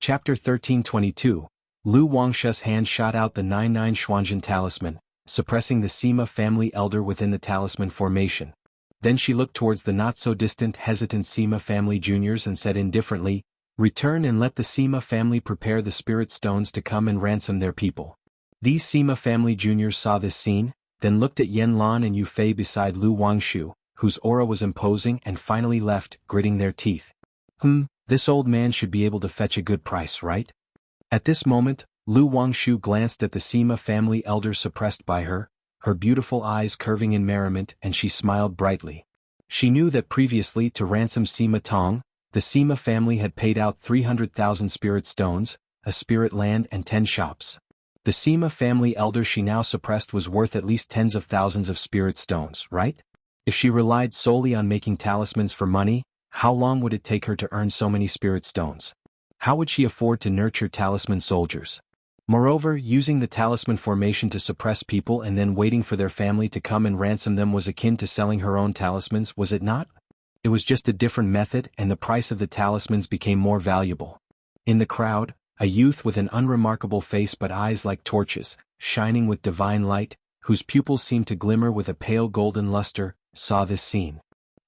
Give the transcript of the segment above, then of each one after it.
Chapter 1322. Lu Wangsha's hand shot out the 99 Xuanzhen talisman, suppressing the Sima family elder within the talisman formation. Then she looked towards the not-so-distant hesitant Sima family juniors and said indifferently, "Return and let the Sima family prepare the spirit stones to come and ransom their people." These Sima family juniors saw this scene, then looked at Yan Lan and Yu Fei beside Lu Wangshu, whose aura was imposing, and finally left, gritting their teeth. This old man should be able to fetch a good price, right? At this moment, Lu Wangshu glanced at the Sima family elder suppressed by her beautiful eyes curving in merriment, and she smiled brightly. She knew that previously to ransom Sima Tong, the Sima family had paid out 300,000 spirit stones, a spirit land and 10 shops. The Sima family elder she now suppressed was worth at least tens of thousands of spirit stones, right? If she relied solely on making talismans for money, how long would it take her to earn so many spirit stones? How would she afford to nurture talisman soldiers? Moreover, using the talisman formation to suppress people and then waiting for their family to come and ransom them was akin to selling her own talismans, was it not? It was just a different method, and the price of the talismans became more valuable. In the crowd, a youth with an unremarkable face but eyes like torches, shining with divine light, whose pupils seemed to glimmer with a pale golden luster, saw this scene.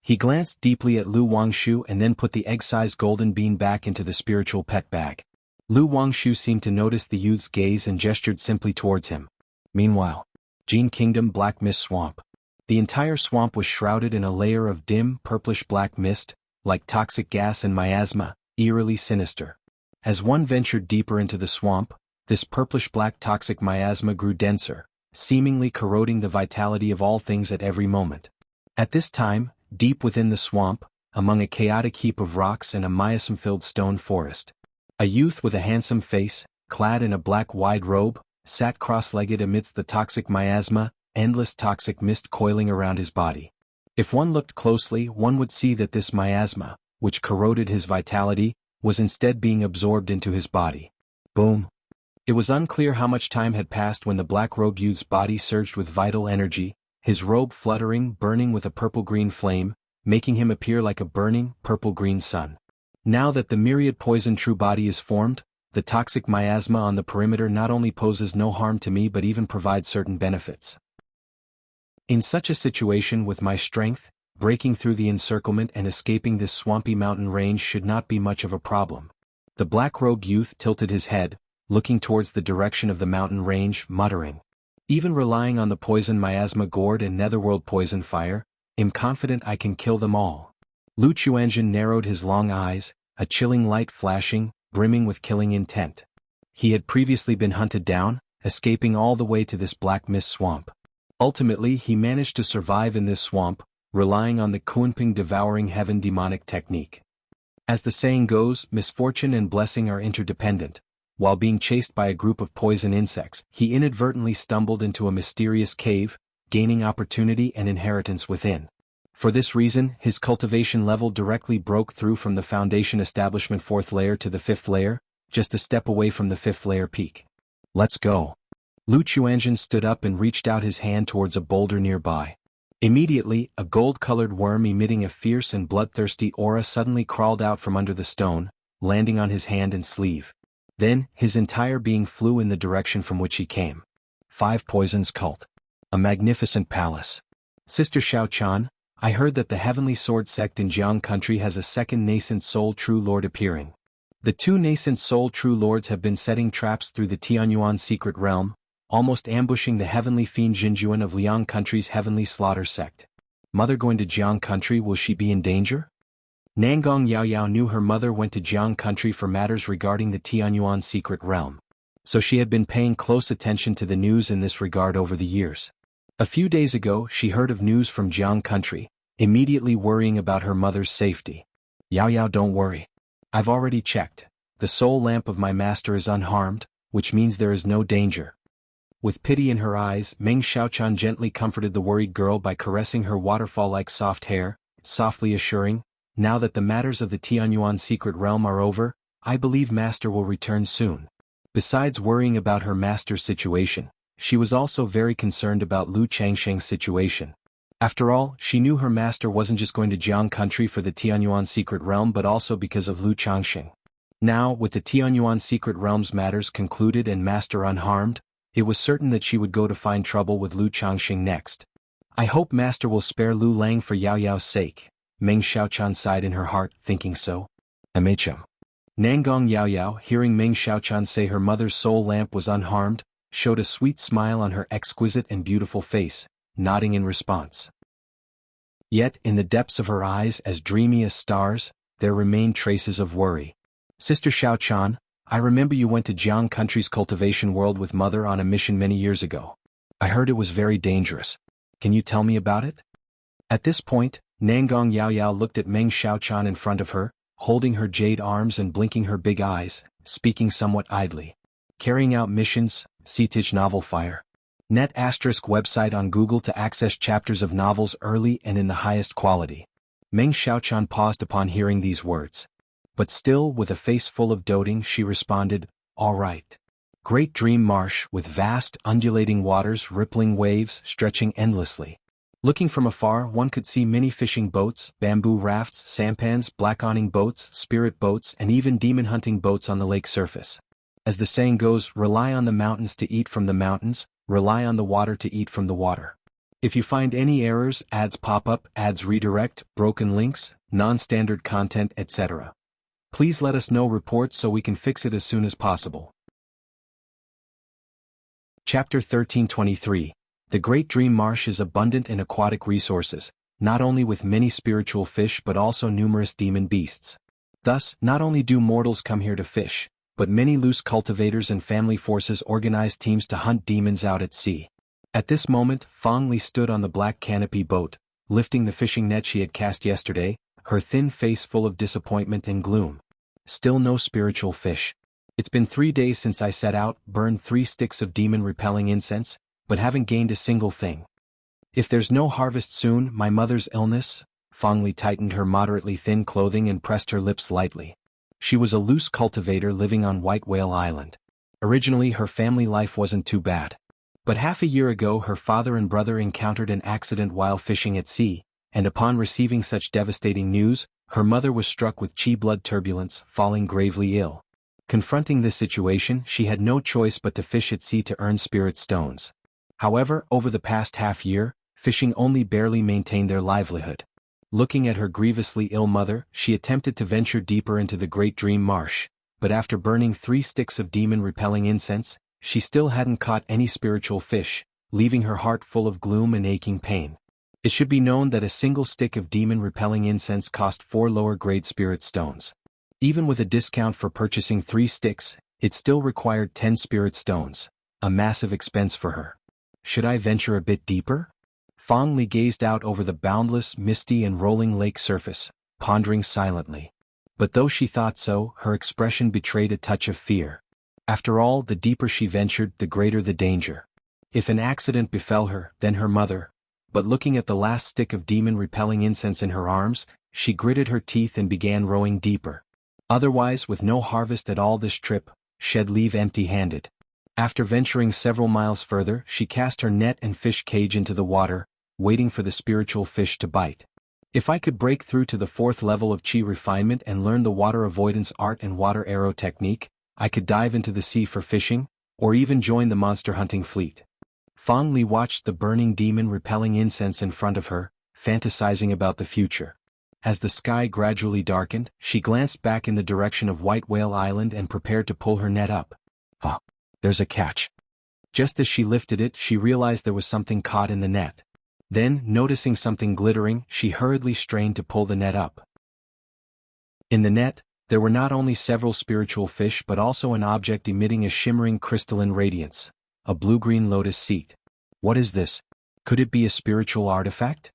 He glanced deeply at Lu Wangshu and then put the egg-sized golden bean back into the spiritual pet bag. Lu Wangshu seemed to notice the youth's gaze and gestured simply towards him. Meanwhile, Jin Kingdom Black Mist Swamp. The entire swamp was shrouded in a layer of dim, purplish-black mist, like toxic gas and miasma, eerily sinister. As one ventured deeper into the swamp, this purplish-black toxic miasma grew denser, seemingly corroding the vitality of all things at every moment. At this time, deep within the swamp, among a chaotic heap of rocks and a miasm-filled stone forest, a youth with a handsome face, clad in a black wide robe, sat cross-legged amidst the toxic miasma, endless toxic mist coiling around his body. If one looked closely, one would see that this miasma, which corroded his vitality, was instead being absorbed into his body. Boom. It was unclear how much time had passed when the black-robed youth's body surged with vital energy, his robe fluttering, burning with a purple-green flame, making him appear like a burning, purple-green sun. Now that the myriad poison true body is formed, the toxic miasma on the perimeter not only poses no harm to me but even provides certain benefits. In such a situation with my strength, breaking through the encirclement and escaping this swampy mountain range should not be much of a problem. The black-robed youth tilted his head, looking towards the direction of the mountain range, muttering. Even relying on the poison miasma gourd and netherworld poison fire, I'm confident I can kill them all. Lu Chuanzhen narrowed his long eyes, a chilling light flashing, brimming with killing intent. He had previously been hunted down, escaping all the way to this black mist swamp. Ultimately, he managed to survive in this swamp, relying on the Kunping devouring heaven demonic technique. As the saying goes, misfortune and blessing are interdependent. While being chased by a group of poison insects, he inadvertently stumbled into a mysterious cave, gaining opportunity and inheritance within. For this reason, his cultivation level directly broke through from the foundation establishment 4th layer to the 5th layer, just a step away from the 5th layer peak. Let's go. Lu Chuanzhen stood up and reached out his hand towards a boulder nearby. Immediately, a gold-colored worm emitting a fierce and bloodthirsty aura suddenly crawled out from under the stone, landing on his hand and sleeve. Then, his entire being flew in the direction from which he came. 5 Poisons Cult. A magnificent palace. Sister Xiaochan, I heard that the Heavenly Sword sect in Jianghu country has a second nascent soul true lord appearing. The 2 nascent soul true lords have been setting traps through the Tianyuan secret realm, almost ambushing the heavenly fiend Jinjuan of Liang country's heavenly slaughter sect. Mother going to Jianghu country, will she be in danger? Nangong Yaoyao knew her mother went to Jianghu country for matters regarding the Tianyuan secret realm. So she had been paying close attention to the news in this regard over the years. A few days ago, she heard of news from Jianghu country, immediately worrying about her mother's safety. Yaoyao, don't worry. I've already checked. The soul lamp of my master is unharmed, which means there is no danger. With pity in her eyes, Meng Xiaochan gently comforted the worried girl by caressing her waterfall-like soft hair, softly assuring, now that the matters of the Tianyuan secret realm are over, I believe master will return soon. Besides worrying about her master's situation, she was also very concerned about Lu Changsheng's situation. After all, she knew her master wasn't just going to Jianghu country for the Tianyuan secret realm but also because of Lu Changsheng. Now, with the Tianyuan Secret Realms matters concluded and Master unharmed, it was certain that she would go to find trouble with Lu Changxing next. I hope Master will spare Lu Lang for Yao Yao's sake, Meng Xiaochan sighed in her heart, thinking so. MHM. Nangong Yao Yao, hearing Meng Xiaochan say her mother's soul lamp was unharmed, showed a sweet smile on her exquisite and beautiful face, nodding in response. Yet, in the depths of her eyes as dreamy as stars, there remained traces of worry. Sister Xiaochan, I remember you went to Jianghu country's cultivation world with Mother on a mission many years ago. I heard it was very dangerous. Can you tell me about it? At this point, Nangong Yao Yao looked at Meng Xiaochan in front of her, holding her jade arms and blinking her big eyes, speaking somewhat idly. Carrying out missions, Cetich Novel Fire. Net ** website on Google to access chapters of novels early and in the highest quality. Meng Xiaochan paused upon hearing these words. But still, with a face full of doting, she responded, all right. Great Dream Marsh with vast, undulating waters, rippling waves, stretching endlessly. Looking from afar, one could see many fishing boats, bamboo rafts, sampans, black-awning boats, spirit boats, and even demon-hunting boats on the lake surface. As the saying goes, rely on the mountains to eat from the mountains, rely on the water to eat from the water. If you find any errors, ads pop up, ads redirect, broken links, non-standard content, etc. Please let us know reports so we can fix it as soon as possible. Chapter 1323. The Great Dream Marsh is abundant in aquatic resources, not only with many spiritual fish but also numerous demon beasts. Thus, not only do mortals come here to fish, but many loose cultivators and family forces organize teams to hunt demons out at sea. At this moment, Fang Li stood on the black canopy boat, lifting the fishing net she had cast yesterday, her thin face full of disappointment and gloom. Still no spiritual fish. It's been 3 days since I set out, burned 3 sticks of demon-repelling incense, but haven't gained a single thing. If there's no harvest soon, my mother's illness? Fang Li tightened her moderately thin clothing and pressed her lips lightly. She was a loose cultivator living on White Whale Island. Originally her family life wasn't too bad. But half a year ago her father and brother encountered an accident while fishing at sea, and upon receiving such devastating news, her mother was struck with chi blood turbulence, falling gravely ill. Confronting this situation, she had no choice but to fish at sea to earn spirit stones. However, over the past half year, fishing only barely maintained their livelihood. Looking at her grievously ill mother, she attempted to venture deeper into the Great Dream Marsh, but after burning 3 sticks of demon-repelling incense, she still hadn't caught any spiritual fish, leaving her heart full of gloom and aching pain. It should be known that a single stick of demon-repelling incense cost 4 lower-grade spirit stones. Even with a discount for purchasing 3 sticks, it still required 10 spirit stones, a massive expense for her. Should I venture a bit deeper? Fang Li gazed out over the boundless, misty and rolling lake surface, pondering silently. But though she thought so, her expression betrayed a touch of fear. After all, the deeper she ventured, the greater the danger. If an accident befell her, then her mother. But looking at the last stick of demon-repelling incense in her arms, she gritted her teeth and began rowing deeper. Otherwise, with no harvest at all this trip, she'd leave empty-handed. After venturing several miles further, she cast her net and fish cage into the water, waiting for the spiritual fish to bite. If I could break through to the 4th level of chi refinement and learn the water avoidance art and water arrow technique, I could dive into the sea for fishing, or even join the monster hunting fleet. Fang Li watched the burning demon-repelling incense in front of her, fantasizing about the future. As the sky gradually darkened, she glanced back in the direction of White Whale Island and prepared to pull her net up. Ah, there's a catch. Just as she lifted it, she realized there was something caught in the net. Then, noticing something glittering, she hurriedly strained to pull the net up. In the net, there were not only several spiritual fish but also an object emitting a shimmering crystalline radiance, a blue-green lotus seed. What is this? Could it be a spiritual artifact?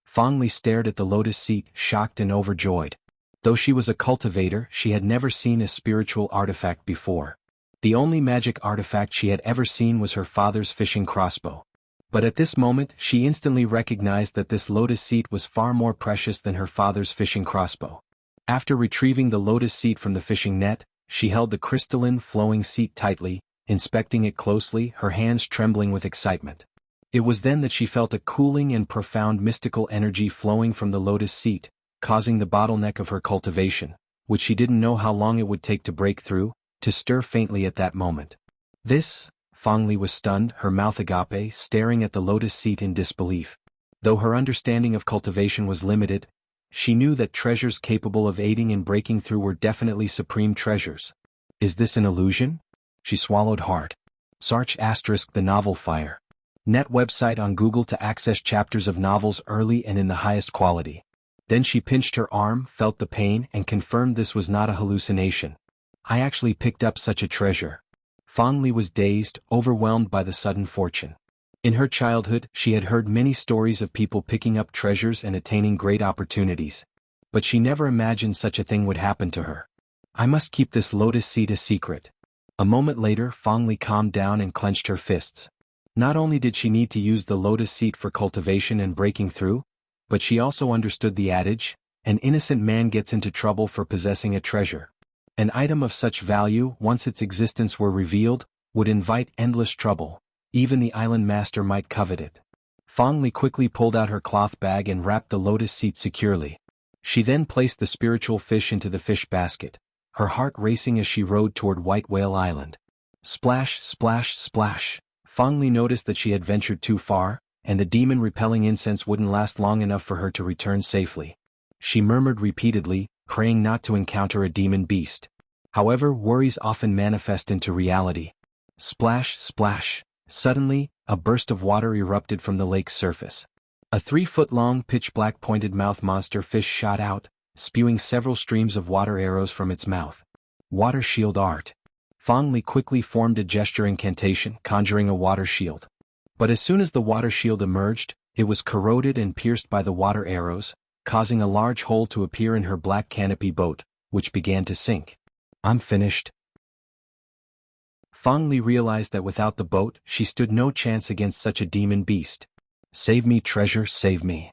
Fang Li stared at the lotus seed, shocked and overjoyed. Though she was a cultivator, she had never seen a spiritual artifact before. The only magic artifact she had ever seen was her father's fishing crossbow. But at this moment, she instantly recognized that this lotus seed was far more precious than her father's fishing crossbow. After retrieving the lotus seed from the fishing net, she held the crystalline, flowing seed tightly, inspecting it closely, her hands trembling with excitement. It was then that she felt a cooling and profound mystical energy flowing from the lotus seed, causing the bottleneck of her cultivation, which she didn't know how long it would take to break through, to stir faintly at that moment. This? Fang Li was stunned, her mouth agape, staring at the lotus seat in disbelief. Though her understanding of cultivation was limited, she knew that treasures capable of aiding in breaking through were definitely supreme treasures. Is this an illusion? She swallowed hard. Search * the novel Fire. Net website on Google to access chapters of novels early and in the highest quality. Then she pinched her arm, felt the pain, and confirmed this was not a hallucination. I actually picked up such a treasure. Fang Li was dazed, overwhelmed by the sudden fortune. In her childhood, she had heard many stories of people picking up treasures and attaining great opportunities. But she never imagined such a thing would happen to her. I must keep this lotus seed a secret. A moment later, Fang Li calmed down and clenched her fists. Not only did she need to use the lotus seed for cultivation and breaking through, but she also understood the adage, an innocent man gets into trouble for possessing a treasure. An item of such value, once its existence were revealed, would invite endless trouble. Even the island master might covet it. Fang Li quickly pulled out her cloth bag and wrapped the lotus seed securely. She then placed the spiritual fish into the fish basket, her heart racing as she rowed toward White Whale Island. Splash, splash, splash. Fang Li noticed that she had ventured too far, and the demon-repelling incense wouldn't last long enough for her to return safely. She murmured repeatedly, praying not to encounter a demon beast. However, worries often manifest into reality. Splash, splash. Suddenly, a burst of water erupted from the lake's surface. A 3-foot-long pitch-black pointed-mouth monster fish shot out, spewing several streams of water arrows from its mouth. Water shield art. Fang Li quickly formed a gesture incantation, conjuring a water shield. But as soon as the water shield emerged, it was corroded and pierced by the water arrows, causing a large hole to appear in her black canopy boat, which began to sink. I'm finished. Fang Li realized that without the boat, she stood no chance against such a demon beast. Save me, treasure, save me.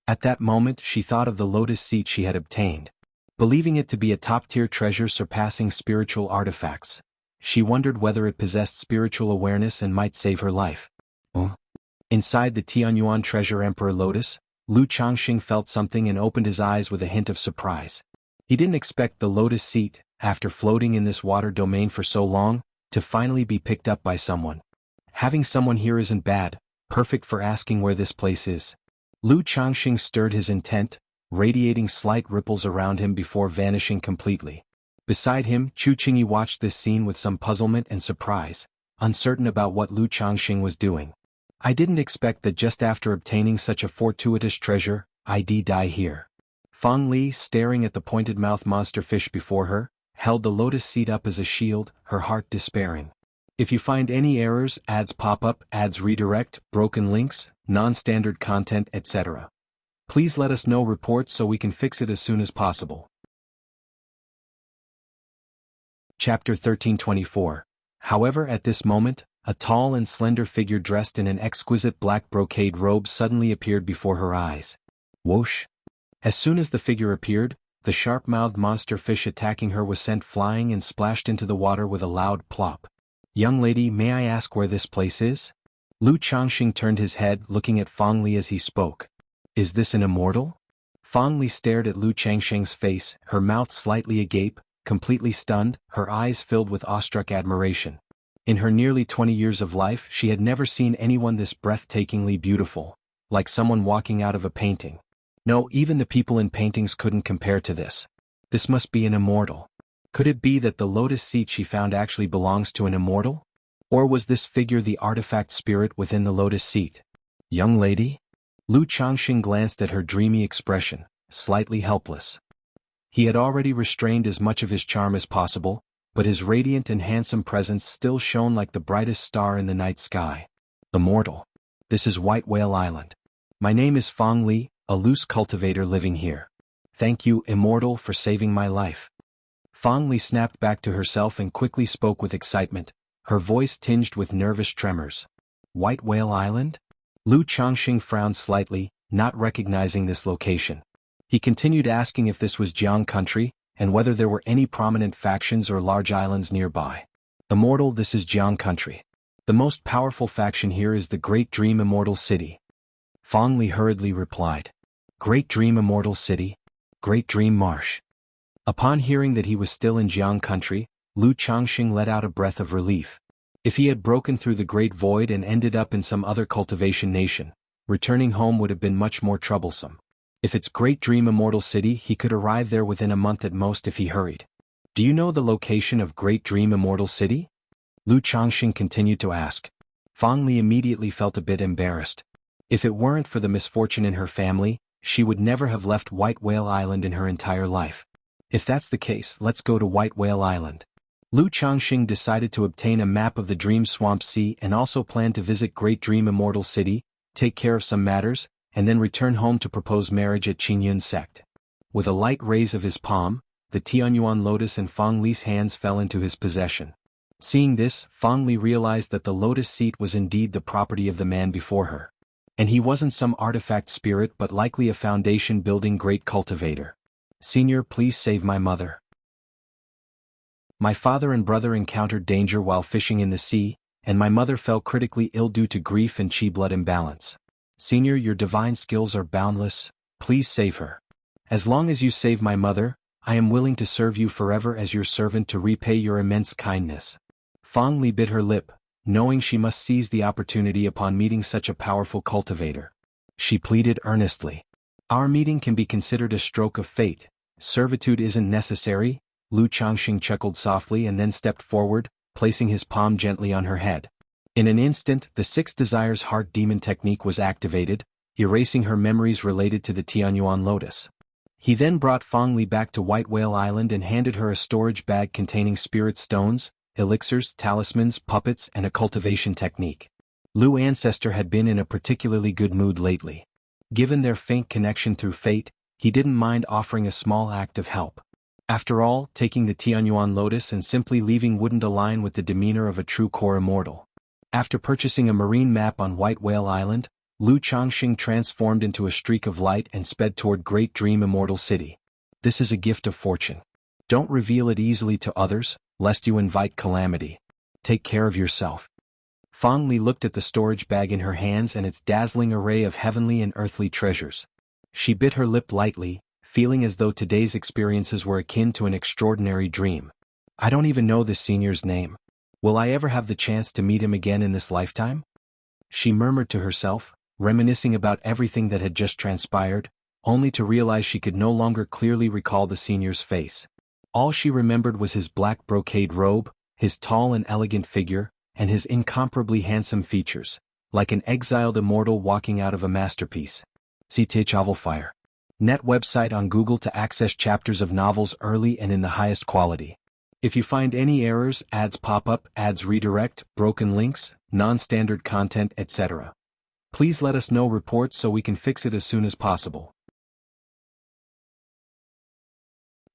At that moment, she thought of the lotus seed she had obtained. Believing it to be a top-tier treasure surpassing spiritual artifacts, she wondered whether it possessed spiritual awareness and might save her life. Inside the Tianyuan treasure Emperor Lotus, Lu Changxing felt something and opened his eyes with a hint of surprise. He didn't expect the lotus seed, after floating in this water domain for so long, to finally be picked up by someone. Having someone here isn't bad, perfect for asking where this place is. Lu Changxing stirred his intent, radiating slight ripples around him before vanishing completely. Beside him, Chu Qingyi watched this scene with some puzzlement and surprise, uncertain about what Lu Changxing was doing. I didn't expect that just after obtaining such a fortuitous treasure, I'd die here. Fang Li, staring at the pointed-mouthed monster fish before her, held the lotus seed up as a shield, her heart despairing. If you find any errors, ads pop up, ads redirect, broken links, non-standard content, etc., please let us know reports so we can fix it as soon as possible. Chapter 1324. However, at this moment, a tall and slender figure dressed in an exquisite black brocade robe suddenly appeared before her eyes. Whoosh! As soon as the figure appeared, the sharp-mouthed monster fish attacking her was sent flying and splashed into the water with a loud plop. Young lady, may I ask where this place is? Lu Changxing turned his head, looking at Fang Li as he spoke. Is this an immortal? Fang Li stared at Lu Changxing's face, her mouth slightly agape, completely stunned, her eyes filled with awestruck admiration. In her nearly 20 years of life, she had never seen anyone this breathtakingly beautiful, like someone walking out of a painting. No, even the people in paintings couldn't compare to this. This must be an immortal. Could it be that the lotus seed she found actually belongs to an immortal? Or was this figure the artifact spirit within the lotus seed? Young lady? Lu Changxing glanced at her dreamy expression, slightly helpless. He had already restrained as much of his charm as possible, but his radiant and handsome presence still shone like the brightest star in the night sky. Immortal. This is White Whale Island. My name is Fang Li, a loose cultivator living here. Thank you, Immortal, for saving my life. Fang Li snapped back to herself and quickly spoke with excitement, her voice tinged with nervous tremors. White Whale Island? Lu Changxing frowned slightly, not recognizing this location. He continued asking if this was Jianghu country, and whether there were any prominent factions or large islands nearby. Immortal, this is Jianghu country. The most powerful faction here is the Great Dream Immortal City. Fang Li hurriedly replied. Great Dream Immortal City? Great Dream Marsh. Upon hearing that he was still in Jiang country, Lu Changxing let out a breath of relief. If he had broken through the Great Void and ended up in some other cultivation nation, returning home would have been much more troublesome. If it's Great Dream Immortal City, he could arrive there within a month at most if he hurried. Do you know the location of Great Dream Immortal City? Lu Changxing continued to ask. Fang Li immediately felt a bit embarrassed. If it weren't for the misfortune in her family, she would never have left White Whale Island in her entire life. If that's the case, let's go to White Whale Island. Lu Changxing decided to obtain a map of the Dream Swamp Sea and also planned to visit Great Dream Immortal City, take care of some matters, and then return home to propose marriage at Qingyun sect. With a light raise of his palm, the Tianyuan lotus in Fang Li's hands fell into his possession. Seeing this, Fang Li realized that the lotus seat was indeed the property of the man before her. And he wasn't some artifact spirit but likely a foundation-building great cultivator. Senior, please save my mother. My father and brother encountered danger while fishing in the sea, and my mother fell critically ill due to grief and chi blood imbalance. Senior, your divine skills are boundless, please save her. As long as you save my mother, I am willing to serve you forever as your servant to repay your immense kindness. Fang Li bit her lip, knowing she must seize the opportunity upon meeting such a powerful cultivator. She pleaded earnestly. Our meeting can be considered a stroke of fate. Servitude isn't necessary. Lu Changxing chuckled softly and then stepped forward, placing his palm gently on her head. In an instant, the Six Desires Heart Demon technique was activated, erasing her memories related to the Tianyuan lotus. He then brought Fang Li back to White Whale Island and handed her a storage bag containing spirit stones, elixirs, talismans, puppets, and a cultivation technique. Lu Ancestor had been in a particularly good mood lately. Given their faint connection through fate, he didn't mind offering a small act of help. After all, taking the Tianyuan lotus and simply leaving wouldn't align with the demeanor of a true core immortal. After purchasing a marine map on White Whale Island, Lu Changxing transformed into a streak of light and sped toward Great Dream Immortal City. This is a gift of fortune. Don't reveal it easily to others, lest you invite calamity. Take care of yourself. Fang Li looked at the storage bag in her hands and its dazzling array of heavenly and earthly treasures. She bit her lip lightly, feeling as though today's experiences were akin to an extraordinary dream. I don't even know this senior's name. Will I ever have the chance to meet him again in this lifetime? She murmured to herself, reminiscing about everything that had just transpired, only to realize she could no longer clearly recall the senior's face. All she remembered was his black brocade robe, his tall and elegant figure, and his incomparably handsome features, like an exiled immortal walking out of a masterpiece. CT Fire. Net website on Google to access chapters of novels early and in the highest quality. If you find any errors, ads pop up, ads redirect, broken links, non-standard content, etc., please let us know reports so we can fix it as soon as possible.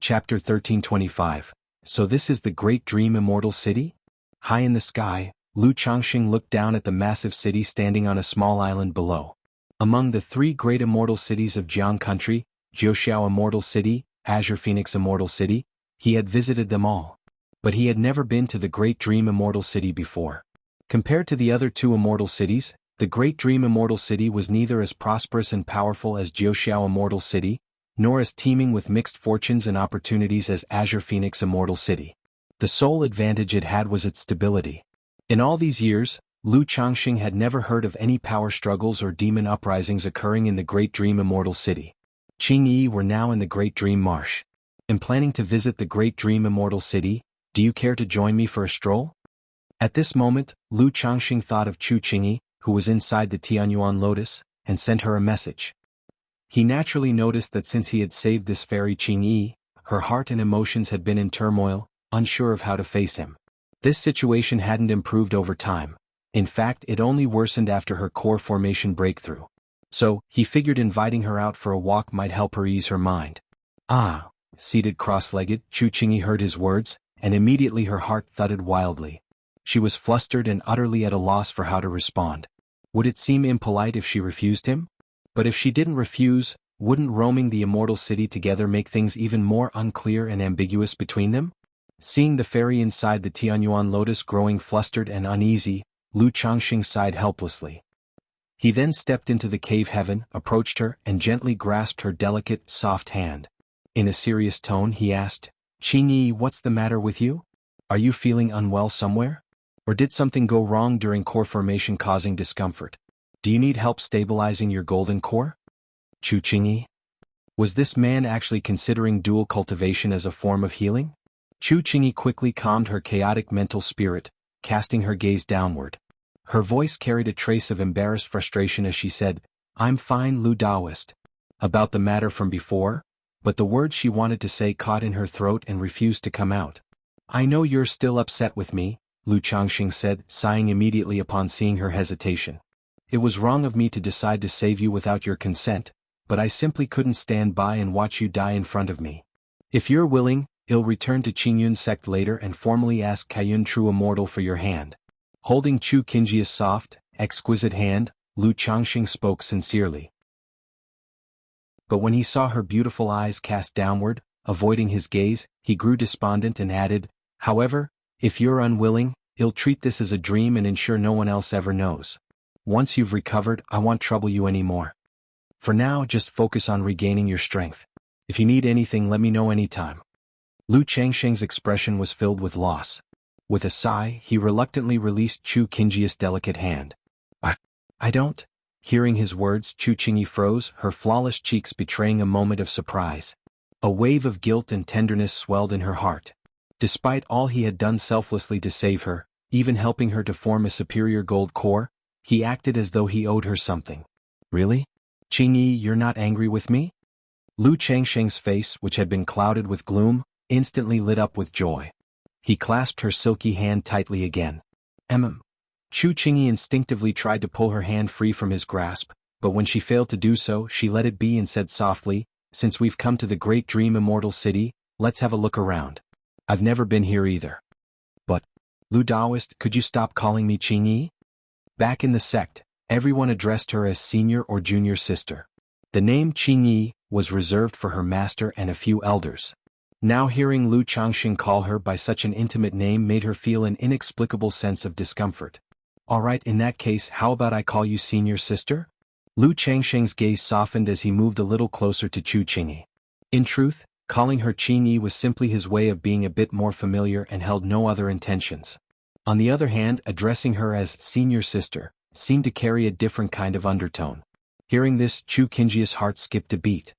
Chapter 1325. So this is the Great Dream Immortal City? High in the sky, Lu Changxing looked down at the massive city standing on a small island below. Among the three great immortal cities of Jiang country, Jiuxiao Immortal City, Azure Phoenix Immortal City, he had visited them all. But he had never been to the Great Dream Immortal City before. Compared to the other two immortal cities, the Great Dream Immortal City was neither as prosperous and powerful as Jiuxiao Immortal City, nor as teeming with mixed fortunes and opportunities as Azure Phoenix Immortal City. The sole advantage it had was its stability. In all these years, Lu Changxing had never heard of any power struggles or demon uprisings occurring in the Great Dream Immortal City. Qingyi were now in the Great Dream Marsh. I'm planning to visit the Great Dream Immortal City. Do you care to join me for a stroll? At this moment, Lu Changxing thought of Chu Qingyi, who was inside the Tianyuan lotus, and sent her a message. He naturally noticed that since he had saved this fairy Qingyi, her heart and emotions had been in turmoil, unsure of how to face him. This situation hadn't improved over time. In fact, it only worsened after her core formation breakthrough. So, he figured inviting her out for a walk might help her ease her mind. Ah, seated cross-legged, Chu Qingyi heard his words, and immediately her heart thudded wildly. She was flustered and utterly at a loss for how to respond. Would it seem impolite if she refused him? But if she didn't refuse, wouldn't roaming the immortal city together make things even more unclear and ambiguous between them? Seeing the fairy inside the Tianyuan lotus growing flustered and uneasy, Lu Changxing sighed helplessly. He then stepped into the cave heaven, approached her, and gently grasped her delicate, soft hand. In a serious tone he asked, "Qingyi, what's the matter with you? Are you feeling unwell somewhere? Or did something go wrong during core formation causing discomfort? Do you need help stabilizing your golden core?" Chu Qingyi? Was this man actually considering dual cultivation as a form of healing? Chu Qingyi quickly calmed her chaotic mental spirit, casting her gaze downward. Her voice carried a trace of embarrassed frustration as she said, "I'm fine, Lu Daoist." About the matter from before, but the words she wanted to say caught in her throat and refused to come out. "I know you're still upset with me," Lu Changxing said, sighing immediately upon seeing her hesitation. "It was wrong of me to decide to save you without your consent, but I simply couldn't stand by and watch you die in front of me. If you're willing, I'll return to Qingyun's sect later and formally ask Kaiyun True Immortal for your hand." Holding Chu Qingji's soft, exquisite hand, Lu Changxing spoke sincerely. But when he saw her beautiful eyes cast downward, avoiding his gaze, he grew despondent and added, "However, if you're unwilling, I'll treat this as a dream and ensure no one else ever knows. Once you've recovered, I won't trouble you anymore. For now, just focus on regaining your strength. If you need anything, let me know anytime." Lu Changxing's expression was filled with loss. With a sigh, he reluctantly released Chu Qingji's delicate hand. I don't." Hearing his words, Chu Qingyi froze, her flawless cheeks betraying a moment of surprise. A wave of guilt and tenderness swelled in her heart. Despite all he had done selflessly to save her, even helping her to form a superior gold core, he acted as though he owed her something. "Really? Qingyi, you're not angry with me?" Lu Changxing's face, which had been clouded with gloom, instantly lit up with joy. He clasped her silky hand tightly again. Chu Qingyi instinctively tried to pull her hand free from his grasp, but when she failed to do so, she let it be and said softly, "Since we've come to the great dream Immortal City, let's have a look around. I've never been here either." "But, Lu Daoist, could you stop calling me Qingyi?" Back in the sect, everyone addressed her as senior or junior sister. The name Qingyi was reserved for her master and a few elders. Now hearing Lu Changxing call her by such an intimate name made her feel an inexplicable sense of discomfort. "All right, in that case, how about I call you senior sister?" Lu Changxing's gaze softened as he moved a little closer to Chu Qingyi. In truth, calling her Qingyi was simply his way of being a bit more familiar and held no other intentions. On the other hand, addressing her as senior sister seemed to carry a different kind of undertone. Hearing this, Chu Qingji's heart skipped a beat.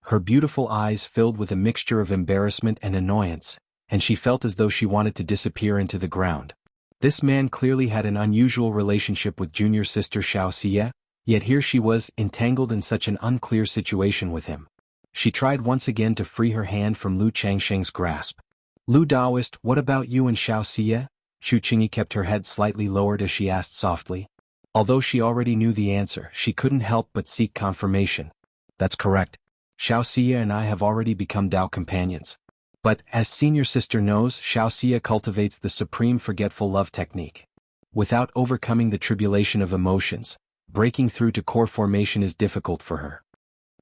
Her beautiful eyes filled with a mixture of embarrassment and annoyance, and she felt as though she wanted to disappear into the ground. This man clearly had an unusual relationship with junior sister Xianxia, yet here she was, entangled in such an unclear situation with him. She tried once again to free her hand from Lu Changxing's grasp. "Lu Daoist, what about you and Xianxia?" Chu Qingyi kept her head slightly lowered as she asked softly. Although she already knew the answer, she couldn't help but seek confirmation. "That's correct. Xianxia and I have already become Dao companions. But, as senior sister knows, Xianxia cultivates the supreme forgetful love technique. Without overcoming the tribulation of emotions, breaking through to core formation is difficult for her.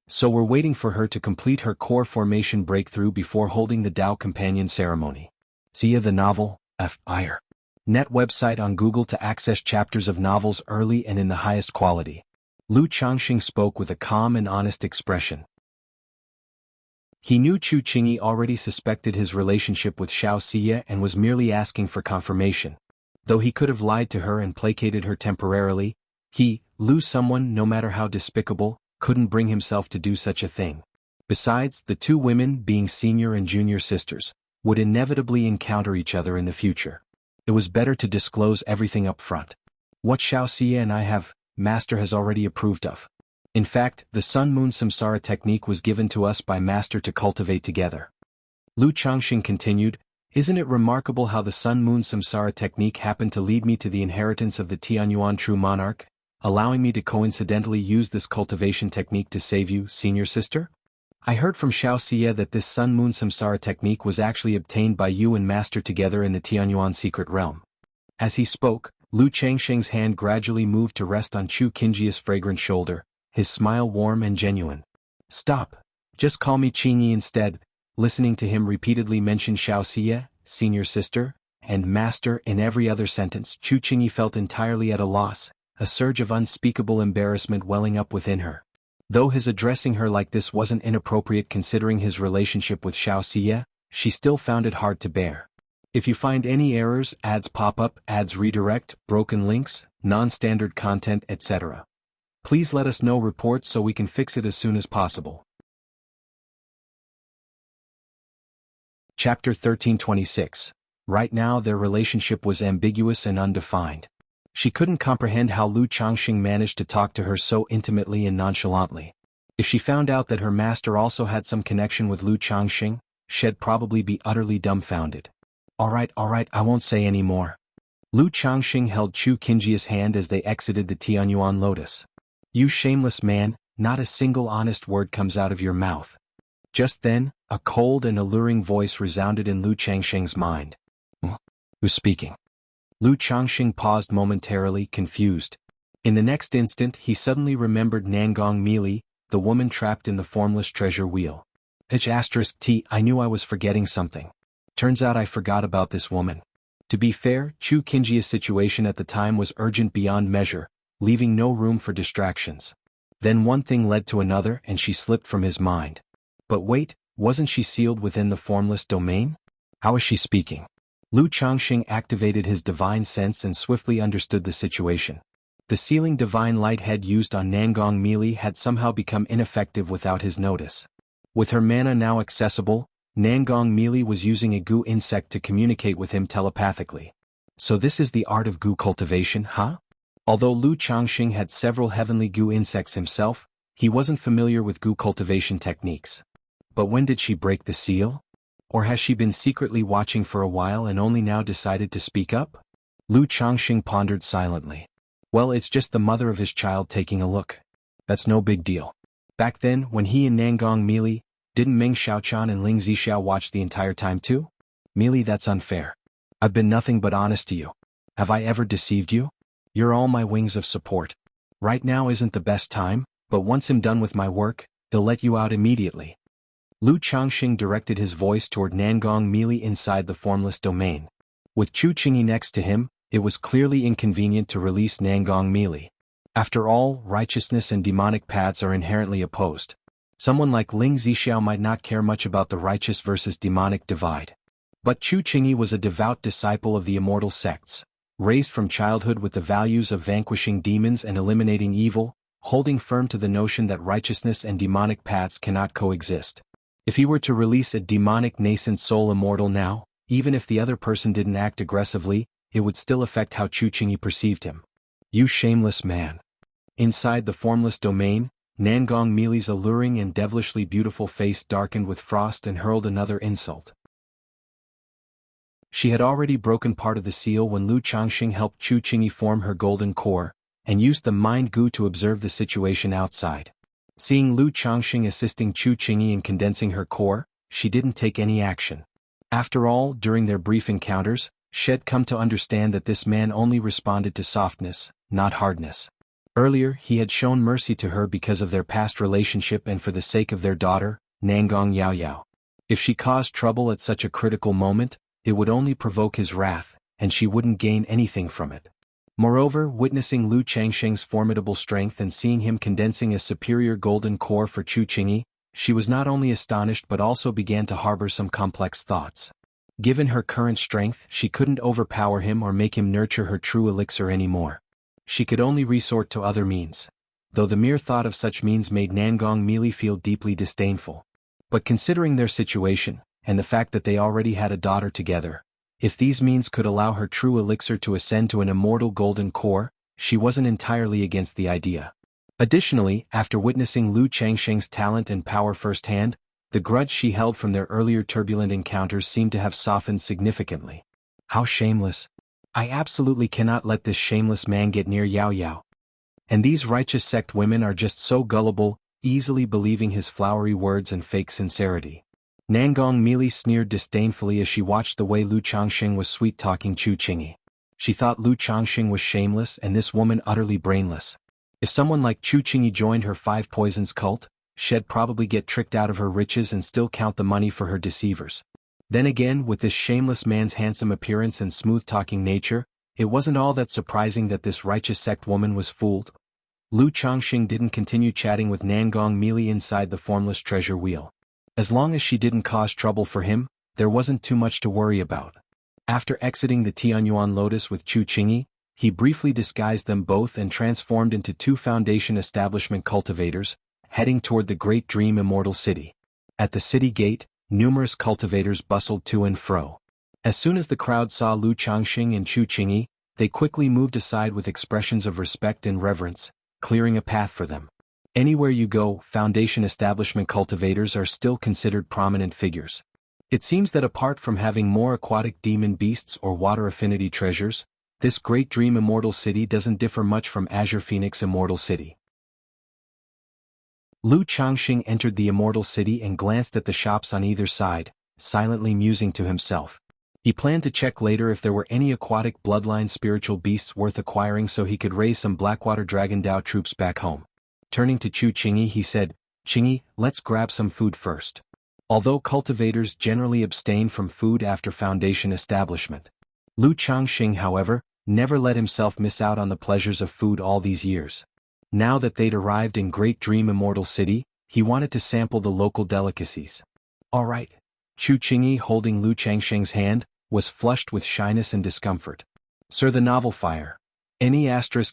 So we're waiting for her to complete her core formation breakthrough before holding the Dao companion ceremony." See the novel, F.I.R. Net website on Google to access chapters of novels early and in the highest quality. Lu Changxing spoke with a calm and honest expression. He knew Chu Qingyi already suspected his relationship with Xianxia and was merely asking for confirmation. Though he could have lied to her and placated her temporarily, he, someone, no matter how despicable, couldn't bring himself to do such a thing. Besides, the two women, being senior and junior sisters, would inevitably encounter each other in the future. It was better to disclose everything up front. What Xianxia and I have, Master has already approved of. In fact, the Sun-Moon Samsara technique was given to us by Master to cultivate together. Lu Changxing continued, "Isn't it remarkable how the Sun-Moon Samsara technique happened to lead me to the inheritance of the Tianyuan True Monarch, allowing me to coincidentally use this cultivation technique to save you, senior sister? I heard from Xianxia that this Sun-Moon Samsara technique was actually obtained by you and Master together in the Tianyuan secret realm." As he spoke, Lu Changxing's hand gradually moved to rest on Chu Qingji's fragrant shoulder, his smile warm and genuine. "Stop. Just call me Qingyi instead." Listening to him repeatedly mention Xianxia, senior sister, and master in every other sentence, Chu Qingyi felt entirely at a loss, a surge of unspeakable embarrassment welling up within her. Though his addressing her like this wasn't inappropriate considering his relationship with Xianxia, she still found it hard to bear. If you find any errors, ads pop up, ads redirect, broken links, non-standard content, etc., please let us know reports so we can fix it as soon as possible. Chapter 1326. Right now their relationship was ambiguous and undefined. She couldn't comprehend how Lu Changxing managed to talk to her so intimately and nonchalantly. If she found out that her master also had some connection with Lu Changxing, she'd probably be utterly dumbfounded. Alright, I won't say any more. Lu Changxing held Chu Qingjia's hand as they exited the Tianyuan lotus. You shameless man, not a single honest word comes out of your mouth. Just then, a cold and alluring voice resounded in Lu Changxing's mind. Who's speaking? Lu Changxing paused momentarily, confused. In the next instant he suddenly remembered Nangong Meili, the woman trapped in the formless treasure wheel. I knew I was forgetting something. Turns out I forgot about this woman. To be fair, Chu Qingjia's situation at the time was urgent beyond measure, leaving no room for distractions. Then one thing led to another and she slipped from his mind. But wait, wasn't she sealed within the formless domain? How is she speaking? Lu Changxing activated his divine sense and swiftly understood the situation. The sealing divine light head used on Nangong Meili had somehow become ineffective without his notice. With her mana now accessible, Nangong Meili was using a goo insect to communicate with him telepathically. So this is the art of goo cultivation, huh? Although Lu Changxing had several heavenly goo insects himself, he wasn't familiar with goo cultivation techniques. But when did she break the seal? Or has she been secretly watching for a while and only now decided to speak up? Lu Changxing pondered silently. Well, it's just the mother of his child taking a look. That's no big deal. Back then, when he and Nangong Meili, didn't Meng Xiaochan and Ling Zixiao watch the entire time too? Meili, that's unfair. I've been nothing but honest to you. Have I ever deceived you? You're all my wings of support. Right now isn't the best time, but once I'm done with my work, he'll let you out immediately. Lu Changxing directed his voice toward Nangong Meili inside the formless domain. With Chu Qingyi next to him, it was clearly inconvenient to release Nangong Meili. After all, righteousness and demonic paths are inherently opposed. Someone like Ling Zixiao might not care much about the righteous versus demonic divide. But Chu Qingyi was a devout disciple of the Immortal sects, raised from childhood with the values of vanquishing demons and eliminating evil, holding firm to the notion that righteousness and demonic paths cannot coexist. If he were to release a demonic nascent soul immortal now, even if the other person didn't act aggressively, it would still affect how Chu Qingyi perceived him. You shameless man. Inside the formless domain, Nangong Meili's alluring and devilishly beautiful face darkened with frost and hurled another insult. She had already broken part of the seal when Lu Changxing helped Chu Qingyi form her golden core, and used the mind goo to observe the situation outside. Seeing Lu Changxing assisting Chu Qingyi in condensing her core, she didn't take any action. After all, during their brief encounters, she'd come to understand that this man only responded to softness, not hardness. Earlier, he had shown mercy to her because of their past relationship and for the sake of their daughter, Nangong Yaoyao. If she caused trouble at such a critical moment, it would only provoke his wrath, and she wouldn't gain anything from it. Moreover, witnessing Lu Changxing's formidable strength and seeing him condensing a superior golden core for Chu Qingyi, she was not only astonished but also began to harbor some complex thoughts. Given her current strength, she couldn't overpower him or make him nurture her true elixir anymore. She could only resort to other means, though the mere thought of such means made Nangong Meili feel deeply disdainful. But considering their situation, and the fact that they already had a daughter together, if these means could allow her true elixir to ascend to an immortal golden core, she wasn't entirely against the idea. Additionally, after witnessing Lu Changxing's talent and power firsthand, the grudge she held from their earlier turbulent encounters seemed to have softened significantly. How shameless. I absolutely cannot let this shameless man get near Yao Yao. And these righteous sect women are just so gullible, easily believing his flowery words and fake sincerity. Nangong Meili sneered disdainfully as she watched the way Lu Changxing was sweet-talking Chu Qingyi. She thought Lu Changxing was shameless and this woman utterly brainless. If someone like Chu Qingyi joined her five poisons cult, she'd probably get tricked out of her riches and still count the money for her deceivers. Then again, with this shameless man's handsome appearance and smooth-talking nature, it wasn't all that surprising that this righteous sect woman was fooled. Lu Changxing didn't continue chatting with Nangong Meili inside the formless treasure wheel. As long as she didn't cause trouble for him, there wasn't too much to worry about. After exiting the Tianyuan Lotus with Chu Qingyi, he briefly disguised them both and transformed into two Foundation establishment cultivators, heading toward the Great Dream Immortal City. At the city gate, numerous cultivators bustled to and fro. As soon as the crowd saw Lu Changxing and Chu Qingyi, they quickly moved aside with expressions of respect and reverence, clearing a path for them. Anywhere you go, Foundation establishment cultivators are still considered prominent figures. It seems that apart from having more aquatic demon beasts or water affinity treasures, this Great Dream Immortal City doesn't differ much from Azure Phoenix Immortal City. Lu Changxing entered the Immortal City and glanced at the shops on either side, silently musing to himself. He planned to check later if there were any aquatic bloodline spiritual beasts worth acquiring so he could raise some Blackwater Dragon Dao troops back home. Turning to Chu Qingyi he said, "Qingyi, let's grab some food first." Although cultivators generally abstain from food after Foundation establishment, Lu Changxing, however, never let himself miss out on the pleasures of food all these years. Now that they'd arrived in Great Dream Immortal City, he wanted to sample the local delicacies. "All right." Chu Qingyi, holding Lu Changxing's hand, was flushed with shyness and discomfort. "Sir, the novel fire. Any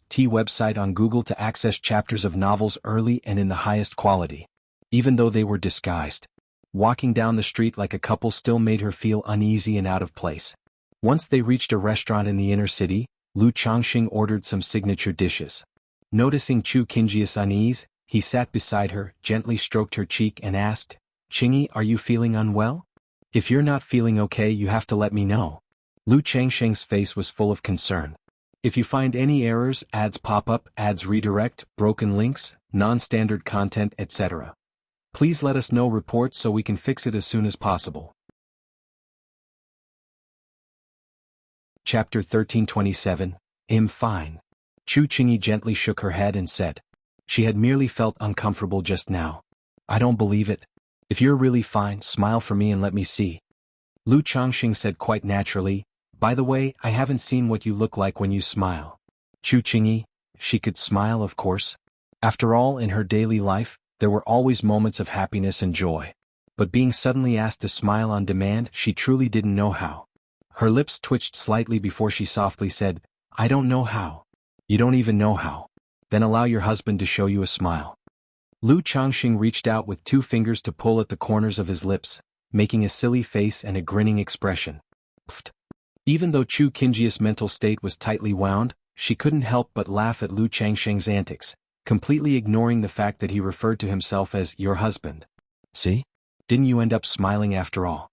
*T website on Google to access chapters of novels early and in the highest quality." Even though they were disguised, walking down the street like a couple still made her feel uneasy and out of place. Once they reached a restaurant in the inner city, Lu Changxing ordered some signature dishes. Noticing Chu Qingyi's unease, he sat beside her, gently stroked her cheek and asked, "Qingyi, are you feeling unwell? If you're not feeling okay you have to let me know." Lu Changxing's face was full of concern. "If you find any errors, ads pop up, ads redirect, broken links, non-standard content, etc. please let us know reports so we can fix it as soon as possible." Chapter 1327, I'm fine. Chu Qingyi gently shook her head and said. She had merely felt uncomfortable just now. "I don't believe it. If you're really fine, smile for me and let me see." Lu Changxing said quite naturally, "By the way, I haven't seen what you look like when you smile." Chu Qingyi, she could smile of course. After all, in her daily life, there were always moments of happiness and joy. But being suddenly asked to smile on demand, she truly didn't know how. Her lips twitched slightly before she softly said, "I don't know how." "You don't even know how? Then allow your husband to show you a smile." Lu Changxing reached out with 2 fingers to pull at the corners of his lips, making a silly face and a grinning expression. Pfft. Even though Chu Qingyi's mental state was tightly wound, she couldn't help but laugh at Lu Changxing's antics, completely ignoring the fact that he referred to himself as your husband. "See? Didn't you end up smiling after all?"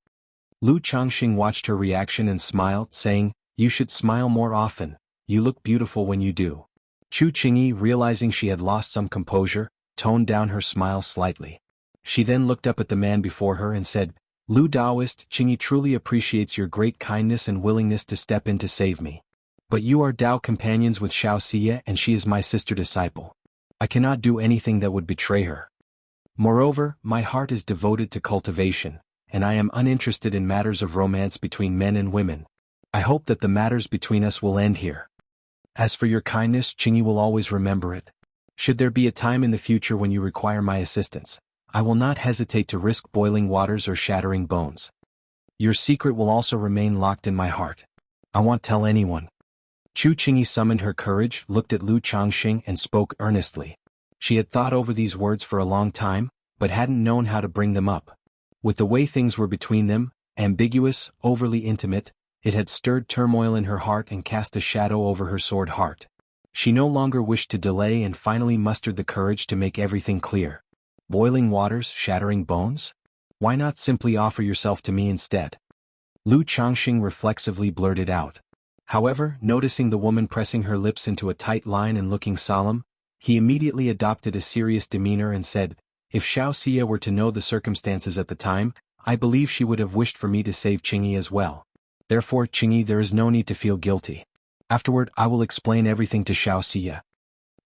Lu Changxing watched her reaction and smiled, saying, "You should smile more often, you look beautiful when you do." Chu Qingyi, realizing she had lost some composure, toned down her smile slightly. She then looked up at the man before her and said, "Lu Daoist, Qingyi truly appreciates your great kindness and willingness to step in to save me. But you are Dao companions with Xianxia and she is my sister disciple. I cannot do anything that would betray her. Moreover, my heart is devoted to cultivation, and I am uninterested in matters of romance between men and women. I hope that the matters between us will end here. As for your kindness, Qingyi will always remember it. Should there be a time in the future when you require my assistance, I will not hesitate to risk boiling waters or shattering bones. Your secret will also remain locked in my heart. I won't tell anyone." Chu Qingyi summoned her courage, looked at Lu Changxing and spoke earnestly. She had thought over these words for a long time, but hadn't known how to bring them up. With the way things were between them, ambiguous, overly intimate, it had stirred turmoil in her heart and cast a shadow over her sword heart. She no longer wished to delay and finally mustered the courage to make everything clear. "Boiling waters, shattering bones? Why not simply offer yourself to me instead?" Lu Changxing reflexively blurted out. However, noticing the woman pressing her lips into a tight line and looking solemn, he immediately adopted a serious demeanor and said, "If Xianxia were to know the circumstances at the time, I believe she would have wished for me to save Qingyi as well. Therefore, Qingyi, there is no need to feel guilty. Afterward, I will explain everything to Xianxia.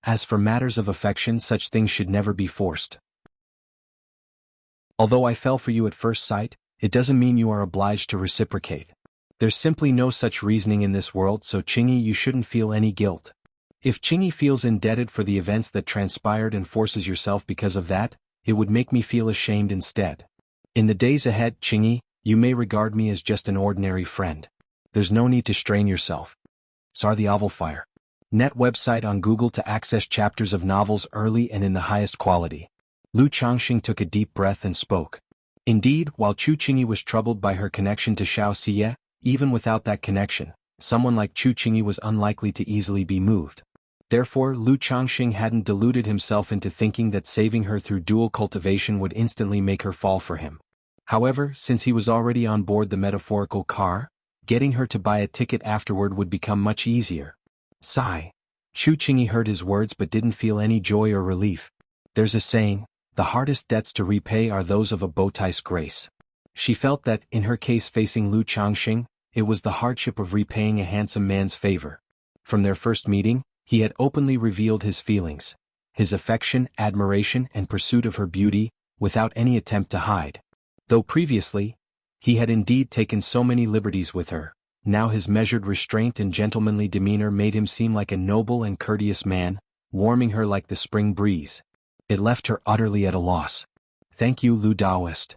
As for matters of affection, such things should never be forced. Although I fell for you at first sight, it doesn't mean you are obliged to reciprocate. There's simply no such reasoning in this world, so Qingyi, you shouldn't feel any guilt. If Qingyi feels indebted for the events that transpired and forces yourself because of that, it would make me feel ashamed instead. In the days ahead, Qingyi, you may regard me as just an ordinary friend. There's no need to strain yourself. Sar the Oval Fire. Net website on Google to access chapters of novels early and in the highest quality. Lu Changxing took a deep breath and spoke. Indeed, while Chu Qingyi was troubled by her connection to Xianxia, even without that connection, someone like Chu Qingyi was unlikely to easily be moved. Therefore, Lu Changxing hadn't deluded himself into thinking that saving her through dual cultivation would instantly make her fall for him. However, since he was already on board the metaphorical car, getting her to buy a ticket afterward would become much easier. Sigh. Chu Qingyi heard his words but didn't feel any joy or relief. There's a saying, the hardest debts to repay are those of a bowtie's grace. She felt that, in her case facing Lu Changxing, it was the hardship of repaying a handsome man's favor. From their first meeting, he had openly revealed his feelings, his affection, admiration, and pursuit of her beauty, without any attempt to hide. Though previously, he had indeed taken so many liberties with her, now his measured restraint and gentlemanly demeanor made him seem like a noble and courteous man, warming her like the spring breeze. It left her utterly at a loss. Thank you, Lu Daoist.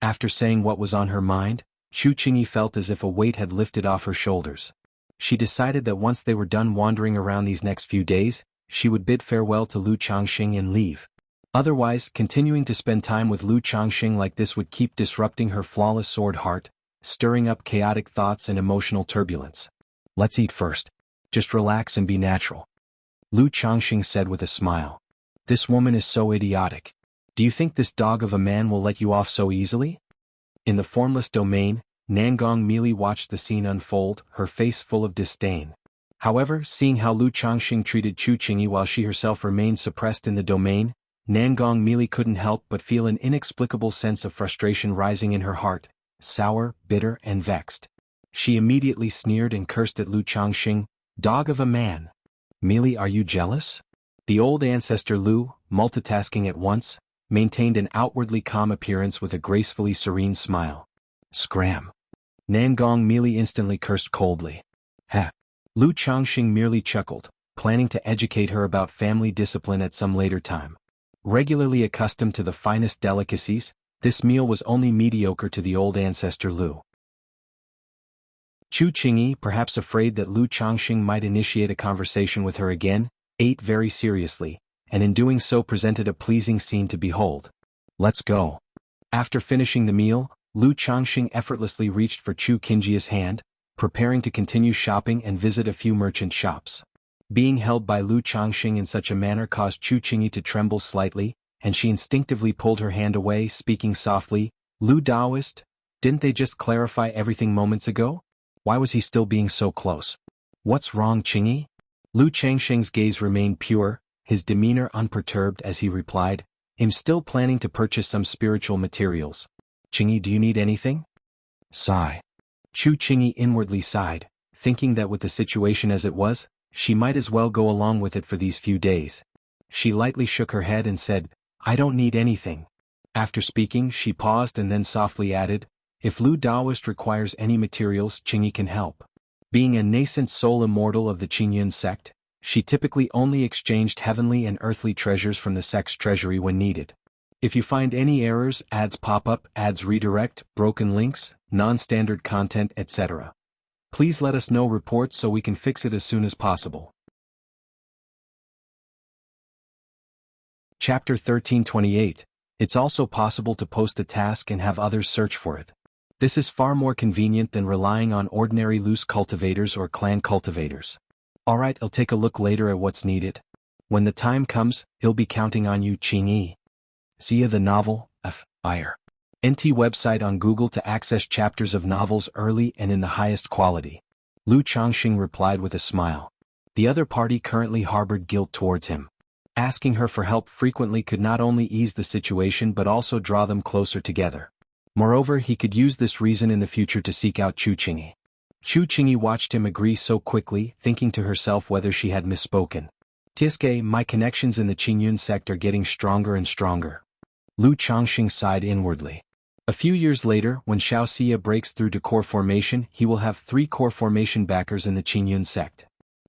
After saying what was on her mind, Chu Qingyi felt as if a weight had lifted off her shoulders. She decided that once they were done wandering around these next few days, she would bid farewell to Lu Changxing and leave. Otherwise, continuing to spend time with Lu Changxing like this would keep disrupting her flawless sword heart, stirring up chaotic thoughts and emotional turbulence. Let's eat first. Just relax and be natural. Lu Changxing said with a smile. This woman is so idiotic. Do you think this dog of a man will let you off so easily? In the formless domain, Nangong merely watched the scene unfold, her face full of disdain. However, seeing how Lu Changxing treated Chu Qingyi while she herself remained suppressed in the domain, Nangong merely couldn't help but feel an inexplicable sense of frustration rising in her heart, sour, bitter, and vexed. She immediately sneered and cursed at Lu Changxing, dog of a man. Mealy, are you jealous? The old ancestor Lu, multitasking at once, maintained an outwardly calm appearance with a gracefully serene smile. Scram. Nangong merely instantly cursed coldly. Heh. Lu Changxing merely chuckled, planning to educate her about family discipline at some later time. Regularly accustomed to the finest delicacies, this meal was only mediocre to the old ancestor Lu. Chu Qingyi, perhaps afraid that Lu Changxing might initiate a conversation with her again, ate very seriously, and in doing so presented a pleasing scene to behold. Let's go. After finishing the meal, Lu Changxing effortlessly reached for Chu Qingyi's hand, preparing to continue shopping and visit a few merchant shops. Being held by Lu Changxing in such a manner caused Chu Qingyi to tremble slightly, and she instinctively pulled her hand away, speaking softly, Lu Daoist, didn't they just clarify everything moments ago? Why was he still being so close? What's wrong, Qingyi? Lu Changxing's gaze remained pure, his demeanor unperturbed as he replied, I'm still planning to purchase some spiritual materials. Qingyi, do you need anything? Sigh. Chu Qingyi inwardly sighed, thinking that with the situation as it was, she might as well go along with it for these few days. She lightly shook her head and said, I don't need anything. After speaking, she paused and then softly added, if Lu Daoist requires any materials, Qingyi can help. Being a nascent soul immortal of the Qingyun sect, she typically only exchanged heavenly and earthly treasures from the sect's treasury when needed. If you find any errors, ads pop up, ads redirect, broken links, non-standard content, etc., please let us know reports so we can fix it as soon as possible. Chapter 1328. It's also possible to post a task and have others search for it. This is far more convenient than relying on ordinary loose cultivators or clan cultivators. Alright, I'll take a look later at what's needed. When the time comes, he'll be counting on you, Qingyi. Xia the novel, Fire. NT website on Google to access chapters of novels early and in the highest quality. Lu Changxing replied with a smile. The other party currently harbored guilt towards him. Asking her for help frequently could not only ease the situation but also draw them closer together. Moreover, he could use this reason in the future to seek out Chu Qingyi. Chu Qingyi watched him agree so quickly, thinking to herself whether she had misspoken. Tiske, my connections in the Qingyun sect are getting stronger and stronger. Lu Changxing sighed inwardly. A few years later, when Xianxia breaks through to core formation, he will have 3 core formation backers in the Qingyun sect.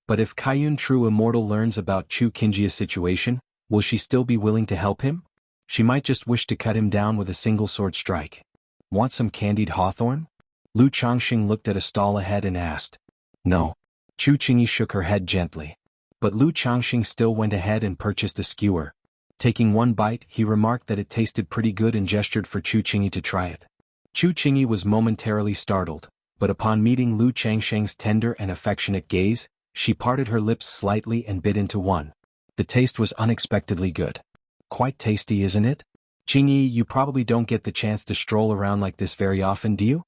But if Kaiyun True Immortal learns about Chu Qingjia's situation, will she still be willing to help him? She might just wish to cut him down with a single sword strike. Want some candied hawthorn? Lu Changxing looked at a stall ahead and asked. No. Chu Qingyi shook her head gently. But Lu Changxing still went ahead and purchased a skewer. Taking one bite, he remarked that it tasted pretty good and gestured for Chu Qingyi to try it. Chu Qingyi was momentarily startled, but upon meeting Lu Changxing's tender and affectionate gaze, she parted her lips slightly and bit into one. The taste was unexpectedly good. Quite tasty, isn't it? Qingyi, you probably don't get the chance to stroll around like this very often, do you?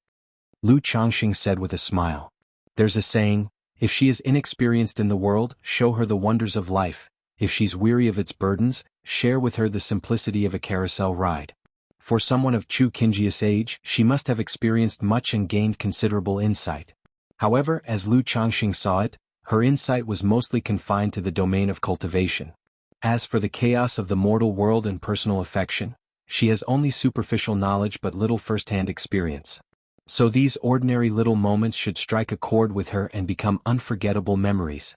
Lu Changxing said with a smile. There's a saying, if she is inexperienced in the world, show her the wonders of life. If she's weary of its burdens, share with her the simplicity of a carousel ride. For someone of Chu Qingjia's age, she must have experienced much and gained considerable insight. However, as Lu Changxing saw it, her insight was mostly confined to the domain of cultivation. As for the chaos of the mortal world and personal affection, she has only superficial knowledge but little first-hand experience. So these ordinary little moments should strike a chord with her and become unforgettable memories.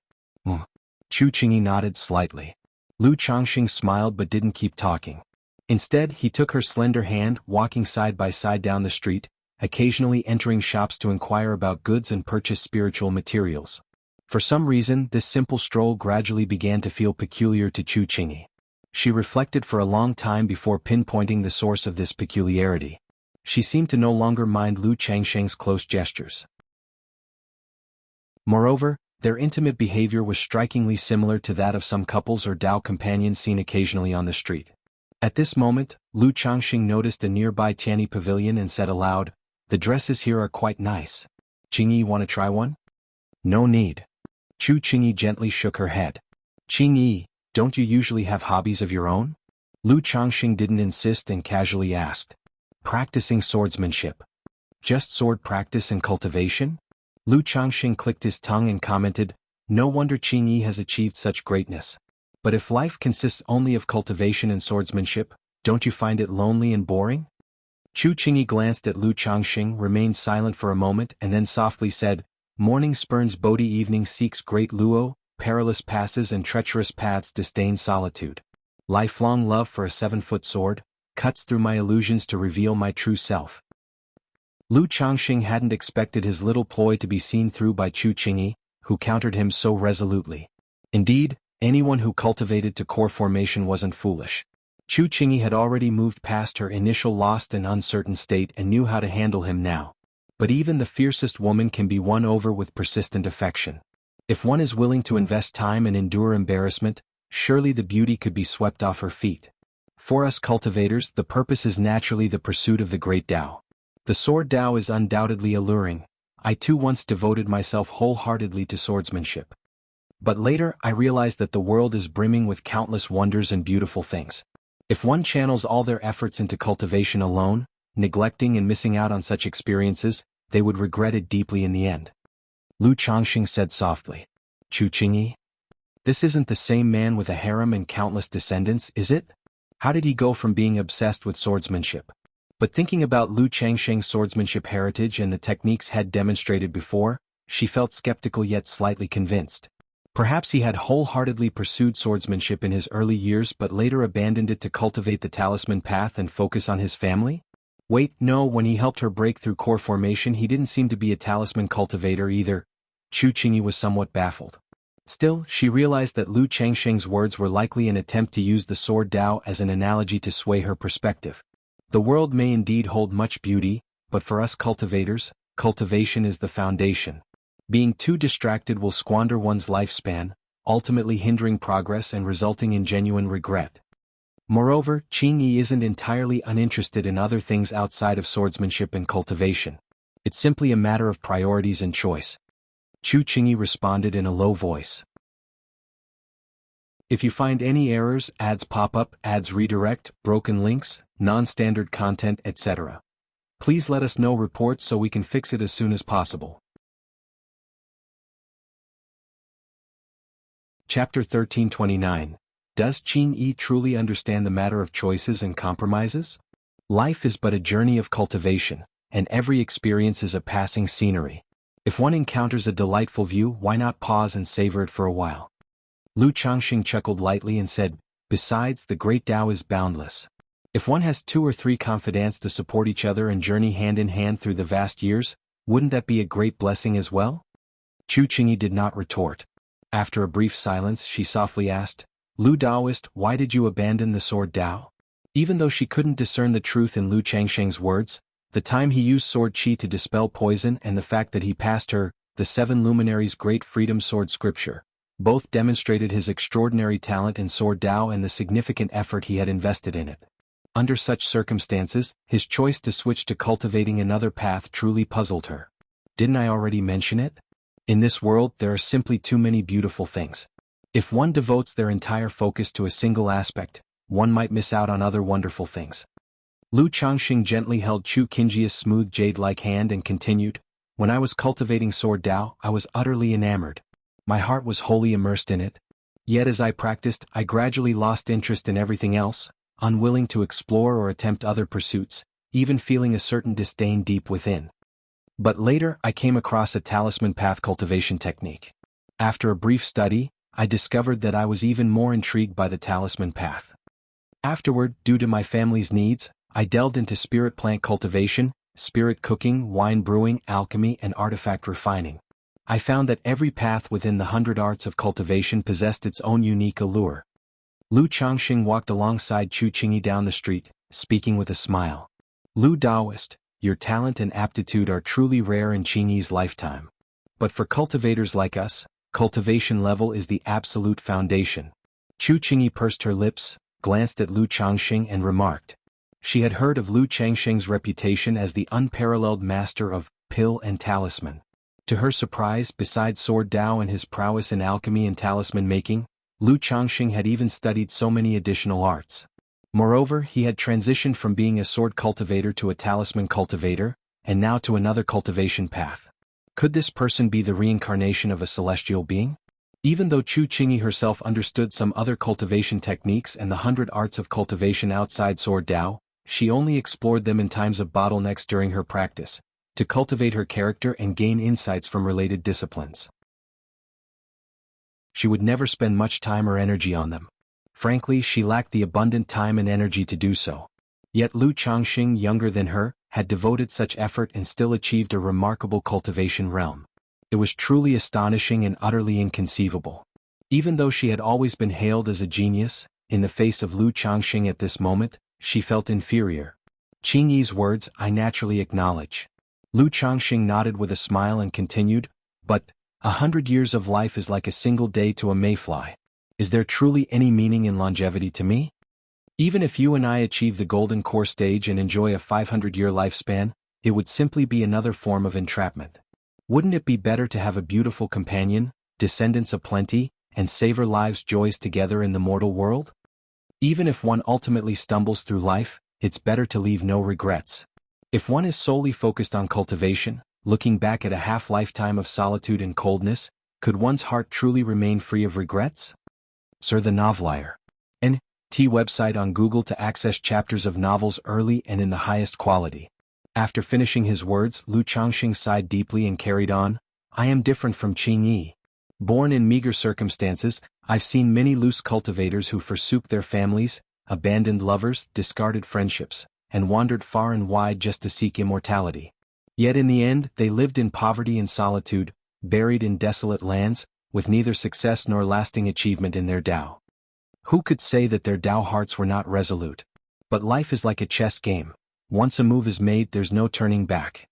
Chu Qingyi nodded slightly. Lu Changxing smiled but didn't keep talking. Instead, he took her slender hand, walking side by side down the street, occasionally entering shops to inquire about goods and purchase spiritual materials. For some reason, this simple stroll gradually began to feel peculiar to Chu Qingyi. She reflected for a long time before pinpointing the source of this peculiarity. She seemed to no longer mind Lu Changxing's close gestures. Moreover, their intimate behavior was strikingly similar to that of some couples or Dao companions seen occasionally on the street. At this moment, Lu Changxing noticed a nearby Tianyi pavilion and said aloud, "The dresses here are quite nice. Qingyi, want to try one?" "No need." Chu Qingyi gently shook her head. "Qingyi, don't you usually have hobbies of your own?" Lu Changxing didn't insist and casually asked. "Practicing swordsmanship. Just sword practice and cultivation?" Lu Changxing clicked his tongue and commented, "No wonder Qingyi has achieved such greatness. But if life consists only of cultivation and swordsmanship, don't you find it lonely and boring?" Chu Qingyi glanced at Lu Changxing, remained silent for a moment and then softly said, "Morning spurns Bodhi, evening seeks great Luo, perilous passes and treacherous paths disdain solitude. Lifelong love for a 7-foot sword, cuts through my illusions to reveal my true self." Lu Changxing hadn't expected his little ploy to be seen through by Chu Qingyi, who countered him so resolutely. Indeed, anyone who cultivated to core formation wasn't foolish. Chu Qingyi had already moved past her initial lost and uncertain state and knew how to handle him now. But even the fiercest woman can be won over with persistent affection. If one is willing to invest time and endure embarrassment, surely the beauty could be swept off her feet. For us cultivators, the purpose is naturally the pursuit of the great Tao. The sword Tao is undoubtedly alluring. I too once devoted myself wholeheartedly to swordsmanship. But later I realized that the world is brimming with countless wonders and beautiful things. If one channels all their efforts into cultivation alone, neglecting and missing out on such experiences, they would regret it deeply in the end. Lu Changxing said softly. "Chu Qingyi? This isn't the same man with a harem and countless descendants, is it? How did he go from being obsessed with swordsmanship?" But thinking about Lu Changxing's swordsmanship heritage and the techniques had demonstrated before, she felt skeptical yet slightly convinced. Perhaps he had wholeheartedly pursued swordsmanship in his early years but later abandoned it to cultivate the talisman path and focus on his family? Wait, no, when he helped her break through core formation he didn't seem to be a talisman cultivator either. Chu Qingyi was somewhat baffled. Still, she realized that Lu Changxing's words were likely an attempt to use the sword Tao as an analogy to sway her perspective. The world may indeed hold much beauty, but for us cultivators, cultivation is the foundation. Being too distracted will squander one's lifespan, ultimately hindering progress and resulting in genuine regret. Moreover, Qingyi isn't entirely uninterested in other things outside of swordsmanship and cultivation. It's simply a matter of priorities and choice. Chu Qingyi responded in a low voice. If you find any errors, ads pop up, ads redirect, broken links, non-standard content, etc., please let us know reports so we can fix it as soon as possible. Chapter 1329. Does Qingyi truly understand the matter of choices and compromises? Life is but a journey of cultivation, and every experience is a passing scenery. If one encounters a delightful view, why not pause and savor it for a while? Lu Changxing chuckled lightly and said, besides, the great Tao is boundless. If one has 2 or 3 confidants to support each other and journey hand in hand through the vast years, wouldn't that be a great blessing as well? Chu Qingyi did not retort. After a brief silence, she softly asked, Lu Daoist, why did you abandon the sword Dao? Even though she couldn't discern the truth in Lu Changsheng's words, the time he used sword qi to dispel poison and the fact that he passed her, the 7 luminaries' great freedom sword scripture, both demonstrated his extraordinary talent in sword Dao and the significant effort he had invested in it. Under such circumstances, his choice to switch to cultivating another path truly puzzled her. Didn't I already mention it? In this world there are simply too many beautiful things. If one devotes their entire focus to a single aspect, one might miss out on other wonderful things. Lu Changxing gently held Chu Qingyi's smooth jade-like hand and continued, when I was cultivating sword Dao, I was utterly enamored. My heart was wholly immersed in it. Yet as I practiced, I gradually lost interest in everything else, unwilling to explore or attempt other pursuits, even feeling a certain disdain deep within. But later I came across a talisman path cultivation technique. After a brief study, I discovered that I was even more intrigued by the talisman path. Afterward, due to my family's needs, I delved into spirit plant cultivation, spirit cooking, wine brewing, alchemy, and artifact refining. I found that every path within the 100 arts of cultivation possessed its own unique allure. Lu Changxing walked alongside Chu Qingyi down the street, speaking with a smile. Lu Daoist, your talent and aptitude are truly rare in Qingyi's lifetime. But for cultivators like us, cultivation level is the absolute foundation. Chu Qingyi pursed her lips, glanced at Lu Changxing and remarked. She had heard of Lu Changxing's reputation as the unparalleled master of pill and talisman. To her surprise, besides sword Dao and his prowess in alchemy and talisman making, Lu Changxing had even studied so many additional arts. Moreover, he had transitioned from being a sword cultivator to a talisman cultivator, and now to another cultivation path. Could this person be the reincarnation of a celestial being? Even though Chu Qingyi herself understood some other cultivation techniques and the 100 arts of cultivation outside sword Dao, she only explored them in times of bottlenecks during her practice, to cultivate her character and gain insights from related disciplines. She would never spend much time or energy on them. Frankly, she lacked the abundant time and energy to do so. Yet Lu Changxing, younger than her, had devoted such effort and still achieved a remarkable cultivation realm. It was truly astonishing and utterly inconceivable. Even though she had always been hailed as a genius, in the face of Lu Changxing at this moment, she felt inferior. Qingyi's words I naturally acknowledge. Lu Changxing nodded with a smile and continued, but 100 years of life is like a single day to a mayfly. Is there truly any meaning in longevity to me? Even if you and I achieve the golden core stage and enjoy a 500-year lifespan, it would simply be another form of entrapment. Wouldn't it be better to have a beautiful companion, descendants aplenty, and savor life's joys together in the mortal world? Even if one ultimately stumbles through life, it's better to leave no regrets. If one is solely focused on cultivation, looking back at a half-lifetime of solitude and coldness, could one's heart truly remain free of regrets? Sir the Novelier. N.T. website on Google to access chapters of novels early and in the highest quality. After finishing his words, Lu Changxing sighed deeply and carried on, I am different from Qingyi. Born in meager circumstances, I've seen many loose cultivators who forsook their families, abandoned lovers, discarded friendships, and wandered far and wide just to seek immortality. Yet in the end, they lived in poverty and solitude, buried in desolate lands, with neither success nor lasting achievement in their Tao. Who could say that their Tao hearts were not resolute? But life is like a chess game. Once a move is made, there's no turning back.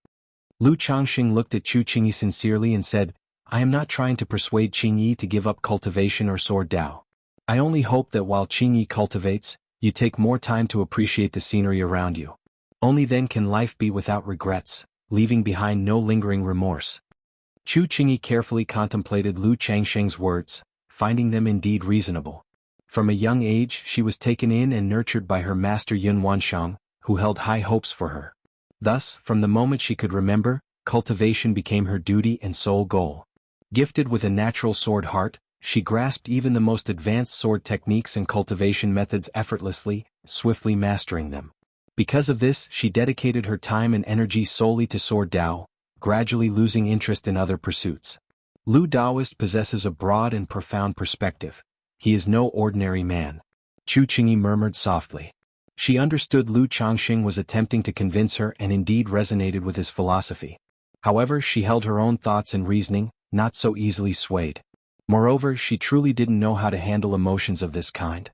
Lu Changxing looked at Chu Qingyi sincerely and said, I am not trying to persuade Qingyi to give up cultivation or sword Dao. I only hope that while Qingyi cultivates, you take more time to appreciate the scenery around you. Only then can life be without regrets, leaving behind no lingering remorse. Chu Qingyi carefully contemplated Lu Changxing's words, finding them indeed reasonable. From a young age she was taken in and nurtured by her master Yun Wanshang, who held high hopes for her. Thus, from the moment she could remember, cultivation became her duty and sole goal. Gifted with a natural sword heart, she grasped even the most advanced sword techniques and cultivation methods effortlessly, swiftly mastering them. Because of this, she dedicated her time and energy solely to sword Dao, gradually losing interest in other pursuits. Lu Daoist possesses a broad and profound perspective. He is no ordinary man. Chu Qingyi murmured softly. She understood Lu Changxing was attempting to convince her and indeed resonated with his philosophy. However, she held her own thoughts and reasoning, not so easily swayed. Moreover, she truly didn't know how to handle emotions of this kind.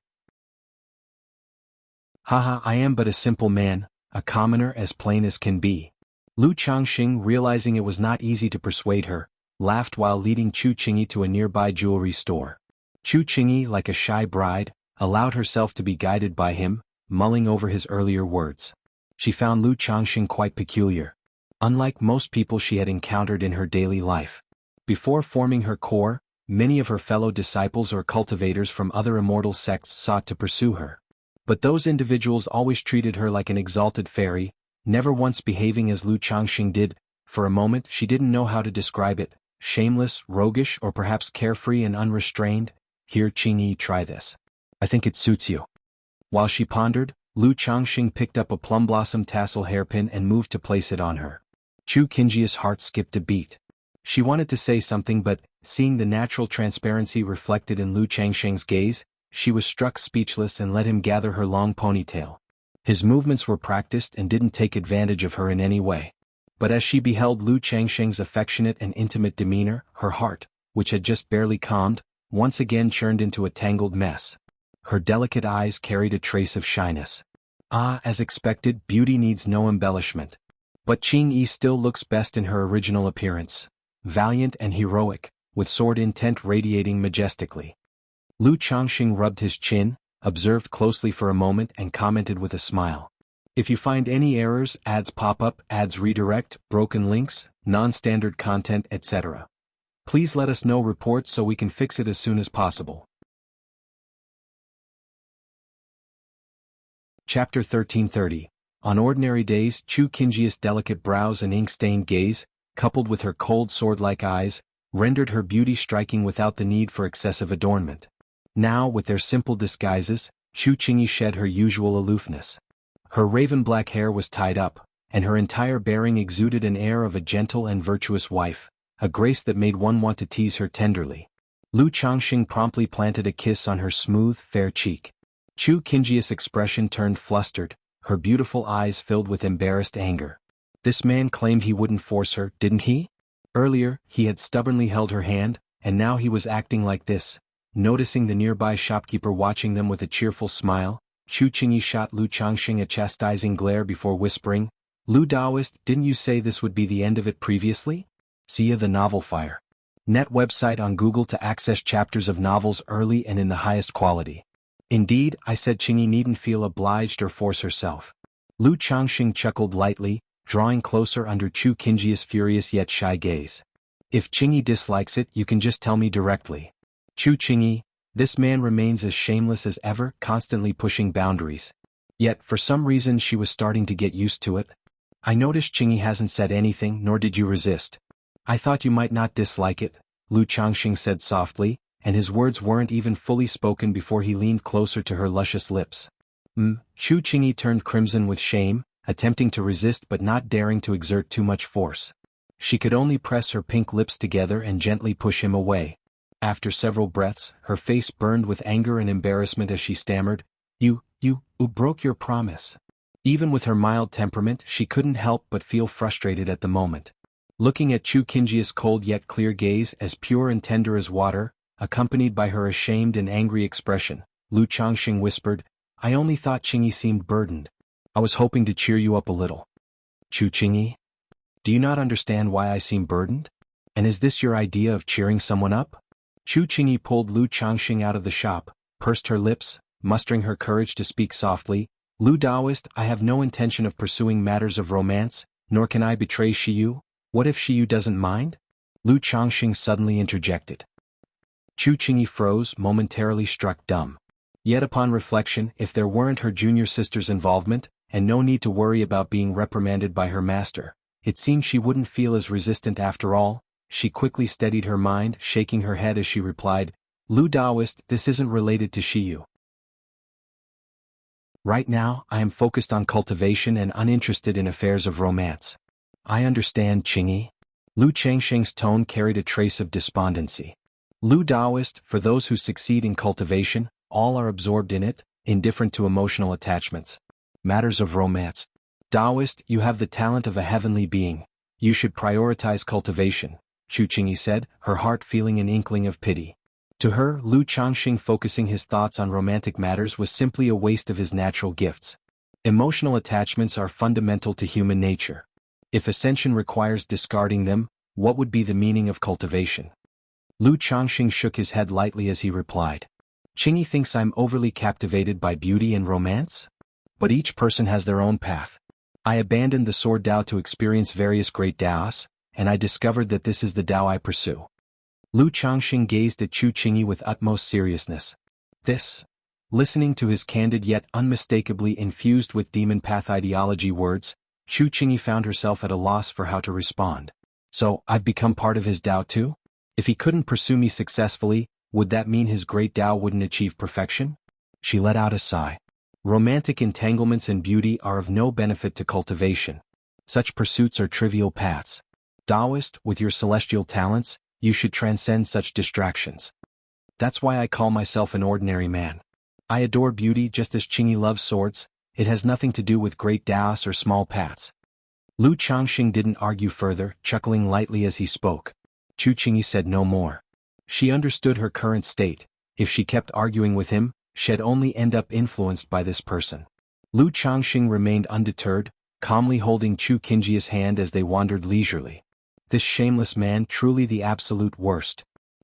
Haha, I am but a simple man, a commoner as plain as can be. Lu Changxing, realizing it was not easy to persuade her, laughed while leading Chu Qingyi to a nearby jewelry store. Chu Qingyi, like a shy bride, allowed herself to be guided by him, mulling over his earlier words. She found Lu Changxing quite peculiar. Unlike most people she had encountered in her daily life. Before forming her core, many of her fellow disciples or cultivators from other immortal sects sought to pursue her. But those individuals always treated her like an exalted fairy, never once behaving as Lu Changxing did. For a moment she didn't know how to describe it, shameless, roguish, or perhaps carefree and unrestrained. Here, Qingyi, try this. I think it suits you. While she pondered, Lu Changxing picked up a plum blossom tassel hairpin and moved to place it on her. Chu Qingyi's heart skipped a beat. She wanted to say something but, seeing the natural transparency reflected in Lu Changxing's gaze, she was struck speechless and let him gather her long ponytail. His movements were practiced and didn't take advantage of her in any way. But as she beheld Lu Changxing's affectionate and intimate demeanor, her heart, which had just barely calmed, once again churned into a tangled mess. Her delicate eyes carried a trace of shyness. Ah, as expected, beauty needs no embellishment. But Qingyi still looks best in her original appearance. Valiant and heroic, with sword intent radiating majestically. Lu Changxing rubbed his chin, observed closely for a moment and commented with a smile. If you find any errors, ads pop up, ads redirect, broken links, non-standard content, etc. Please let us know reports so we can fix it as soon as possible. Chapter 1330. On ordinary days, Chu Qingyi's delicate brows and ink-stained gaze, coupled with her cold sword-like eyes, rendered her beauty striking without the need for excessive adornment. Now, with their simple disguises, Chu Qingyi shed her usual aloofness. Her raven-black hair was tied up, and her entire bearing exuded an air of a gentle and virtuous wife, a grace that made one want to tease her tenderly. Lu Changxing promptly planted a kiss on her smooth, fair cheek. Chu Qingyi's expression turned flustered, her beautiful eyes filled with embarrassed anger. This man claimed he wouldn't force her, didn't he? Earlier, he had stubbornly held her hand, and now he was acting like this. Noticing the nearby shopkeeper watching them with a cheerful smile, Chu Qingyi shot Lu Changxing a chastising glare before whispering, Lu Daoist, didn't you say this would be the end of it previously? See ya the novel fire. Net website on Google to access chapters of novels early and in the highest quality. Indeed, I said Qingyi needn't feel obliged or force herself. Lu Changxing chuckled lightly, drawing closer under Chu Qingyi's furious yet shy gaze. If Qingyi dislikes it, you can just tell me directly. Chu Qingyi, this man remains as shameless as ever, constantly pushing boundaries. Yet, for some reason she was starting to get used to it. I noticed Qingyi hasn't said anything, nor did you resist. I thought you might not dislike it, Lu Changxing said softly, and his words weren't even fully spoken before he leaned closer to her luscious lips. Chu Qingyi turned crimson with shame, attempting to resist but not daring to exert too much force. She could only press her pink lips together and gently push him away. After several breaths, her face burned with anger and embarrassment as she stammered, You broke your promise. Even with her mild temperament, she couldn't help but feel frustrated at the moment. Looking at Chu Qingyi's cold yet clear gaze as pure and tender as water, accompanied by her ashamed and angry expression, Lu Changxing whispered, I only thought Qingyi seemed burdened. I was hoping to cheer you up a little. Chu Qingyi? Do you not understand why I seem burdened? And is this your idea of cheering someone up? Chu Qingyi pulled Lu Changxing out of the shop, pursed her lips, mustering her courage to speak softly, Lu Daoist, I have no intention of pursuing matters of romance, nor can I betray Shiyu. What if Shiyu doesn't mind? Lu Changxing suddenly interjected. Chu Qingyi froze, momentarily struck dumb. Yet upon reflection, if there weren't her junior sister's involvement, and no need to worry about being reprimanded by her master, it seemed she wouldn't feel as resistant after all. She quickly steadied her mind, shaking her head as she replied, Lu Daoist, this isn't related to Shiyu. Right now, I am focused on cultivation and uninterested in affairs of romance. I understand, Qingyi. Lu Changsheng's tone carried a trace of despondency. Lu Taoist, for those who succeed in cultivation, all are absorbed in it, indifferent to emotional attachments. Matters of romance. Taoist, you have the talent of a heavenly being. You should prioritize cultivation, Chu Qingyi said, her heart feeling an inkling of pity. To her, Lu Changxing focusing his thoughts on romantic matters was simply a waste of his natural gifts. Emotional attachments are fundamental to human nature. If ascension requires discarding them, what would be the meaning of cultivation? Lu Changxing shook his head lightly as he replied. Qingyi thinks I'm overly captivated by beauty and romance? But each person has their own path. I abandoned the sword Dao to experience various great Daos, and I discovered that this is the Dao I pursue. Lu Changxing gazed at Chu Qingyi with utmost seriousness. Listening to his candid yet unmistakably infused with demon path ideology words, Chu Qingyi found herself at a loss for how to respond. So, I've become part of his Dao too? If he couldn't pursue me successfully, would that mean his great Dao wouldn't achieve perfection? She let out a sigh. Romantic entanglements and beauty are of no benefit to cultivation. Such pursuits are trivial paths. Taoist, with your celestial talents, you should transcend such distractions. That's why I call myself an ordinary man. I adore beauty just as Qingyi loves swords. It has nothing to do with great Daos or small paths. Lu Changxing didn't argue further, chuckling lightly as he spoke. Chu Qingyi said no more. She understood her current state. If she kept arguing with him, she'd only end up influenced by this person. Lu Changxing remained undeterred, calmly holding Chu Qingyi's hand as they wandered leisurely. This shameless man truly the absolute worst.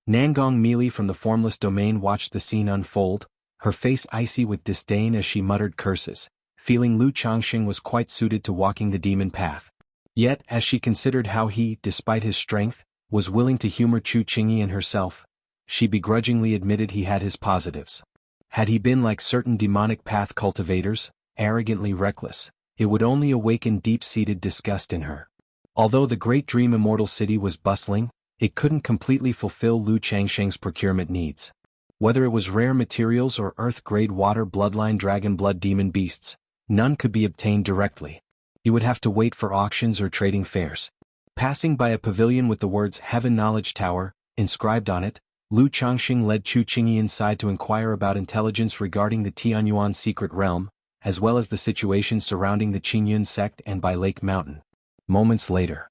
Nangong Meili from the formless domain watched the scene unfold, her face icy with disdain as she muttered curses, feeling Lu Changxing was quite suited to walking the demon path. Yet, as she considered how he, despite his strength, was willing to humor Chu Qingyi and herself, she begrudgingly admitted he had his positives. Had he been like certain demonic path cultivators, arrogantly reckless, it would only awaken deep-seated disgust in her. Although the great dream Immortal City was bustling, it couldn't completely fulfill Lu Changsheng's procurement needs. Whether it was rare materials or earth-grade water bloodline dragon blood demon beasts, none could be obtained directly. He would have to wait for auctions or trading fairs. Passing by a pavilion with the words Heaven Knowledge Tower inscribed on it, Lu Changxing led Chu Qingyi inside to inquire about intelligence regarding the Tianyuan secret realm, as well as the situation surrounding the Qingyun sect and by Lake Mountain. Moments later.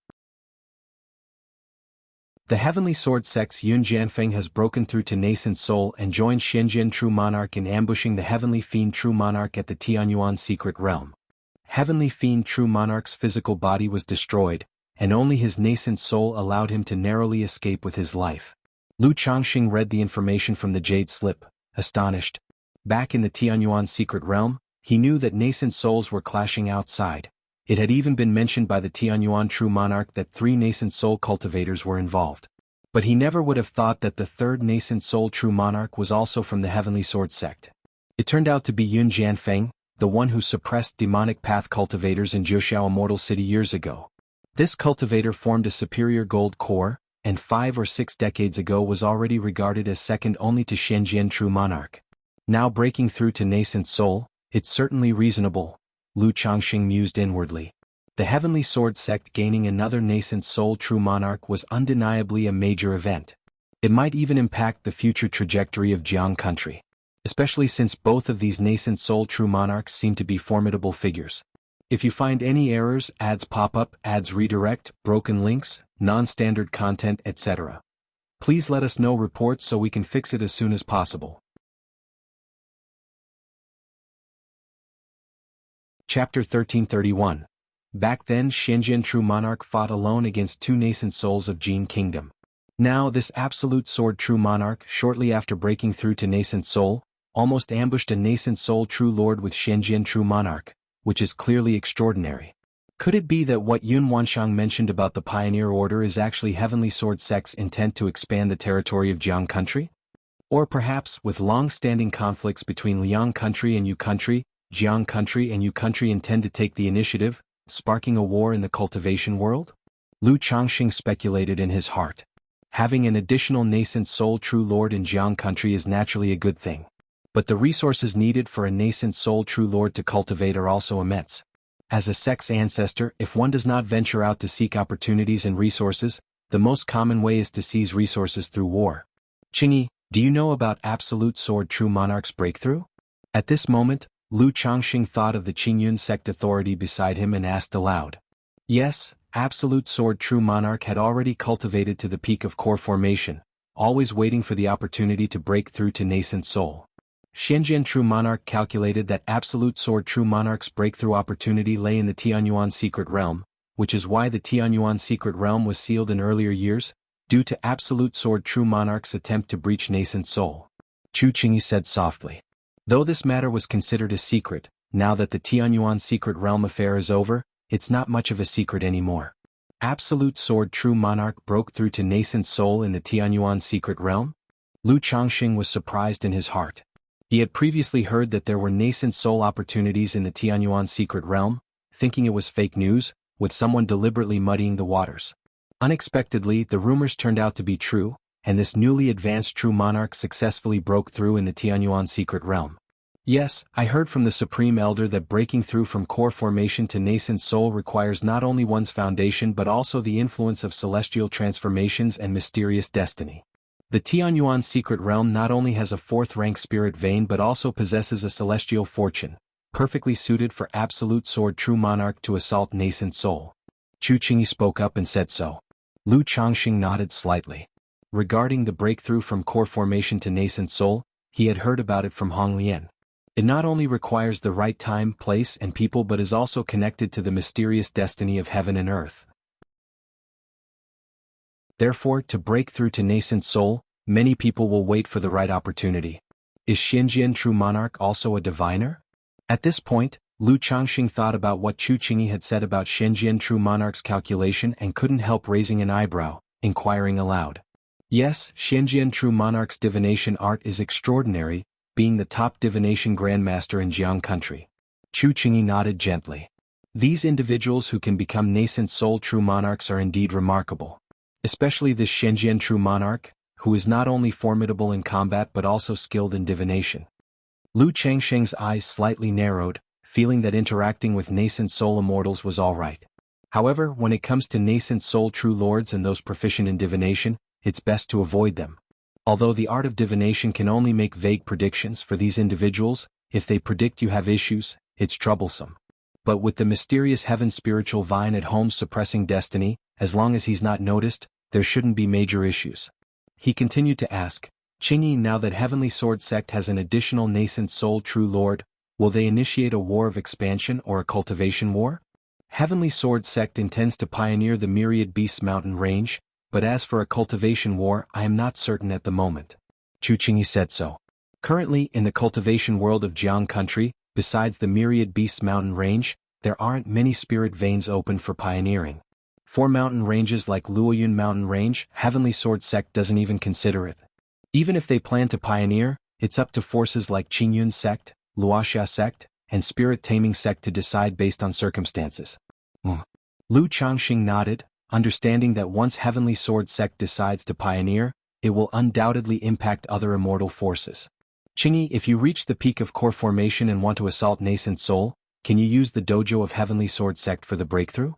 The Heavenly Sword sect's Yun Jianfeng has broken through to Nascent Soul and joined Xianxia True Monarch in ambushing the Heavenly Fiend True Monarch at the Tianyuan secret realm. Heavenly Fiend True Monarch's physical body was destroyed, and only his nascent soul allowed him to narrowly escape with his life. Lu Changxing read the information from the Jade Slip, astonished. Back in the Tianyuan secret realm, he knew that nascent souls were clashing outside. It had even been mentioned by the Tianyuan True Monarch that 3 nascent soul cultivators were involved. But he never would have thought that the 3rd nascent soul True Monarch was also from the Heavenly Sword sect. It turned out to be Yun Jianfeng, the one who suppressed demonic path cultivators in Zhuxiao Immortal City years ago. This cultivator formed a superior gold core, and 5 or 6 decades ago was already regarded as second only to Xianxia True Monarch. Now breaking through to nascent soul, it's certainly reasonable, Lu Changxing mused inwardly. The Heavenly Sword sect gaining another nascent soul True Monarch was undeniably a major event. It might even impact the future trajectory of Jianghu country. Especially since both of these nascent soul True Monarchs seem to be formidable figures. If you find any errors, ads pop up, ads redirect, broken links, non-standard content, etc., please let us know reports so we can fix it as soon as possible. Chapter 1331. Back then Xianxia True Monarch fought alone against 2 nascent souls of Jin Kingdom. Now this absolute sword True Monarch, shortly after breaking through to nascent soul, almost ambushed a nascent soul True Lord with Xianxia True Monarch, which is clearly extraordinary. Could it be that what Yun Wanshang mentioned about the Pioneer Order is actually Heavenly Sword sect's intent to expand the territory of Jianghu country? Or perhaps, with long-standing conflicts between Liang country and Yu country, Jianghu country and Yu country intend to take the initiative, sparking a war in the cultivation world? Lu Changxing speculated in his heart. Having an additional nascent soul True Lord in Jianghu country is naturally a good thing. But the resources needed for a nascent soul True Lord to cultivate are also immense. As a sect's ancestor, if one does not venture out to seek opportunities and resources, the most common way is to seize resources through war. Qingyi, do you know about Absolute Sword True Monarch's breakthrough? At this moment, Lu Changxing thought of the Qingyun sect authority beside him and asked aloud. Yes, Absolute Sword True Monarch had already cultivated to the peak of core formation, always waiting for the opportunity to break through to nascent soul. Xianxia True Monarch calculated that Absolute Sword True Monarch's breakthrough opportunity lay in the Tianyuan Secret Realm, which is why the Tianyuan Secret Realm was sealed in earlier years, due to Absolute Sword True Monarch's attempt to breach nascent soul. Chu Qingyi said softly. Though this matter was considered a secret, now that the Tianyuan Secret Realm affair is over, it's not much of a secret anymore. Absolute Sword True Monarch broke through to nascent soul in the Tianyuan Secret Realm? Lu Changxing was surprised in his heart. He had previously heard that there were nascent soul opportunities in the Tianyuan Secret Realm, thinking it was fake news, with someone deliberately muddying the waters. Unexpectedly, the rumors turned out to be true, and this newly advanced True Monarch successfully broke through in the Tianyuan Secret Realm. Yes, I heard from the Supreme Elder that breaking through from core formation to nascent soul requires not only one's foundation but also the influence of celestial transformations and mysterious destiny. The Tianyuan Secret Realm not only has a fourth-rank spirit vein but also possesses a celestial fortune, perfectly suited for Absolute Sword True Monarch to assault nascent soul. Chu Qingyi spoke up and said so. Lu Changxing nodded slightly. Regarding the breakthrough from core formation to nascent soul, he had heard about it from Hong Lian. It not only requires the right time, place, and people but is also connected to the mysterious destiny of heaven and earth. Therefore, to break through to nascent soul, many people will wait for the right opportunity. Is Xianxia True Monarch also a diviner? At this point, Lu Changxing thought about what Chu Qingyi had said about Xianxia True Monarch's calculation and couldn't help raising an eyebrow, inquiring aloud. Yes, Xianxia True Monarch's divination art is extraordinary, being the top divination grandmaster in Jianghu country. Chu Qingyi nodded gently. These individuals who can become nascent soul true monarchs are indeed remarkable. Especially this Xianxia True Monarch, who is not only formidable in combat but also skilled in divination. Lu Changxing's eyes slightly narrowed, feeling that interacting with nascent soul immortals was alright. However, when it comes to nascent soul true lords and those proficient in divination, it's best to avoid them. Although the art of divination can only make vague predictions for these individuals, if they predict you have issues, it's troublesome. But with the mysterious heaven spiritual vine at home suppressing destiny, as long as he's not noticed, there shouldn't be major issues. He continued to ask, Qingyi, now that Heavenly Sword Sect has an additional nascent soul true lord, will they initiate a war of expansion or a cultivation war? Heavenly Sword Sect intends to pioneer the Myriad Beasts mountain range, but as for a cultivation war, I am not certain at the moment. Chu Qingyi said so. Currently, in the cultivation world of Jianghu country, besides the Myriad Beasts mountain range, there aren't many spirit veins open for pioneering. 4 mountain ranges like Luoyun Mountain Range, Heavenly Sword Sect doesn't even consider it. Even if they plan to pioneer, it's up to forces like Qingyun Sect, Wuxia Sect, and Spirit Taming Sect to decide based on circumstances. Lu Changxing nodded, understanding that once Heavenly Sword Sect decides to pioneer, it will undoubtedly impact other immortal forces. Qingyi, if you reach the peak of core formation and want to assault nascent soul, can you use the dojo of Heavenly Sword Sect for the breakthrough?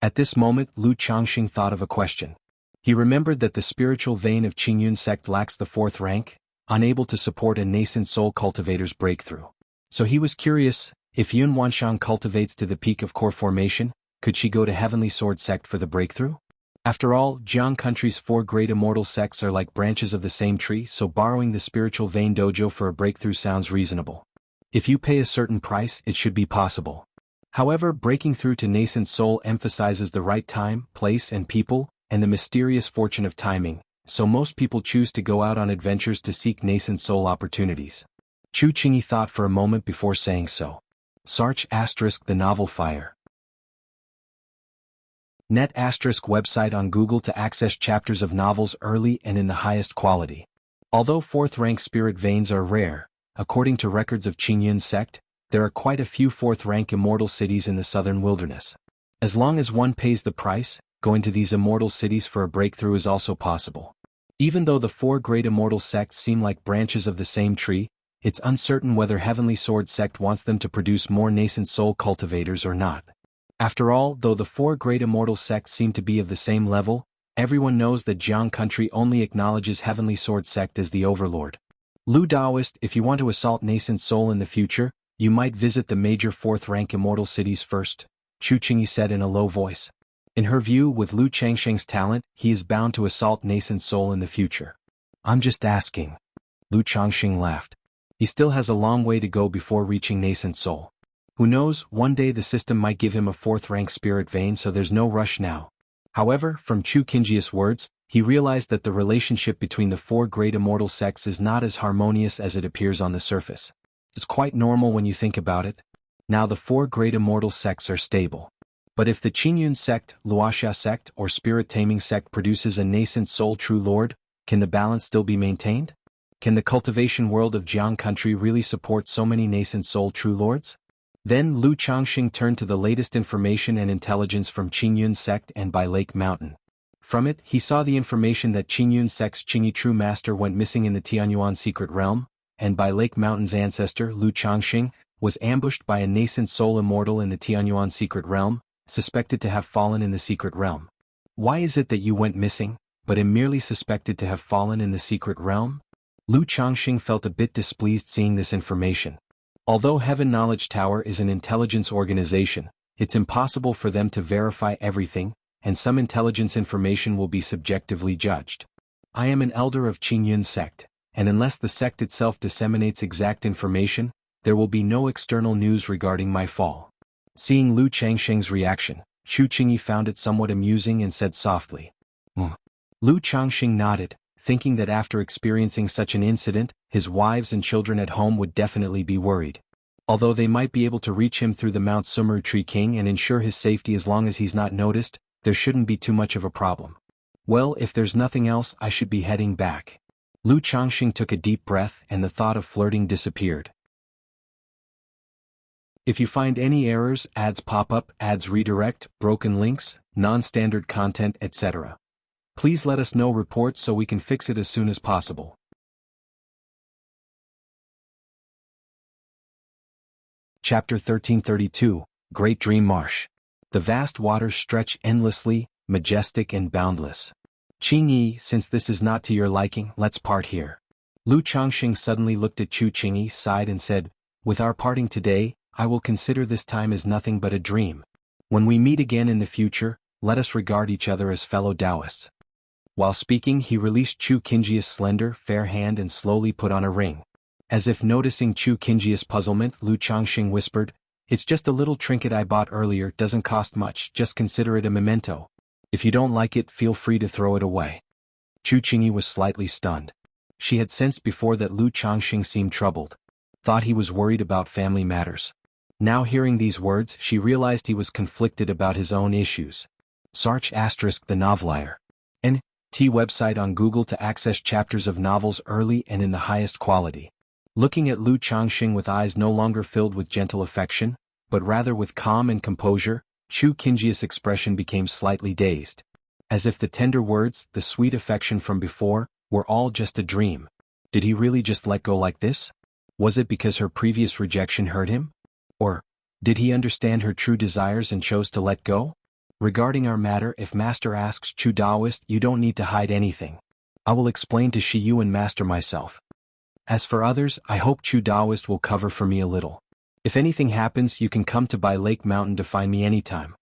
At this moment, Lu Changxing thought of a question. He remembered that the spiritual vein of Qingyun Sect lacks the 4th rank, unable to support a nascent soul cultivator's breakthrough. So he was curious, if Yun Wanshan cultivates to the peak of core formation, could she go to Heavenly Sword Sect for the breakthrough? After all, Jianghu country's 4 great immortal sects are like branches of the same tree, so borrowing the spiritual vein dojo for a breakthrough sounds reasonable. If you pay a certain price, it should be possible. However, breaking through to nascent soul emphasizes the right time, place, and people, and the mysterious fortune of timing, so most people choose to go out on adventures to seek nascent soul opportunities. Chu Qingyi thought for a moment before saying so. Sarch * the novel Fire. Net * website on Google to access chapters of novels early and in the highest quality. Although 4th-rank spirit veins are rare, according to records of Qingyun Sect, there are quite a few 4th-rank immortal cities in the southern wilderness. As long as one pays the price, going to these immortal cities for a breakthrough is also possible. Even though the 4 great immortal sects seem like branches of the same tree, it's uncertain whether Heavenly Sword Sect wants them to produce more nascent soul cultivators or not. After all, though the 4 great immortal sects seem to be of the same level, Everyone knows that Jiang country only acknowledges Heavenly Sword sect as the overlord. Lu Daoist, if you want to assault nascent soul in the future, you might visit the major 4th-rank immortal cities first, Chu Qingyi said in a low voice. In her view, with Lu Changsheng's talent, he is bound to assault nascent soul in the future. I'm just asking. Lu Changsheng laughed. He still has a long way to go before reaching nascent soul. Who knows, one day the system might give him a 4th-rank spirit vein, so there's no rush now. However, from Chu Qingji's words, he realized that the relationship between the 4 great immortal sects is not as harmonious as it appears on the surface. It's quite normal when you think about it. Now the 4 great immortal sects are stable. But if the Qingyun sect, Wuxia sect, or spirit taming sect produces a nascent soul true lord, can the balance still be maintained? Can the cultivation world of Jiang country really support so many nascent soul true lords? Then Lu Changxing turned to the latest information and intelligence from Qingyun sect and by Lake Mountain. From it, he saw the information that Qingyun sect's Qingyi true master went missing in the Tianyuan secret realm, and by Lake Mountain's ancestor, Lu Changxing, was ambushed by a nascent soul immortal in the Tianyuan secret realm, suspected to have fallen in the secret realm. Why is it that you went missing, but am merely suspected to have fallen in the secret realm? Lu Changxing felt a bit displeased seeing this information. Although Heaven Knowledge Tower is an intelligence organization, it's impossible for them to verify everything, and some intelligence information will be subjectively judged. I am an elder of Qingyun sect, and unless the sect itself disseminates exact information, there will be no external news regarding my fall. Seeing Lu Changsheng's reaction, Chu Qingyi found it somewhat amusing and said softly, Lu Changsheng nodded, thinking that after experiencing such an incident, his wives and children at home would definitely be worried. Although they might be able to reach him through the Mount Sumeru Tree King and ensure his safety as long as he's not noticed, there shouldn't be too much of a problem. Well, if there's nothing else, I should be heading back. Lu Changsheng took a deep breath and the thought of flirting disappeared. If you find any errors, ads pop up, ads redirect, broken links, non-standard content, etc., please let us know reports so we can fix it as soon as possible. Chapter 1332, Great Dream Marsh. The vast waters stretch endlessly, majestic and boundless. Qingyi, since this is not to your liking, let's part here. Lu Changxing suddenly looked at Chu Qingyi, sighed and said, with our parting today, I will consider this time as nothing but a dream. When we meet again in the future, let us regard each other as fellow Taoists. While speaking, he released Chu Qingji's slender, fair hand and slowly put on a ring. As if noticing Chu Qingji's puzzlement, Lu Changxing whispered, it's just a little trinket I bought earlier, doesn't cost much, just consider it a memento. If you don't like it, feel free to throw it away. Chu Qingyi was slightly stunned. She had sensed before that Lu Changxing seemed troubled. Thought he was worried about family matters. Now hearing these words, she realized he was conflicted about his own issues. Search * the novelier. N.T. website on Google to access chapters of novels early and in the highest quality. Looking at Lu Changxing with eyes no longer filled with gentle affection, but rather with calm and composure, Chu Qingji's expression became slightly dazed. As if the tender words, the sweet affection from before, were all just a dream. Did he really just let go like this? Was it because her previous rejection hurt him? Or, did he understand her true desires and chose to let go? Regarding our matter, if Master asks Chu Daoist, you don't need to hide anything. I will explain to Shi Yu and Master myself. As for others, I hope Chu Daoist will cover for me a little. If anything happens, you can come to Bai Lake Mountain to find me anytime.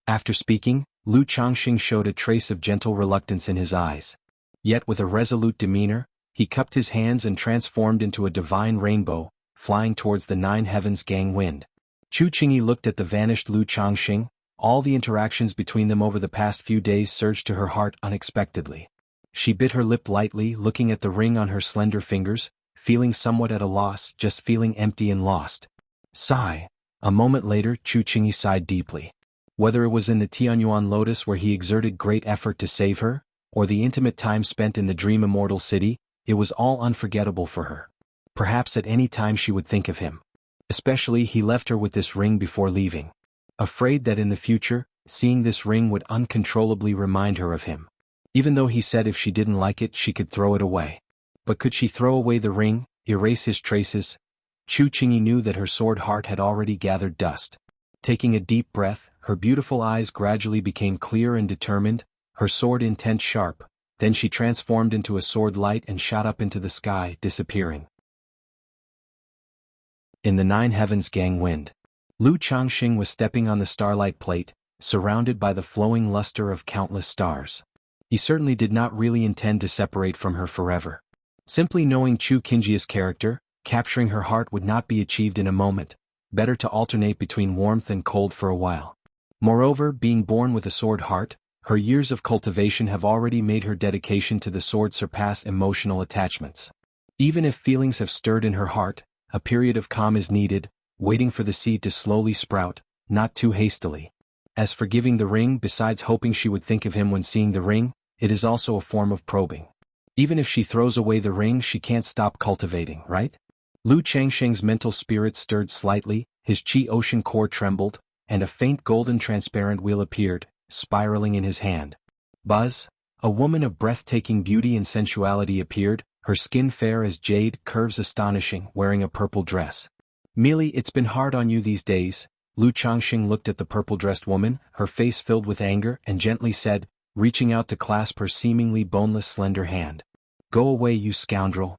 After speaking, Lu Changxing showed a trace of gentle reluctance in his eyes. Yet with a resolute demeanor, he cupped his hands and transformed into a divine rainbow, flying towards the 9 heavens gang wind. Chu Qingyi looked at the vanished Lu Changxing. All the interactions between them over the past few days surged to her heart unexpectedly. She bit her lip lightly, looking at the ring on her slender fingers, feeling somewhat at a loss, just feeling empty and lost. Sigh. A moment later, Chu Qingyi sighed deeply. Whether it was in the Tianyuan Lotus where he exerted great effort to save her, or the intimate time spent in the Dream Immortal City, it was all unforgettable for her. Perhaps at any time she would think of him. Especially he left her with this ring before leaving. Afraid that in the future, seeing this ring would uncontrollably remind her of him. Even though he said if she didn't like it she could throw it away. But could she throw away the ring, erase his traces? Chu Qingyi knew that her sword heart had already gathered dust. Taking a deep breath, her beautiful eyes gradually became clear and determined, her sword intent sharp, then she transformed into a sword light and shot up into the sky, disappearing. In the nine heavens gang wind. Lu Changxing was stepping on the starlight plate, surrounded by the flowing luster of countless stars. He certainly did not really intend to separate from her forever. Simply knowing Chu Qingjia's character, capturing her heart would not be achieved in a moment, better to alternate between warmth and cold for a while. Moreover, being born with a sword heart, her years of cultivation have already made her dedication to the sword surpass emotional attachments. Even if feelings have stirred in her heart, a period of calm is needed, waiting for the seed to slowly sprout, not too hastily. As for giving the ring, besides hoping she would think of him when seeing the ring, it is also a form of probing. Even if she throws away the ring, she can't stop cultivating, right? Lu Changsheng's mental spirit stirred slightly, his chi ocean core trembled, and a faint golden transparent wheel appeared, spiraling in his hand. Buzz, a woman of breathtaking beauty and sensuality appeared, her skin fair as jade, curves astonishing, wearing a purple dress. Mealy, it's been hard on you these days. Lu Changxing looked at the purple-dressed woman, her face filled with anger, and gently said, reaching out to clasp her seemingly boneless slender hand. Go away, you scoundrel.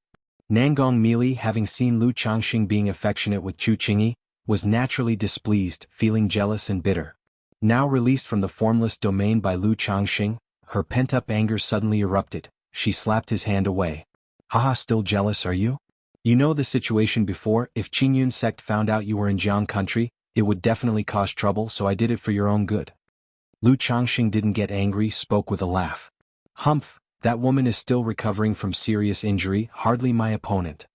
Nangong Mealy, having seen Lu Changxing being affectionate with Chu Qingyi, was naturally displeased, feeling jealous and bitter. Now released from the formless domain by Lu Changxing, her pent-up anger suddenly erupted. She slapped his hand away. Haha, still jealous are you? You know the situation before. If Qingyun sect found out you were in Jiang country, it would definitely cause trouble, so I did it for your own good. Lu Changxing didn't get angry, spoke with a laugh. Humph, that woman is still recovering from serious injury, hardly my opponent.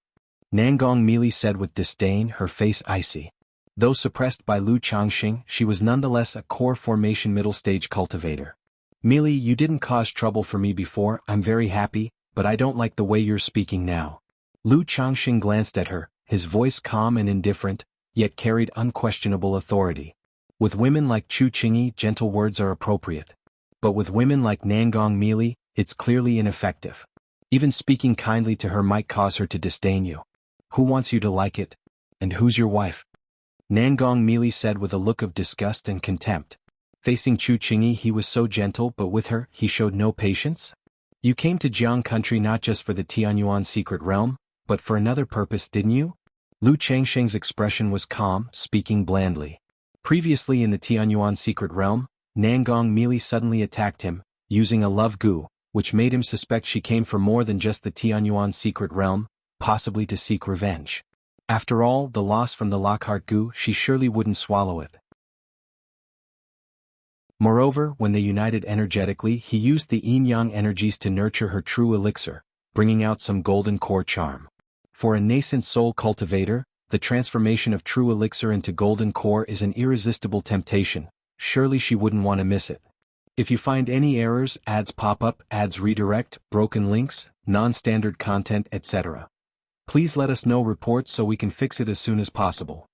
Nangong Mealy said with disdain, her face icy. Though suppressed by Lu Changxing, she was nonetheless a core formation middle-stage cultivator. Mealy, you didn't cause trouble for me before, I'm very happy, but I don't like the way you're speaking now. Lu Changxing glanced at her, his voice calm and indifferent, yet carried unquestionable authority. With women like Chu Qingyi, gentle words are appropriate. But with women like Nangong Mealy, it's clearly ineffective. Even speaking kindly to her might cause her to disdain you. Who wants you to like it? And who's your wife? Nangong Mealy said with a look of disgust and contempt. Facing Chu Qingyi, he was so gentle, but with her, he showed no patience? You came to Jiang country not just for the Tianyuan secret realm, but for another purpose, didn't you? Lu Changsheng's expression was calm, speaking blandly. Previously in the Tianyuan secret realm, Nangong Mealy suddenly attacked him, using a love gu, which made him suspect she came for more than just the Tianyuan secret realm, possibly to seek revenge. After all, the loss from the Lockhart gu, she surely wouldn't swallow it. Moreover, when they united energetically, he used the yin-yang energies to nurture her true elixir, bringing out some golden core charm. For a nascent soul cultivator, the transformation of true elixir into golden core is an irresistible temptation. Surely she wouldn't want to miss it. If you find any errors, ads pop up, ads redirect, broken links, non-standard content, etc., please let us know reports so we can fix it as soon as possible.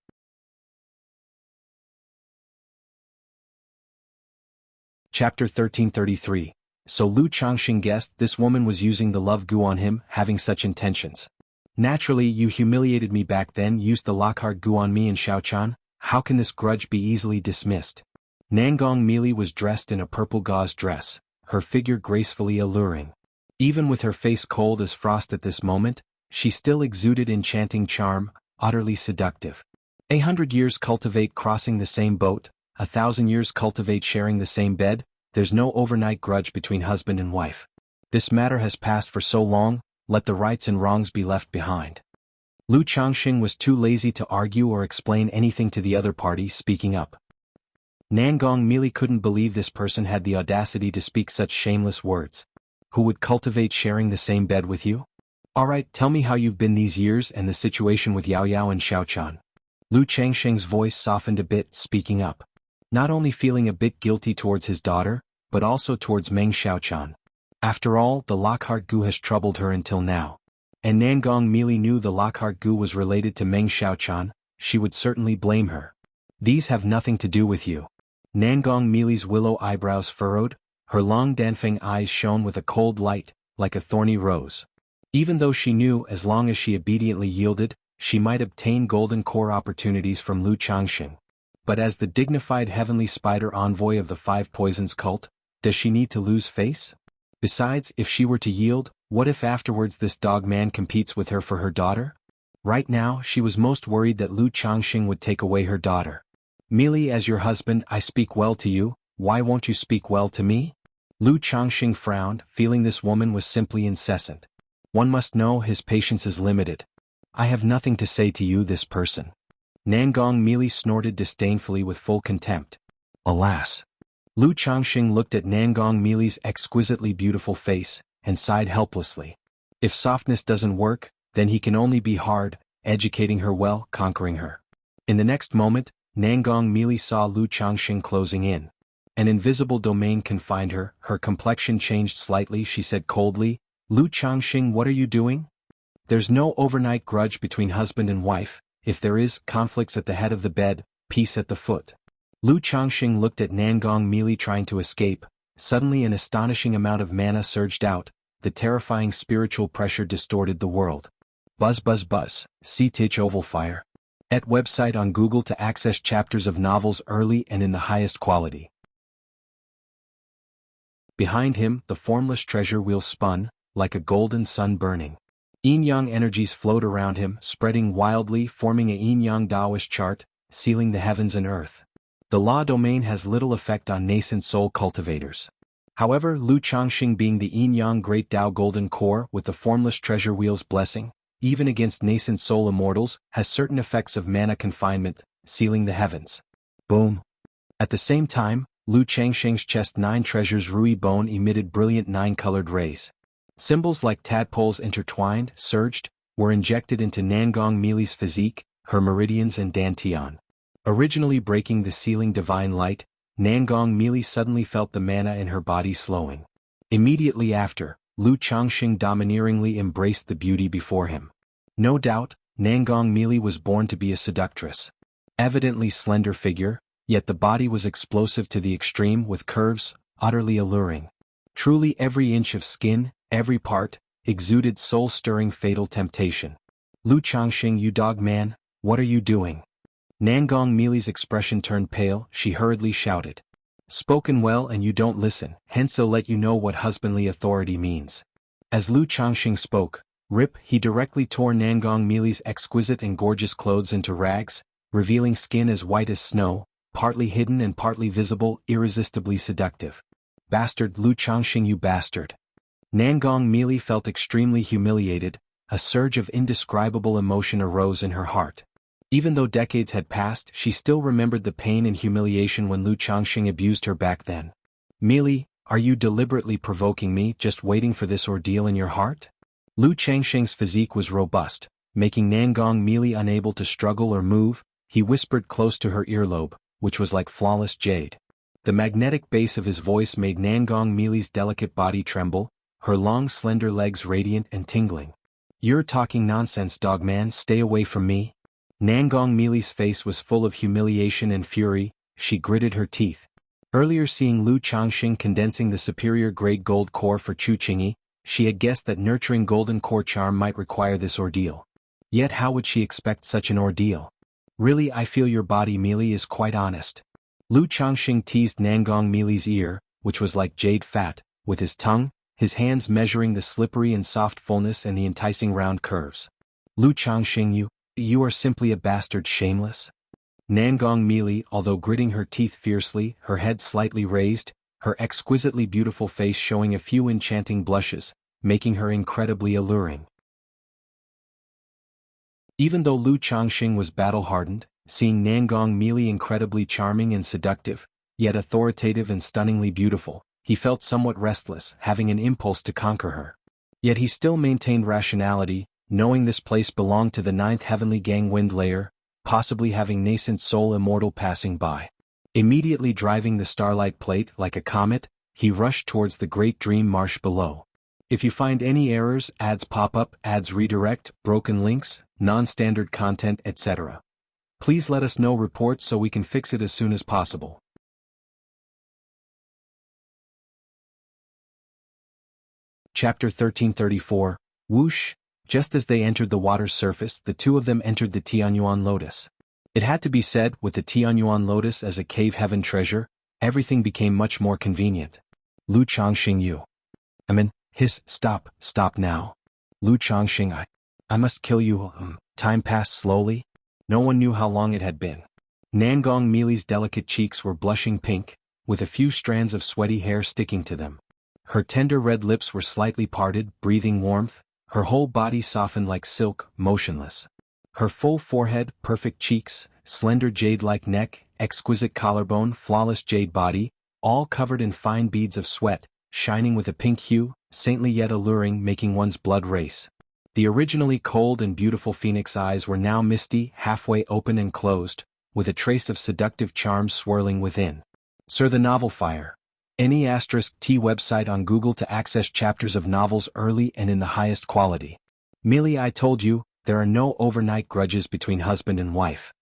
Chapter 1333. So Lu Changxing guessed this woman was using the love gu on him, having such intentions. Naturally, you humiliated me back then, used the Lockhart gu on me and Xiaochan. How can this grudge be easily dismissed? Nangong Mealy was dressed in a purple gauze dress, her figure gracefully alluring. Even with her face cold as frost at this moment, she still exuded enchanting charm, utterly seductive. 100 years cultivate crossing the same boat, 1,000 years cultivate sharing the same bed, there's no overnight grudge between husband and wife. This matter has passed for so long, let the rights and wrongs be left behind. Lu Changxing was too lazy to argue or explain anything to the other party, speaking up. Nangong Mealy couldn't believe this person had the audacity to speak such shameless words. Who would cultivate sharing the same bed with you? Alright, tell me how you've been these years and the situation with Yao Yao and Xiaochan. Lu Changxing's voice softened a bit, speaking up. Not only feeling a bit guilty towards his daughter, but also towards Meng Xiaochan. After all, the Lockhart gu has troubled her until now. And Nangong Mealy knew the Lockhart gu was related to Meng Xiaochan, she would certainly blame her. These have nothing to do with you. Nangong Mealy's willow eyebrows furrowed, her long Danfeng eyes shone with a cold light, like a thorny rose. Even though she knew as long as she obediently yielded, she might obtain golden core opportunities from Lu Changxing. But as the dignified heavenly spider envoy of the Five Poisons cult, Does she need to lose face? Besides, if she were to yield, what if afterwards this dog man competes with her for her daughter? Right now, she was most worried that Lu Changxing would take away her daughter. Merely as your husband, I speak well to you, why won't you speak well to me? Lu Changxing frowned, feeling this woman was simply incessant. One must know his patience is limited. I have nothing to say to you, this person. Nangong merely snorted disdainfully with full contempt. Alas! Lu Changxing looked at Nangong Mili's exquisitely beautiful face, and sighed helplessly. If softness doesn't work, then he can only be hard, educating her well, conquering her. In the next moment, Nangong Mili saw Lu Changxing closing in. An invisible domain confined her, her complexion changed slightly, she said coldly, Lu Changxing, what are you doing? There's no overnight grudge between husband and wife, if there is, conflicts at the head of the bed, peace at the foot. Lu Changxing looked at Nangong Mili trying to escape. Suddenly an astonishing amount of mana surged out, the terrifying spiritual pressure distorted the world. Buzz buzz buzz, see Tich Oval Fire. At website on Google to access chapters of novels early and in the highest quality. Behind him, the formless treasure wheel spun, like a golden sun burning. Yin-yang energies flowed around him, spreading wildly, forming a yin-yang Taoist chart, sealing the heavens and earth. The law domain has little effect on nascent soul cultivators. However, Lu Changxing being the yin-yang great Tao golden core with the formless treasure wheel's blessing, even against nascent soul immortals, has certain effects of mana confinement, sealing the heavens. Boom. At the same time, Lu Changxing's chest 9 treasures Rui bone emitted brilliant 9-colored rays. Symbols like tadpoles intertwined, surged, were injected into Nangong Mili's physique, her meridians and dantian. Originally breaking the sealing divine light, Nangong Mili suddenly felt the mana in her body slowing. Immediately after, Lu Changxing domineeringly embraced the beauty before him. No doubt, Nangong Mili was born to be a seductress. Evidently slender figure, yet the body was explosive to the extreme with curves, utterly alluring. Truly every inch of skin, every part, exuded soul-stirring fatal temptation. Lu Changxing, you dog man, what are you doing? Nangong Mili's expression turned pale, she hurriedly shouted. Spoken well and you don't listen, hence I'll let you know what husbandly authority means. As Lu Changxing spoke, he directly tore Nangong Mili's exquisite and gorgeous clothes into rags, revealing skin as white as snow, partly hidden and partly visible, irresistibly seductive. Bastard Lu Changxing, you bastard. Nangong Mili felt extremely humiliated, a surge of indescribable emotion arose in her heart. Even though decades had passed, she still remembered the pain and humiliation when Lu Changxing abused her back then. Mili, are you deliberately provoking me, just waiting for this ordeal in your heart? Lu Changxing's physique was robust, making Nangong Mili unable to struggle or move. He whispered close to her earlobe, which was like flawless jade. The magnetic bass of his voice made Nangong Mili's delicate body tremble, her long slender legs radiant and tingling. You're talking nonsense, dog man, stay away from me. Nangong Mili's face was full of humiliation and fury, she gritted her teeth. Earlier seeing Lu Changxing condensing the superior grade gold core for Chu Qingyi, she had guessed that nurturing golden core charm might require this ordeal. Yet how would she expect such an ordeal? Really, I feel your body, Mili, is quite honest. Lu Changxing teased Nangong Mili's ear, which was like jade fat, with his tongue, his hands measuring the slippery and soft fullness and the enticing round curves. Lu Changxing, you are simply a bastard, shameless. Nangong Mili, although gritting her teeth fiercely, her head slightly raised, her exquisitely beautiful face showing a few enchanting blushes, making her incredibly alluring. Even though Lu Changxing was battle-hardened, seeing Nangong Mili incredibly charming and seductive, yet authoritative and stunningly beautiful, he felt somewhat restless, having an impulse to conquer her. Yet he still maintained rationality, knowing this place belonged to the 9th heavenly gang wind layer, possibly having nascent soul immortal passing by. Immediately driving the starlight plate like a comet, he rushed towards the great dream marsh below. If you find any errors, ads pop up, ads redirect, broken links, non-standard content, etc., please let us know reports so we can fix it as soon as possible. Chapter 1334, Whoosh. Just as they entered the water's surface, the two of them entered the Tianyuan lotus. It had to be said, with the Tianyuan lotus as a cave heaven treasure, everything became much more convenient. Lu Changxing you. Stop now. Lu Changxing I must kill you. Time passed slowly. No one knew how long it had been. Nangong Mili's delicate cheeks were blushing pink, with a few strands of sweaty hair sticking to them. Her tender red lips were slightly parted, breathing warmth, her whole body softened like silk, motionless. Her full forehead, perfect cheeks, slender jade-like neck, exquisite collarbone, flawless jade body, all covered in fine beads of sweat, shining with a pink hue, saintly yet alluring, making one's blood race. The originally cold and beautiful phoenix eyes were now misty, halfway open and closed, with a trace of seductive charm swirling within. Sir, the novel fire. Any *T website on Google to access chapters of novels early and in the highest quality. Mili, I told you, there are no overnight grudges between husband and wife.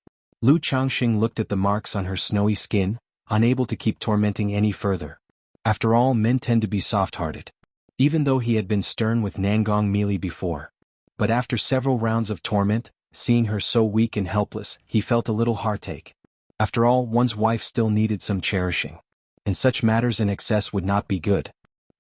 Lu Changxing looked at the marks on her snowy skin, unable to keep tormenting any further. After all, men tend to be soft-hearted. Even though he had been stern with Nangong Mili before. But after several rounds of torment, seeing her so weak and helpless, he felt a little heartache. After all, one's wife still needed some cherishing. And such matters in excess would not be good.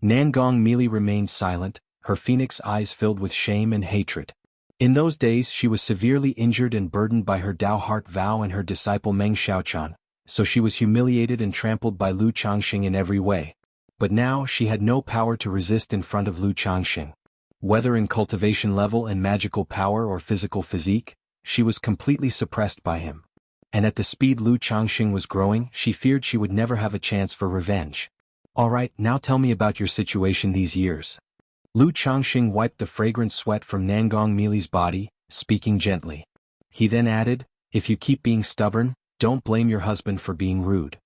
Nangong Mili remained silent, her phoenix eyes filled with shame and hatred. In those days she was severely injured and burdened by her Dao heart vow and her disciple Meng Xiaochan, so she was humiliated and trampled by Lu Changxing in every way. But now she had no power to resist in front of Lu Changxing. Whether in cultivation level and magical power or physical physique, she was completely suppressed by him. And at the speed Lu Changxing was growing, she feared she would never have a chance for revenge. All right, now tell me about your situation these years. Lu Changxing wiped the fragrant sweat from Nangong Mili's body, speaking gently. He then added, if you keep being stubborn, don't blame your husband for being rude.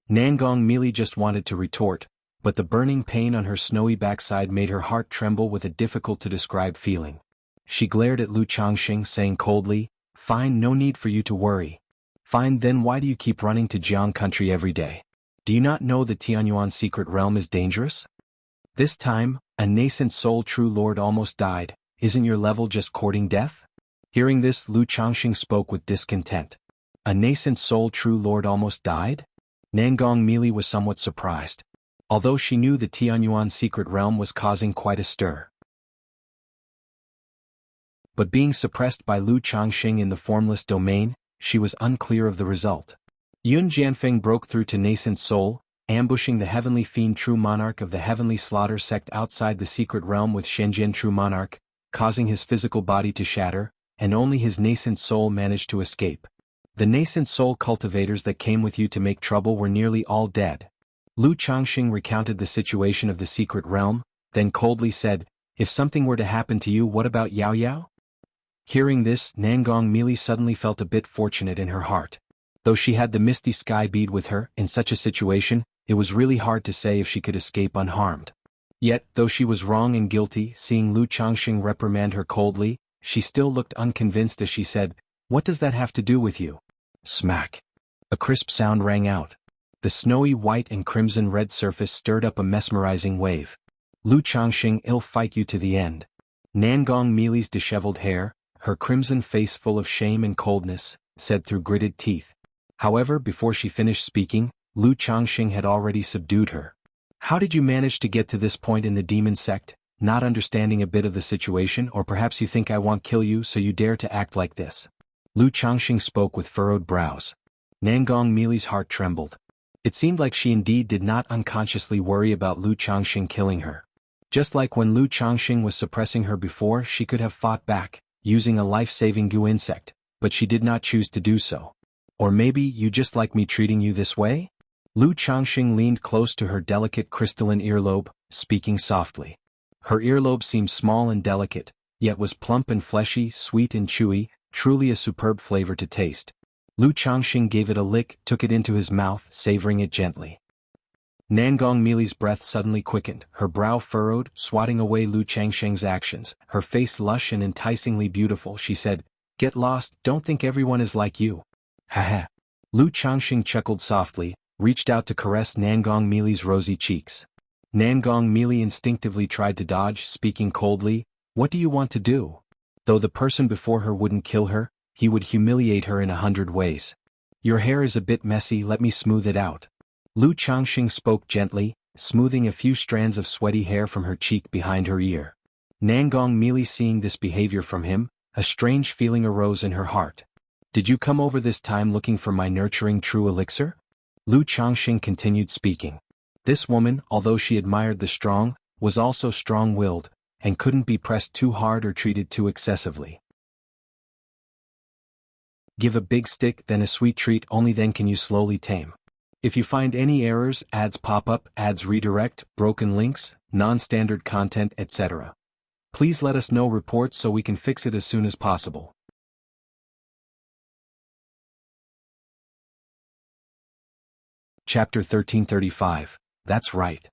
Nangong Mili just wanted to retort, but the burning pain on her snowy backside made her heart tremble with a difficult-to-describe feeling. She glared at Lu Changxing, saying coldly, fine, no need for you to worry. Fine, then why do you keep running to Jianghu country every day? Do you not know the Tianyuan secret realm is dangerous? This time, a nascent soul true lord almost died. Isn't your level just courting death? Hearing this, Lu Changxing spoke with discontent. A nascent soul true lord almost died? Nangong Mili was somewhat surprised. Although she knew the Tianyuan secret realm was causing quite a stir. But being suppressed by Lu Changxing in the formless domain, she was unclear of the result. Yun Jianfeng broke through to nascent soul, ambushing the heavenly fiend true monarch of the heavenly slaughter sect outside the secret realm with Shenzhen true monarch, causing his physical body to shatter, and only his nascent soul managed to escape. The nascent soul cultivators that came with you to make trouble were nearly all dead. Lu Changxing recounted the situation of the secret realm, then coldly said, if something were to happen to you, what about Yao Yao? Hearing this, Nangong Mili suddenly felt a bit fortunate in her heart. Though she had the misty sky bead with her, in such a situation, it was really hard to say if she could escape unharmed. Yet, though she was wrong and guilty, seeing Lu Changxing reprimand her coldly, she still looked unconvinced as she said, what does that have to do with you? Smack. A crisp sound rang out. The snowy white and crimson red surface stirred up a mesmerizing wave. Lu Changxing, I'll fight you to the end. Nangong Mili's disheveled hair, her crimson face full of shame and coldness, said through gritted teeth. However, before she finished speaking, Lu Changxing had already subdued her. How did you manage to get to this point in the demon sect, not understanding a bit of the situation, or perhaps you think I won't kill you so you dare to act like this? Lu Changxing spoke with furrowed brows. Nangong Mili's heart trembled. It seemed like she indeed did not unconsciously worry about Lu Changxing killing her. Just like when Lu Changxing was suppressing her before, she could have fought back, using a life-saving goo insect, but she did not choose to do so. Or maybe you just like me treating you this way? Lu Changxing leaned close to her delicate crystalline earlobe, speaking softly. Her earlobe seemed small and delicate, yet was plump and fleshy, sweet and chewy, truly a superb flavor to taste. Lu Changxing gave it a lick, took it into his mouth, savoring it gently. Nangong Mili's breath suddenly quickened, her brow furrowed, swatting away Lu Changxing's actions, her face lush and enticingly beautiful. She said, get lost, don't think everyone is like you. Haha. Lu Changxing chuckled softly, reached out to caress Nangong Mili's rosy cheeks. Nangong Mili instinctively tried to dodge, speaking coldly, what do you want to do? Though the person before her wouldn't kill her, he would humiliate her in 100 ways. Your hair is a bit messy, let me smooth it out. Lu Changxing spoke gently, smoothing a few strands of sweaty hair from her cheek behind her ear. Nangong Mili, seeing this behavior from him, a strange feeling arose in her heart. Did you come over this time looking for my nurturing true elixir? Lu Changxing continued speaking. This woman, although she admired the strong, was also strong-willed, and couldn't be pressed too hard or treated too excessively. Give a big stick, then a sweet treat, only then can you slowly tame. If you find any errors, ads pop up, ads redirect, broken links, non-standard content, etc., please let us know reports so we can fix it as soon as possible. Chapter 1335. That's right.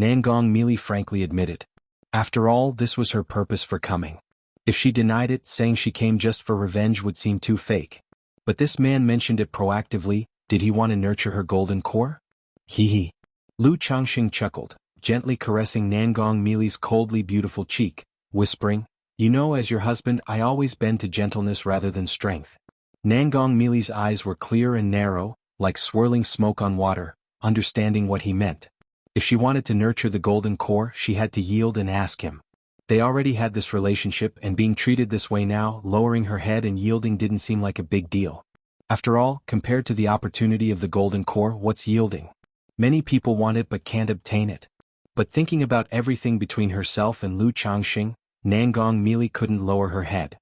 Nangong Mili frankly admitted. After all, this was her purpose for coming. If she denied it, saying she came just for revenge would seem too fake. But this man mentioned it proactively. Did he want to nurture her golden core? Hee. Lu Changxing chuckled, gently caressing Nangong Mili's coldly beautiful cheek, whispering, you know, as your husband I always bend to gentleness rather than strength. Nangong Mili's eyes were clear and narrow, like swirling smoke on water, understanding what he meant. If she wanted to nurture the golden core, she had to yield and ask him. They already had this relationship, and being treated this way now, lowering her head and yielding didn't seem like a big deal. After all, compared to the opportunity of the golden core, what's yielding? Many people want it but can't obtain it. But thinking about everything between herself and Lu Changxing, Nangong Mili couldn't lower her head.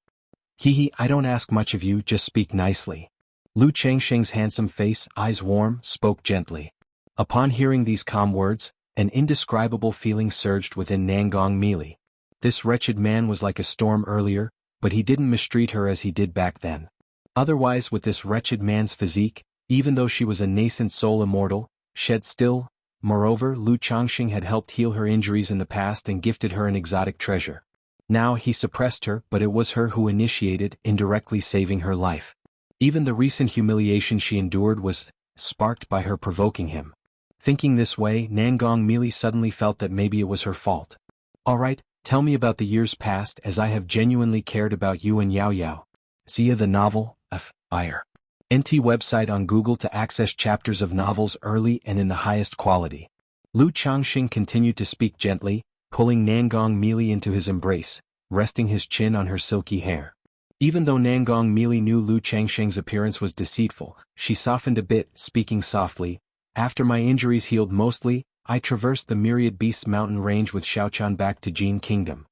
I don't ask much of you, just speak nicely. Lu Changxing's handsome face, eyes warm, spoke gently. Upon hearing these calm words, an indescribable feeling surged within Nangong Mili. This wretched man was like a storm earlier, but he didn't mistreat her as he did back then. Otherwise, with this wretched man's physique, even though she was a nascent soul immortal, shed still. Moreover, Lu Changxing had helped heal her injuries in the past and gifted her an exotic treasure. Now he suppressed her, but it was her who initiated, indirectly saving her life. Even the recent humiliation she endured was sparked by her provoking him. Thinking this way, Nangong Mili suddenly felt that maybe it was her fault. Alright, tell me about the years past, as I have genuinely cared about you and Yao Yao. Xia the novel, Fire. NT website on Google to access chapters of novels early and in the highest quality. Lu Changxing continued to speak gently, pulling Nangong Mili into his embrace, resting his chin on her silky hair. Even though Nangong Mili knew Lu Changxing's appearance was deceitful, she softened a bit, speaking softly. After my injuries healed mostly, I traversed the Myriad Beasts mountain range with Xiaoqian back to Jin Kingdom.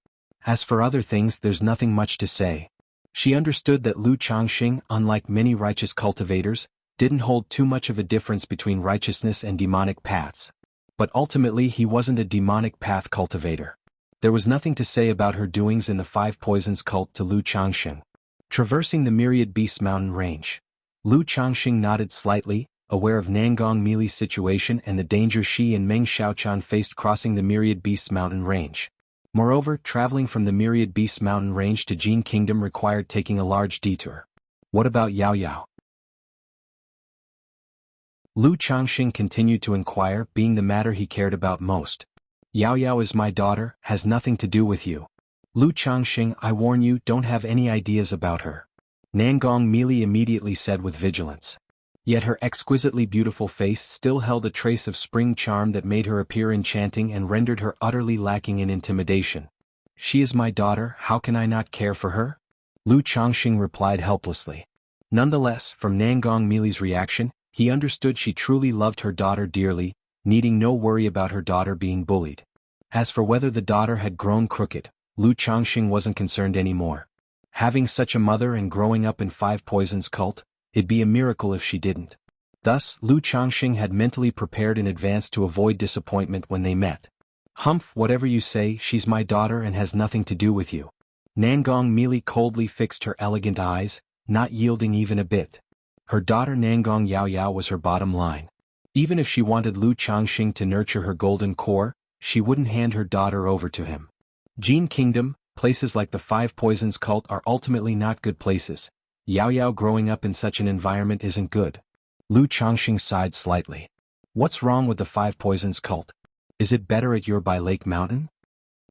As for other things, there's nothing much to say. She understood that Lu Changxing, unlike many righteous cultivators, didn't hold too much of a difference between righteousness and demonic paths. But ultimately he wasn't a demonic path cultivator. There was nothing to say about her doings in the Five Poisons cult to Lu Changxing. Traversing the Myriad Beasts mountain range. Lu Changxing nodded slightly, aware of Nangong Mili's situation and the danger she and Meng Xiaoqian faced crossing the Myriad Beasts mountain range. Moreover, traveling from the Myriad Beasts mountain range to Jin Kingdom required taking a large detour. What about Yao Yao? Lu Changxing continued to inquire, being the matter he cared about most. Yao Yao is my daughter, has nothing to do with you. Lu Changxing, I warn you, don't have any ideas about her. Nangong Mili immediately said with vigilance. Yet her exquisitely beautiful face still held a trace of spring charm that made her appear enchanting and rendered her utterly lacking in intimidation. She is my daughter, how can I not care for her? Lu Changxing replied helplessly. Nonetheless, from Nangong Mili's reaction, he understood she truly loved her daughter dearly, needing no worry about her daughter being bullied. As for whether the daughter had grown crooked, Lu Changxing wasn't concerned anymore. Having such a mother and growing up in Five Poisons cult, it'd be a miracle if she didn't. Thus, Lu Changxing had mentally prepared in advance to avoid disappointment when they met. Humph, whatever you say, she's my daughter and has nothing to do with you. Nangong Mili coldly fixed her elegant eyes, not yielding even a bit. Her daughter Nangong Yao Yao was her bottom line. Even if she wanted Lu Changxing to nurture her golden core, she wouldn't hand her daughter over to him. Jin Kingdom, places like the Five Poisons cult are ultimately not good places. Yao Yao growing up in such an environment isn't good. Lu Changxing sighed slightly. What's wrong with the Five Poisons cult? Is it better at your by Lake Mountain?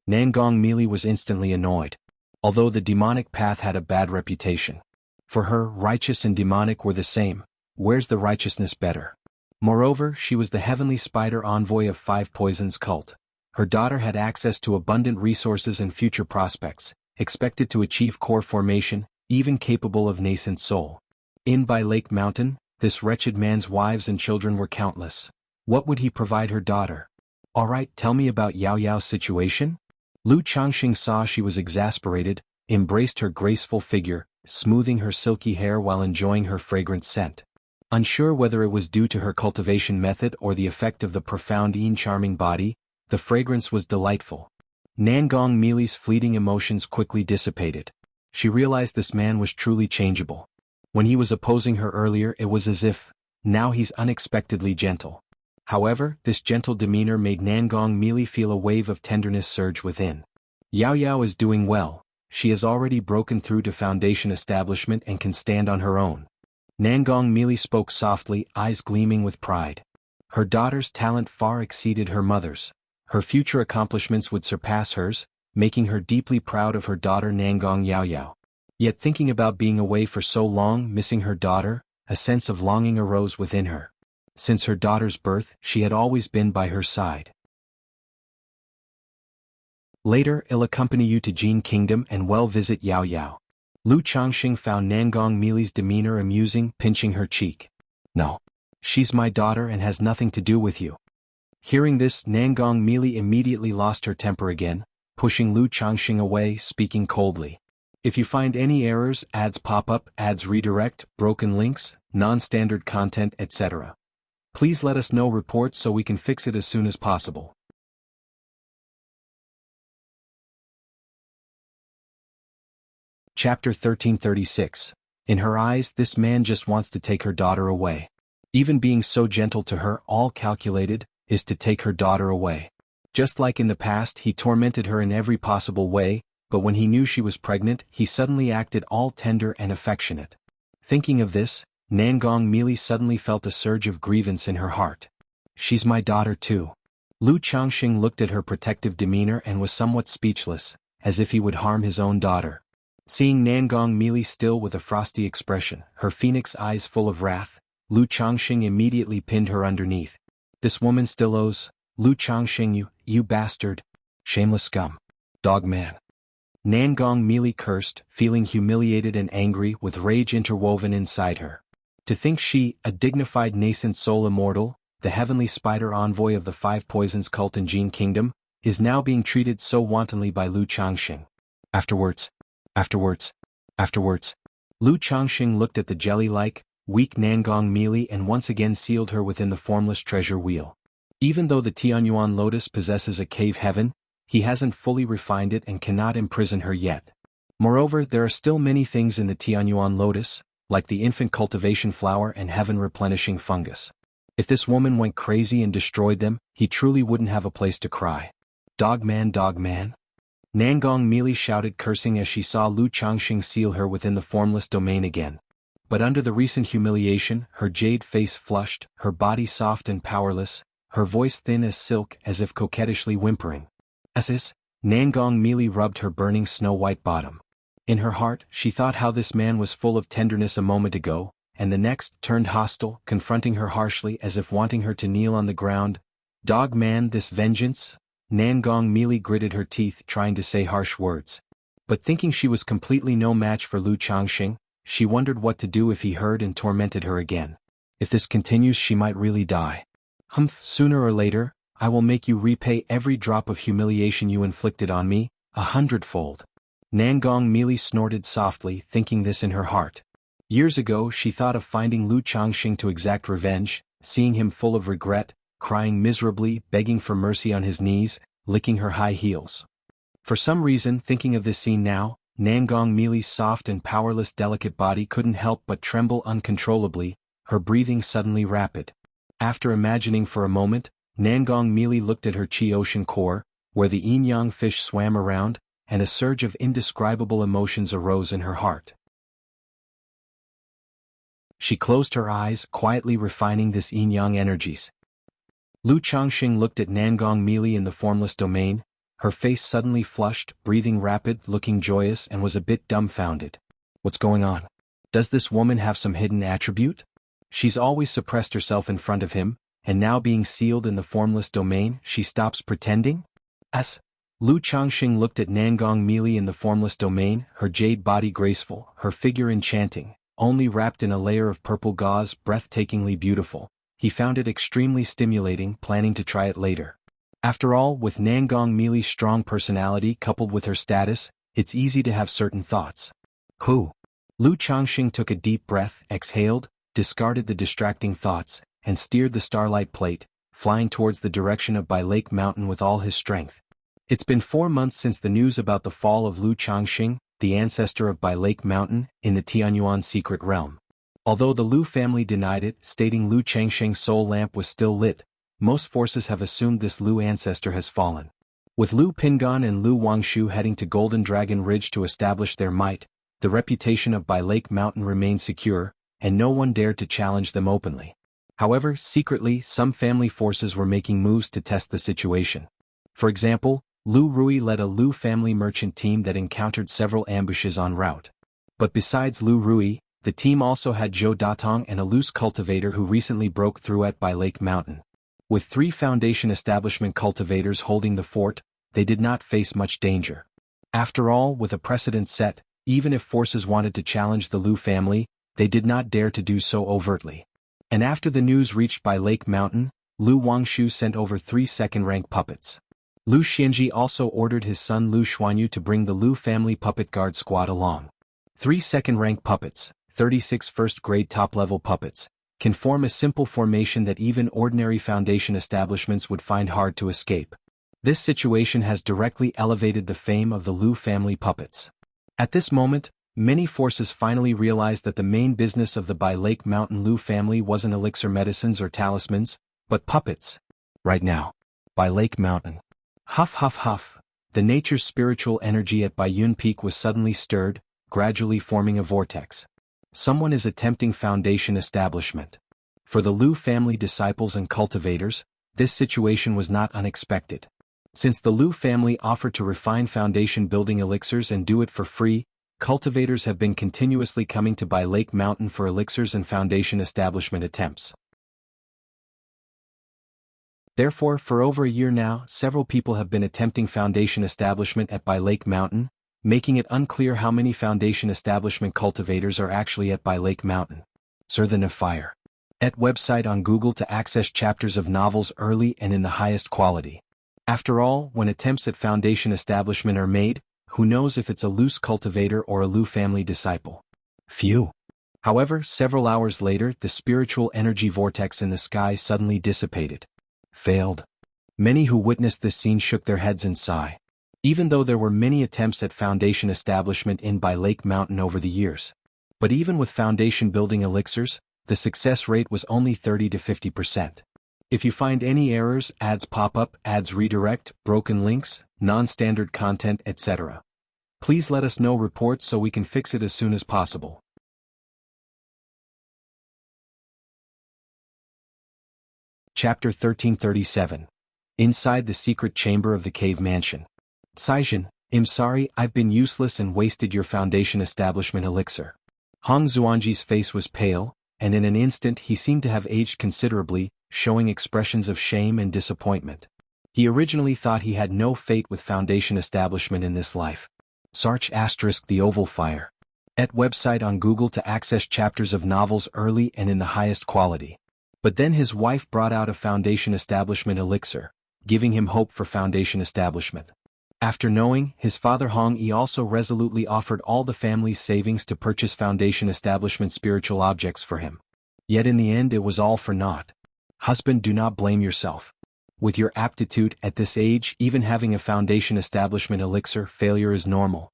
Nangong Mili was instantly annoyed. Although the demonic path had a bad reputation. For her, righteous and demonic were the same. Where's the righteousness better? Moreover, she was the heavenly spider envoy of Five Poisons cult. Her daughter had access to abundant resources and future prospects, expected to achieve core formation, even capable of nascent soul. By Lake Mountain, this wretched man's wives and children were countless. What would he provide her daughter? Alright, tell me about Yao Yao's situation? Lu Changxing saw she was exasperated, embraced her graceful figure, smoothing her silky hair while enjoying her fragrant scent. Unsure whether it was due to her cultivation method or the effect of the profound charming body, the fragrance was delightful. Nangong Mili's fleeting emotions quickly dissipated. She realized this man was truly changeable. When he was opposing her earlier, it was as if, now he's unexpectedly gentle. However, this gentle demeanor made Nangong Mili feel a wave of tenderness surge within. Yao Yao is doing well. She has already broken through to foundation establishment and can stand on her own. Nangong Mili spoke softly, eyes gleaming with pride. Her daughter's talent far exceeded her mother's. Her future accomplishments would surpass hers, making her deeply proud of her daughter Nangong Yao Yao. Yet thinking about being away for so long, missing her daughter, a sense of longing arose within her. Since her daughter's birth, she had always been by her side. Later, I'll accompany you to Jin Kingdom and visit Yao Yao. Lu Changxing found Nangong Mili's demeanor amusing, pinching her cheek. No. She's my daughter and has nothing to do with you. Hearing this, Nangong Mili immediately lost her temper again, pushing Lu Changxing away, speaking coldly. If you find any errors, ads pop up, ads redirect, broken links, non-standard content, etc. Please let us know reports so we can fix it as soon as possible. Chapter 1336. In her eyes, this man just wants to take her daughter away. Even being so gentle to her, all calculated, is to take her daughter away. Just like in the past, he tormented her in every possible way, but when he knew she was pregnant, he suddenly acted all tender and affectionate. Thinking of this, Nangong Mili suddenly felt a surge of grievance in her heart. She's my daughter too. Lu Changxing looked at her protective demeanor and was somewhat speechless, as if he would harm his own daughter. Seeing Nangong Mili still with a frosty expression, her phoenix eyes full of wrath, Lu Changxing immediately pinned her underneath. This woman still owes, Lu Changxing, you bastard. Shameless scum. Dog man. Nangong Mili cursed, feeling humiliated and angry with rage interwoven inside her. To think she, a dignified nascent soul immortal, the heavenly spider envoy of the Five Poisons cult in Jin Kingdom, is now being treated so wantonly by Lu Changxing. Afterwards, Lu Changxing looked at the jelly-like, weak Nangong Mili and once again sealed her within the formless treasure wheel. Even though the Tianyuan lotus possesses a cave heaven, he hasn't fully refined it and cannot imprison her yet. Moreover, there are still many things in the Tianyuan lotus, like the infant cultivation flower and heaven-replenishing fungus. If this woman went crazy and destroyed them, he truly wouldn't have a place to cry. Dog man. Nangong Mili shouted, cursing as she saw Lu Changxing seal her within the formless domain again. But under the recent humiliation, her jade face flushed, her body soft and powerless, her voice thin as silk as if coquettishly whimpering. Nangong Mili rubbed her burning snow-white bottom. In her heart, she thought how this man was full of tenderness a moment ago, and the next turned hostile, confronting her harshly as if wanting her to kneel on the ground. Dog man, this vengeance? Nangong Mili gritted her teeth trying to say harsh words. But thinking she was completely no match for Lu Changxing, she wondered what to do if he heard and tormented her again. If this continues, she might really die. Sooner or later, I will make you repay every drop of humiliation you inflicted on me, 100-fold. Nangong Mili snorted softly, thinking this in her heart. Years ago she thought of finding Lu Changxing to exact revenge, seeing him full of regret, crying miserably, begging for mercy on his knees, licking her high heels. For some reason, thinking of this scene now, Nangong Mili's soft and powerless delicate body couldn't help but tremble uncontrollably, her breathing suddenly rapid. After imagining for a moment, Nangong Mili looked at her chi ocean core, where the yin-yang fish swam around, and a surge of indescribable emotions arose in her heart. She closed her eyes, quietly refining this yin-yang energies. Lu Changxing looked at Nangong Mili in the formless domain, her face suddenly flushed, breathing rapid, looking joyous, and was a bit dumbfounded. What's going on? Does this woman have some hidden attribute? She's always suppressed herself in front of him, and now being sealed in the formless domain, she stops pretending? As Lu Changxing looked at Nangong Meili in the formless domain, her jade body graceful, her figure enchanting, only wrapped in a layer of purple gauze, breathtakingly beautiful. He found it extremely stimulating, planning to try it later. After all, with Nangong Meili's strong personality coupled with her status, it's easy to have certain thoughts. Who? Lu Changxing took a deep breath, exhaled, discarded the distracting thoughts, and steered the starlight plate, flying towards the direction of Bai Lake Mountain with all his strength. It's been 4 months since the news about the fall of Lu Changxing, the ancestor of Bai Lake Mountain, in the Tianyuan secret realm. Although the Lu family denied it, stating Lu Changxing's soul lamp was still lit, most forces have assumed this Lu ancestor has fallen. With Lu Pingan and Lu Wangshu heading to Golden Dragon Ridge to establish their might, the reputation of Bai Lake Mountain remained secure, and no one dared to challenge them openly. However, secretly, some family forces were making moves to test the situation. For example, Lu Rui led a Lu family merchant team that encountered several ambushes en route. But besides Lu Rui, the team also had Zhou Datong and a loose cultivator who recently broke through at Bai Lake Mountain. With 3 Foundation establishment cultivators holding the fort, they did not face much danger. After all, with a precedent set, even if forces wanted to challenge the Lu family, they did not dare to do so overtly. And after the news reached Bai Lake Mountain, Lu Wangshu sent over 3 second-rank puppets. Lu Xianxia also ordered his son Lu Xuanyu to bring the Lu family puppet guard squad along. 3 second-rank puppets, 36 first-grade top-level puppets, can form a simple formation that even ordinary Foundation establishments would find hard to escape. This situation has directly elevated the fame of the Lu family puppets. At this moment, many forces finally realized that the main business of the Bai Lake Mountain Lu family wasn't elixir medicines or talismans, but puppets. Right now, Bai Lake Mountain. Huff huff huff, the nature's spiritual energy at Baiyun Peak was suddenly stirred, gradually forming a vortex. Someone is attempting Foundation establishment. For the Lu family disciples and cultivators, this situation was not unexpected. Since the Lu family offered to refine Foundation building elixirs and do it for free, cultivators have been continuously coming to Bai Lake Mountain for elixirs and Foundation establishment attempts. Therefore, for over a year now, several people have been attempting Foundation establishment at Bai Lake Mountain, making it unclear how many Foundation establishment cultivators are actually at Bai Lake Mountain. Sir the Fire. Et website on Google to access chapters of novels early and in the highest quality. After all, when attempts at Foundation establishment are made, who knows if it's a loose cultivator or a Lu family disciple? Phew. However, several hours later, the spiritual energy vortex in the sky suddenly dissipated. Failed. Many who witnessed this scene shook their heads and sigh. Even though there were many attempts at Foundation establishment in Bai Lake Mountain over the years. But even with Foundation building elixirs, the success rate was only 30 to 50%. If you find any errors, ads pop up, ads redirect, broken links, non-standard content, etc., please let us know reports so we can fix it as soon as possible. Chapter 1337. Inside the secret chamber of the cave mansion. Saijin, I'm sorry, I've been useless and wasted your Foundation establishment elixir. Hong Zuanji's face was pale, and in an instant he seemed to have aged considerably, showing expressions of shame and disappointment. He originally thought he had no fate with Foundation establishment in this life. Sarch * the Oval Fire. Et website on Google to access chapters of novels early and in the highest quality. But then his wife brought out a Foundation establishment elixir, giving him hope for Foundation establishment. After knowing, his father Hong Yi also resolutely offered all the family's savings to purchase Foundation establishment spiritual objects for him. Yet in the end it was all for naught. Husband, do not blame yourself. With your aptitude at this age, even having a Foundation establishment elixir, failure is normal.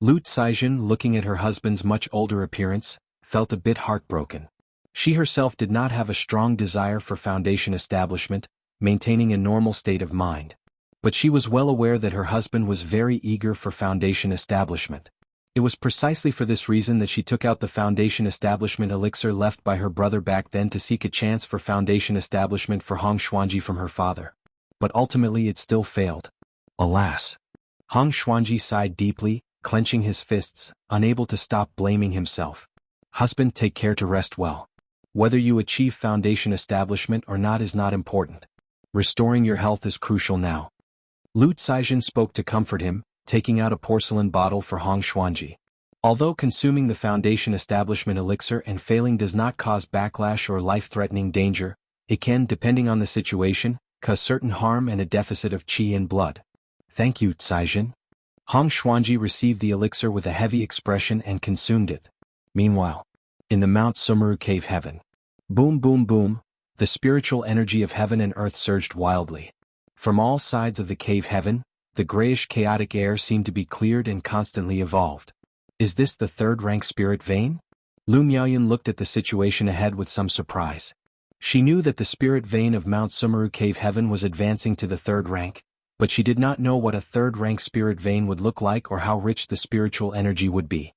Lu Saijin, looking at her husband's much older appearance, felt a bit heartbroken. She herself did not have a strong desire for Foundation establishment, maintaining a normal state of mind. But she was well aware that her husband was very eager for Foundation establishment. It was precisely for this reason that she took out the Foundation establishment elixir left by her brother back then to seek a chance for Foundation establishment for Hong Xuanji from her father. But ultimately it still failed. Alas! Hong Xuanji sighed deeply, clenching his fists, unable to stop blaming himself. Husband, take care to rest well. Whether you achieve foundation establishment or not is not important. Restoring your health is crucial now. Lu Caizhen spoke to comfort him, taking out a porcelain bottle for Hong Xuanji. Although consuming the foundation establishment elixir and failing does not cause backlash or life-threatening danger, it can, depending on the situation, cause certain harm and a deficit of qi and blood. Thank you, Caizhen. Hong Xuanji received the elixir with a heavy expression and consumed it. Meanwhile, in the Mount Sumeru cave heaven. Boom boom boom, the spiritual energy of heaven and earth surged wildly. From all sides of the cave heaven, the grayish chaotic air seemed to be cleared and constantly evolved. Is this the third-rank spirit vein? Lu Miaoyan looked at the situation ahead with some surprise. She knew that the spirit vein of Mount Sumeru cave heaven was advancing to the third rank, but she did not know what a third-rank spirit vein would look like or how rich the spiritual energy would be.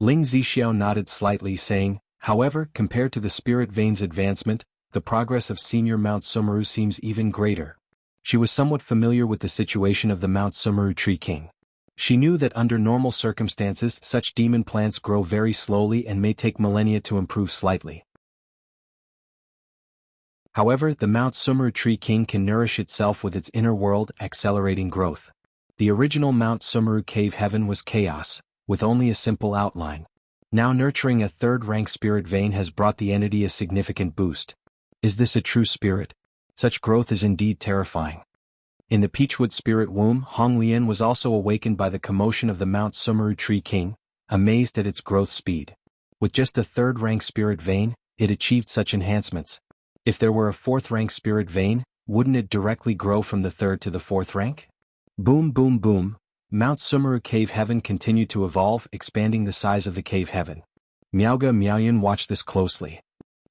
Ling Zixiao nodded slightly, saying, however, compared to the spirit vein's advancement, the progress of senior Mount Sumeru seems even greater. She was somewhat familiar with the situation of the Mount Sumeru Tree King. She knew that under normal circumstances such demon plants grow very slowly and may take millennia to improve slightly. However, the Mount Sumeru Tree King can nourish itself with its inner world, accelerating growth. The original Mount Sumeru cave heaven was chaos, with only a simple outline. Now nurturing a third-rank spirit vein has brought the entity a significant boost. Is this a true spirit? Such growth is indeed terrifying. In the Peachwood spirit womb, Hong Lian was also awakened by the commotion of the Mount Sumeru Tree King, amazed at its growth speed. With just a third-rank spirit vein, it achieved such enhancements. If there were a fourth-rank spirit vein, wouldn't it directly grow from the third to the fourth rank? Boom boom boom, Mount Sumeru cave heaven continued to evolve, expanding the size of the cave heaven. Miaoga Miaoyan watched this closely.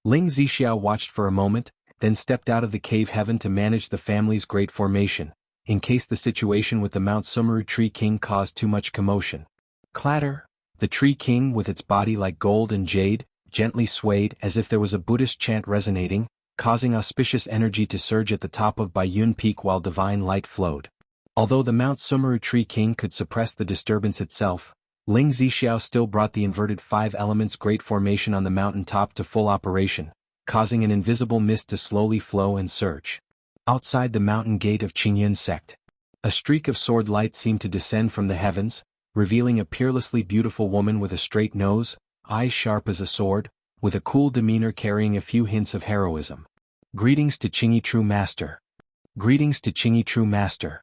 Ling Zixiao watched for a moment, then stepped out of the cave heaven to manage the family's great formation, in case the situation with the Mount Sumeru Tree King caused too much commotion. Clatter! The Tree King, with its body like gold and jade, gently swayed as if there was a Buddhist chant resonating, causing auspicious energy to surge at the top of Baiyun Peak while divine light flowed. Although the Mount Sumeru Tree King could suppress the disturbance itself, Ling Zixiao still brought the inverted five elements great formation on the mountain top to full operation, causing an invisible mist to slowly flow and surge. Outside the mountain gate of Qingyun sect, a streak of sword light seemed to descend from the heavens, revealing a peerlessly beautiful woman with a straight nose, eyes sharp as a sword, with a cool demeanor carrying a few hints of heroism. Greetings to Qingyi True Master. Greetings to Qingyi True Master.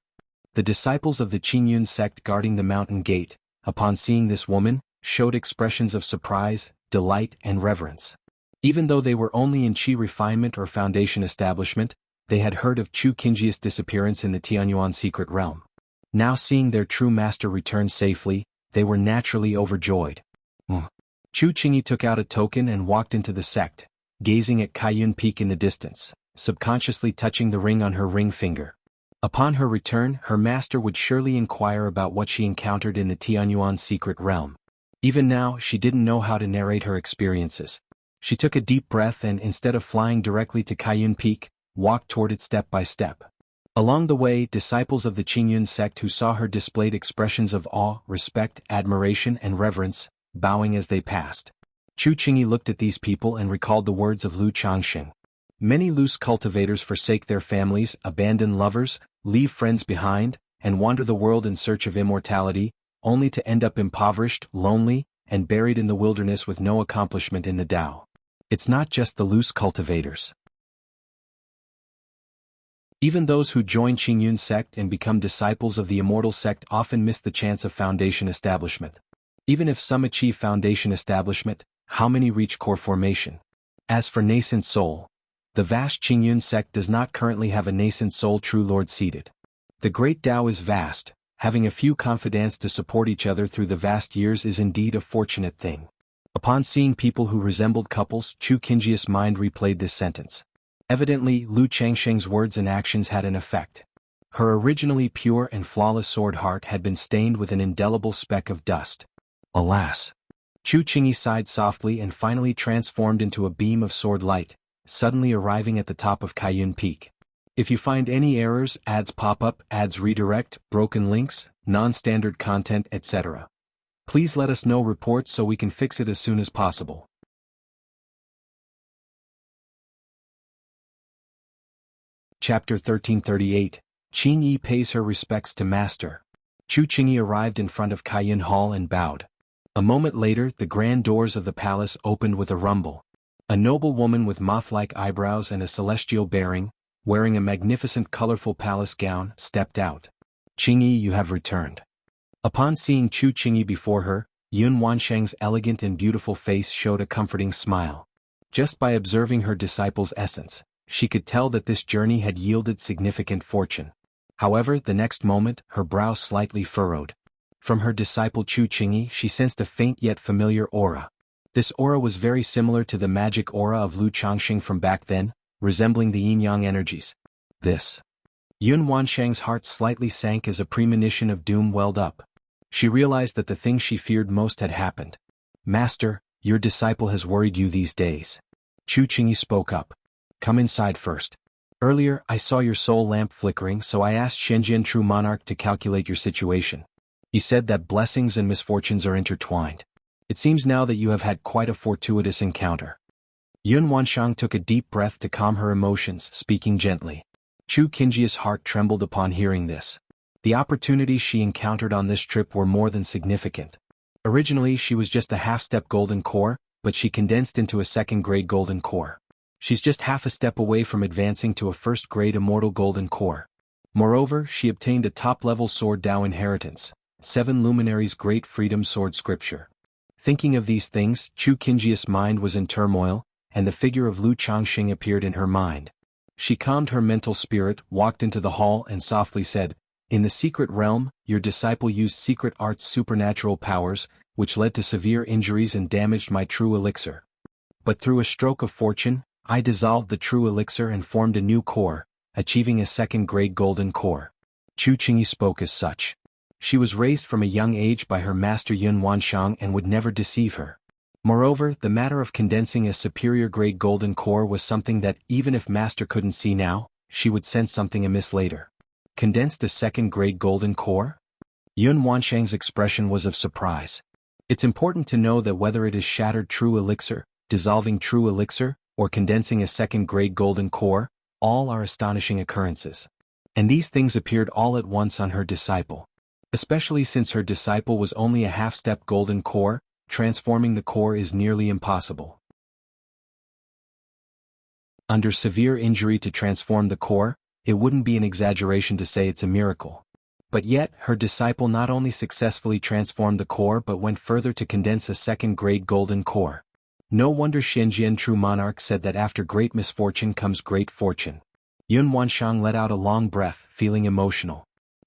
The disciples of the Qingyun sect guarding the mountain gate, upon seeing this woman, showed expressions of surprise, delight, and reverence. Even though they were only in Qi refinement or foundation establishment, they had heard of Chu Qingji's disappearance in the Tianyuan secret realm. Now seeing their true master return safely, they were naturally overjoyed. Chu Qingyi took out a token and walked into the sect, gazing at Kaiyun Peak in the distance, subconsciously touching the ring on her ring finger. Upon her return, her master would surely inquire about what she encountered in the Tianyuan secret realm. Even now, she didn't know how to narrate her experiences. She took a deep breath and, instead of flying directly to Kaiyun Peak, walked toward it step by step. Along the way, disciples of the Qingyun sect who saw her displayed expressions of awe, respect, admiration, and reverence, bowing as they passed. Chu Qingyi looked at these people and recalled the words of Lu Changxing. Many loose cultivators forsake their families, abandon lovers, leave friends behind, and wander the world in search of immortality, only to end up impoverished, lonely, and buried in the wilderness with no accomplishment in the Tao. It's not just the loose cultivators. Even those who join Qingyun sect and become disciples of the Immortal sect often miss the chance of foundation establishment. Even if some achieve foundation establishment, how many reach core formation? As for nascent soul, the vast Qingyun sect does not currently have a nascent soul true lord seated. The great Tao is vast, having a few confidants to support each other through the vast years is indeed a fortunate thing. Upon seeing people who resembled couples, Chu Qingji's mind replayed this sentence. Evidently, Lu Changsheng's words and actions had an effect. Her originally pure and flawless sword heart had been stained with an indelible speck of dust. Alas! Chu Qingyi sighed softly and finally transformed into a beam of sword light, suddenly arriving at the top of Kaiyun Peak. If you find any errors, ads pop up, ads redirect, broken links, non-standard content, etc., please let us know reports so we can fix it as soon as possible. Chapter 1338, Qingyi pays her respects to Master. Chu Qingyi arrived in front of Kaiyan Hall and bowed. A moment later the grand doors of the palace opened with a rumble. A noble woman with moth-like eyebrows and a celestial bearing, wearing a magnificent colorful palace gown, stepped out. "Qingyi, you have returned." Upon seeing Chu Qingyi before her, Yun Wansheng's elegant and beautiful face showed a comforting smile. Just by observing her disciple's essence, she could tell that this journey had yielded significant fortune. However, the next moment, her brow slightly furrowed. From her disciple Chu Qingyi she sensed a faint yet familiar aura. This aura was very similar to the magic aura of Lu Changxing from back then, resembling the yin-yang energies. This. Yun Wansheng's heart slightly sank as a premonition of doom welled up. She realized that the thing she feared most had happened. "Master, your disciple has worried you these days." Chu Qingyi spoke up. "Come inside first. Earlier I saw your soul lamp flickering, so I asked Shenzhen True Monarch to calculate your situation. He said that blessings and misfortunes are intertwined. It seems now that you have had quite a fortuitous encounter." Yun Wansheng took a deep breath to calm her emotions, speaking gently. Chu Qingyi's heart trembled upon hearing this. The opportunities she encountered on this trip were more than significant. Originally she was just a half-step golden core, but she condensed into a second-grade golden core. She's just half a step away from advancing to a first-grade immortal golden core. Moreover, she obtained a top-level sword Dao inheritance, 7 luminaries great freedom sword scripture. Thinking of these things, Chu Qingyi's mind was in turmoil, and the figure of Lu Changxing appeared in her mind. She calmed her mental spirit, walked into the hall and softly said, "In the secret realm, your disciple used secret arts' supernatural powers, which led to severe injuries and damaged my true elixir. But through a stroke of fortune, I dissolved the true elixir and formed a new core, achieving a second-grade golden core." Chu Qingyi spoke as such. She was raised from a young age by her master Yun Wansheng and would never deceive her. Moreover, the matter of condensing a superior-grade golden core was something that, even if master couldn't see now, she would sense something amiss later. Condensed a second-grade golden core? Yun Wansheng's expression was of surprise. It's important to know that whether it is shattered true elixir, dissolving true elixir, or condensing a second-grade golden core, all are astonishing occurrences. And these things appeared all at once on her disciple. Especially since her disciple was only a half-step golden core, transforming the core is nearly impossible. Under severe injury to transform the core, it wouldn't be an exaggeration to say it's a miracle. But yet, her disciple not only successfully transformed the core but went further to condense a second-grade golden core. No wonder Shenzhen True Monarch said that after great misfortune comes great fortune. Yun Wansheng let out a long breath, feeling emotional.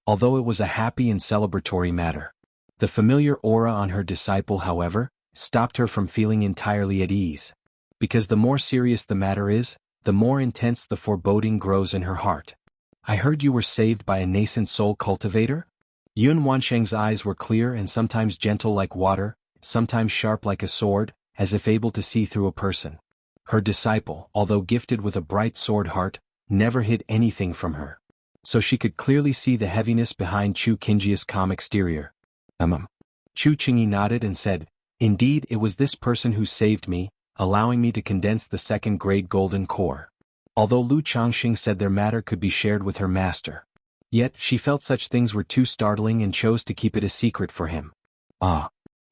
Although it was a happy and celebratory matter. The familiar aura on her disciple, however, stopped her from feeling entirely at ease. Because the more serious the matter is, the more intense the foreboding grows in her heart. "I heard you were saved by a nascent soul cultivator?" Yun Wansheng's eyes were clear and sometimes gentle like water, sometimes sharp like a sword, as if able to see through a person. Her disciple, although gifted with a bright sword heart, never hid anything from her. So she could clearly see the heaviness behind Chu Qingyi's calm exterior. Chu Qingyi nodded and said, "Indeed, it was this person who saved me, allowing me to condense the second-grade golden core." Although Lu Changxing said their matter could be shared with her master. Yet, she felt such things were too startling and chose to keep it a secret for him. "Ah."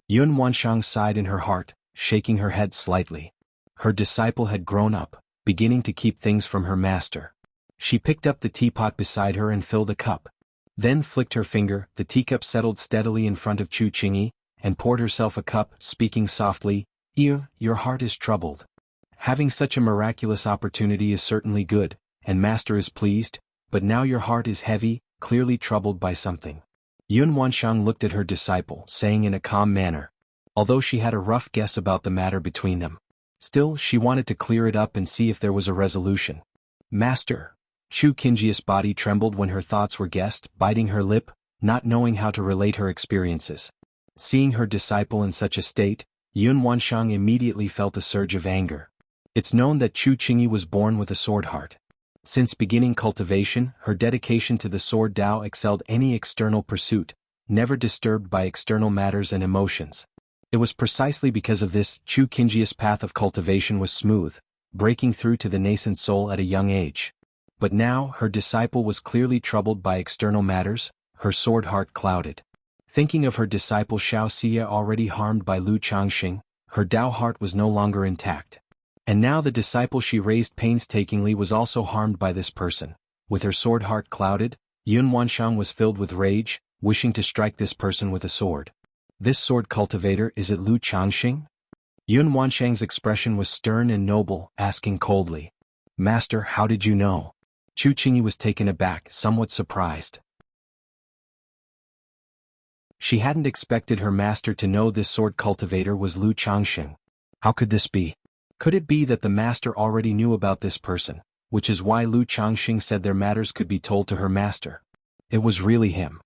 Yun Wansheng sighed in her heart, shaking her head slightly. Her disciple had grown up, beginning to keep things from her master. She picked up the teapot beside her and filled a cup. Then flicked her finger, the teacup settled steadily in front of Chu Qingyi, and poured herself a cup, speaking softly, Your heart is troubled. Having such a miraculous opportunity is certainly good, and master is pleased, but now your heart is heavy, clearly troubled by something." Yun Wansheng looked at her disciple, saying in a calm manner. Although she had a rough guess about the matter between them. Still, she wanted to clear it up and see if there was a resolution. "Master." Chu Qingyi's body trembled when her thoughts were guessed, biting her lip, not knowing how to relate her experiences. Seeing her disciple in such a state, Yun Wansheng immediately felt a surge of anger. It's known that Chu Qingyi was born with a sword heart. Since beginning cultivation, her dedication to the sword Dao excelled any external pursuit, never disturbed by external matters and emotions. It was precisely because of this Chu Qingyi's path of cultivation was smooth, breaking through to the nascent soul at a young age. But now, her disciple was clearly troubled by external matters, her sword heart clouded. Thinking of her disciple Xianxia already harmed by Lu Changxing, her Dao heart was no longer intact. And now the disciple she raised painstakingly was also harmed by this person. With her sword heart clouded, Yun Wanshang was filled with rage, wishing to strike this person with a sword. This sword cultivator, is it Lu Changxing? Yun Wanshang's expression was stern and noble, asking coldly, "Master, how did you know?" Chu Qingyi was taken aback, somewhat surprised. She hadn't expected her master to know this sword cultivator was Lu Changxing. How could this be? Could it be that the master already knew about this person, which is why Lu Changxing said their matters could be told to her master? It was really him.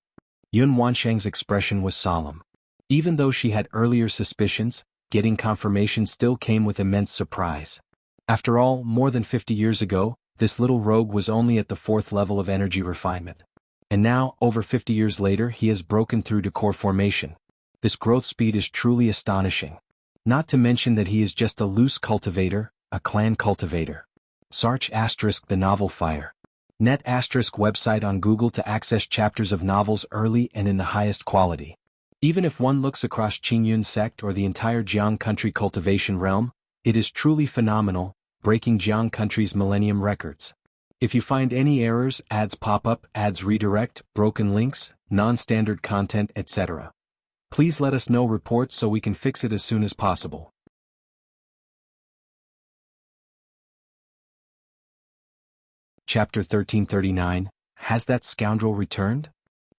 Yun Wanshang's expression was solemn. Even though she had earlier suspicions, getting confirmation still came with immense surprise. After all, more than 50 years ago, this little rogue was only at the 4th level of energy refinement. And now, over 50 years later, he has broken through to core formation. This growth speed is truly astonishing. Not to mention that he is just a loose cultivator, a clan cultivator. Search * the novel Fire. Net * website on Google to access chapters of novels early and in the highest quality. Even if one looks across Qingyun sect or the entire Jiang country cultivation realm, it is truly phenomenal, breaking Jiang country's millennium records. If you find any errors, ads pop up, ads redirect, broken links, non-standard content, etc., please let us know reports so we can fix it as soon as possible. Chapter 1339, Has that scoundrel returned?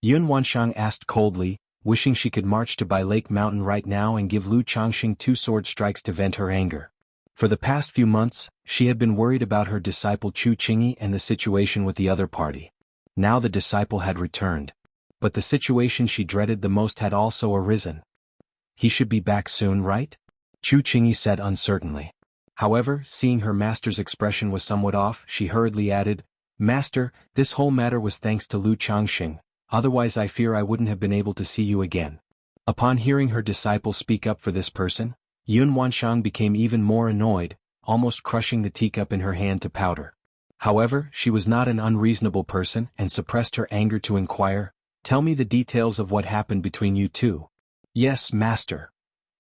Yun Wanshang asked coldly, wishing she could march to Bai Lake Mountain right now and give Lu Changxing 2 sword strikes to vent her anger. For the past few months, she had been worried about her disciple Chu Qingyi and the situation with the other party. Now the disciple had returned. But the situation she dreaded the most had also arisen. He should be back soon, right? Chu Qingyi said uncertainly. However, seeing her master's expression was somewhat off, she hurriedly added, "Master, this whole matter was thanks to Lu Changxing, otherwise I fear I wouldn't have been able to see you again." Upon hearing her disciple speak up for this person, Yun Wanshang became even more annoyed, almost crushing the teacup in her hand to powder. However, she was not an unreasonable person and suppressed her anger to inquire, "Tell me the details of what happened between you two." "Yes, master."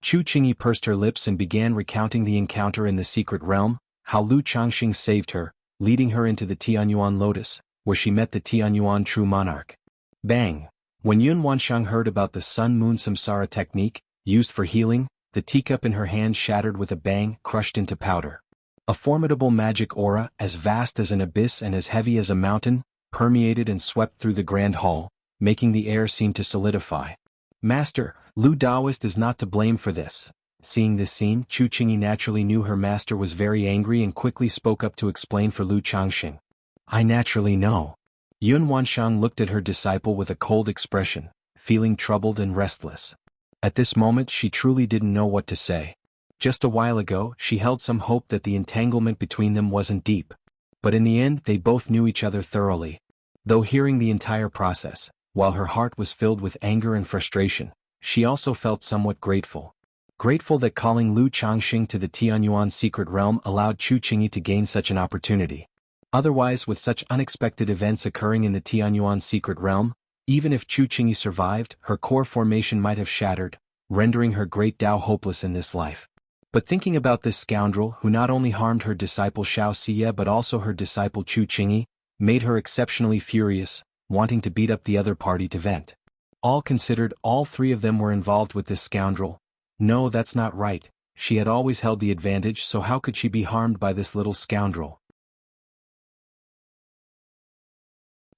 Chu Qingyi pursed her lips and began recounting the encounter in the secret realm, how Lu Changxing saved her, leading her into the Tianyuan Lotus, where she met the Tianyuan true monarch. Bang! When Yun Wanshang heard about the Sun-Moon Samsara technique, used for healing, the teacup in her hand shattered with a bang, crushed into powder. A formidable magic aura, as vast as an abyss and as heavy as a mountain, permeated and swept through the grand hall, making the air seem to solidify. "Master, Lu Daoist is not to blame for this." Seeing this scene, Chu Qingyi naturally knew her master was very angry and quickly spoke up to explain for Lu Changxing. "I naturally know." Yun Wanshang looked at her disciple with a cold expression, feeling troubled and restless. At this moment she truly didn't know what to say. Just a while ago, she held some hope that the entanglement between them wasn't deep. But in the end they both knew each other thoroughly. Though hearing the entire process, while her heart was filled with anger and frustration, she also felt somewhat grateful. Grateful that calling Lu Changxing to the Tianyuan secret realm allowed Chu Qingyi to gain such an opportunity. Otherwise, with such unexpected events occurring in the Tianyuan secret realm, even if Chu Qingyi survived, her core formation might have shattered, rendering her great Tao hopeless in this life. But thinking about this scoundrel who not only harmed her disciple Xianxia but also her disciple Chu Qingyi, made her exceptionally furious, wanting to beat up the other party to vent. All considered, all 3 of them were involved with this scoundrel. No, that's not right. She had always held the advantage, so how could she be harmed by this little scoundrel?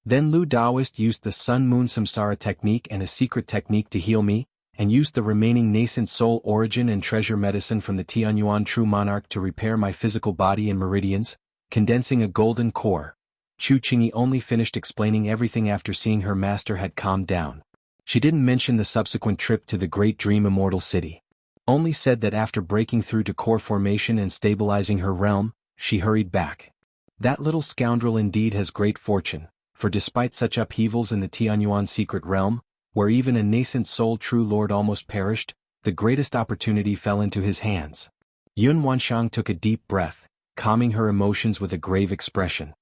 Then Lu Daoist used the Sun-Moon Samsara technique and a secret technique to heal me, and used the remaining nascent soul origin and treasure medicine from the Tianyuan true monarch to repair my physical body and meridians, condensing a golden core. Chu Qingyi only finished explaining everything after seeing her master had calmed down. She didn't mention the subsequent trip to the Great Dream Immortal City. Only said that after breaking through to core formation and stabilizing her realm, she hurried back. That little scoundrel indeed has great fortune, for despite such upheavals in the Tianyuan secret realm, where even a nascent soul true lord almost perished, the greatest opportunity fell into his hands. Yun Wanshang took a deep breath, calming her emotions with a grave expression.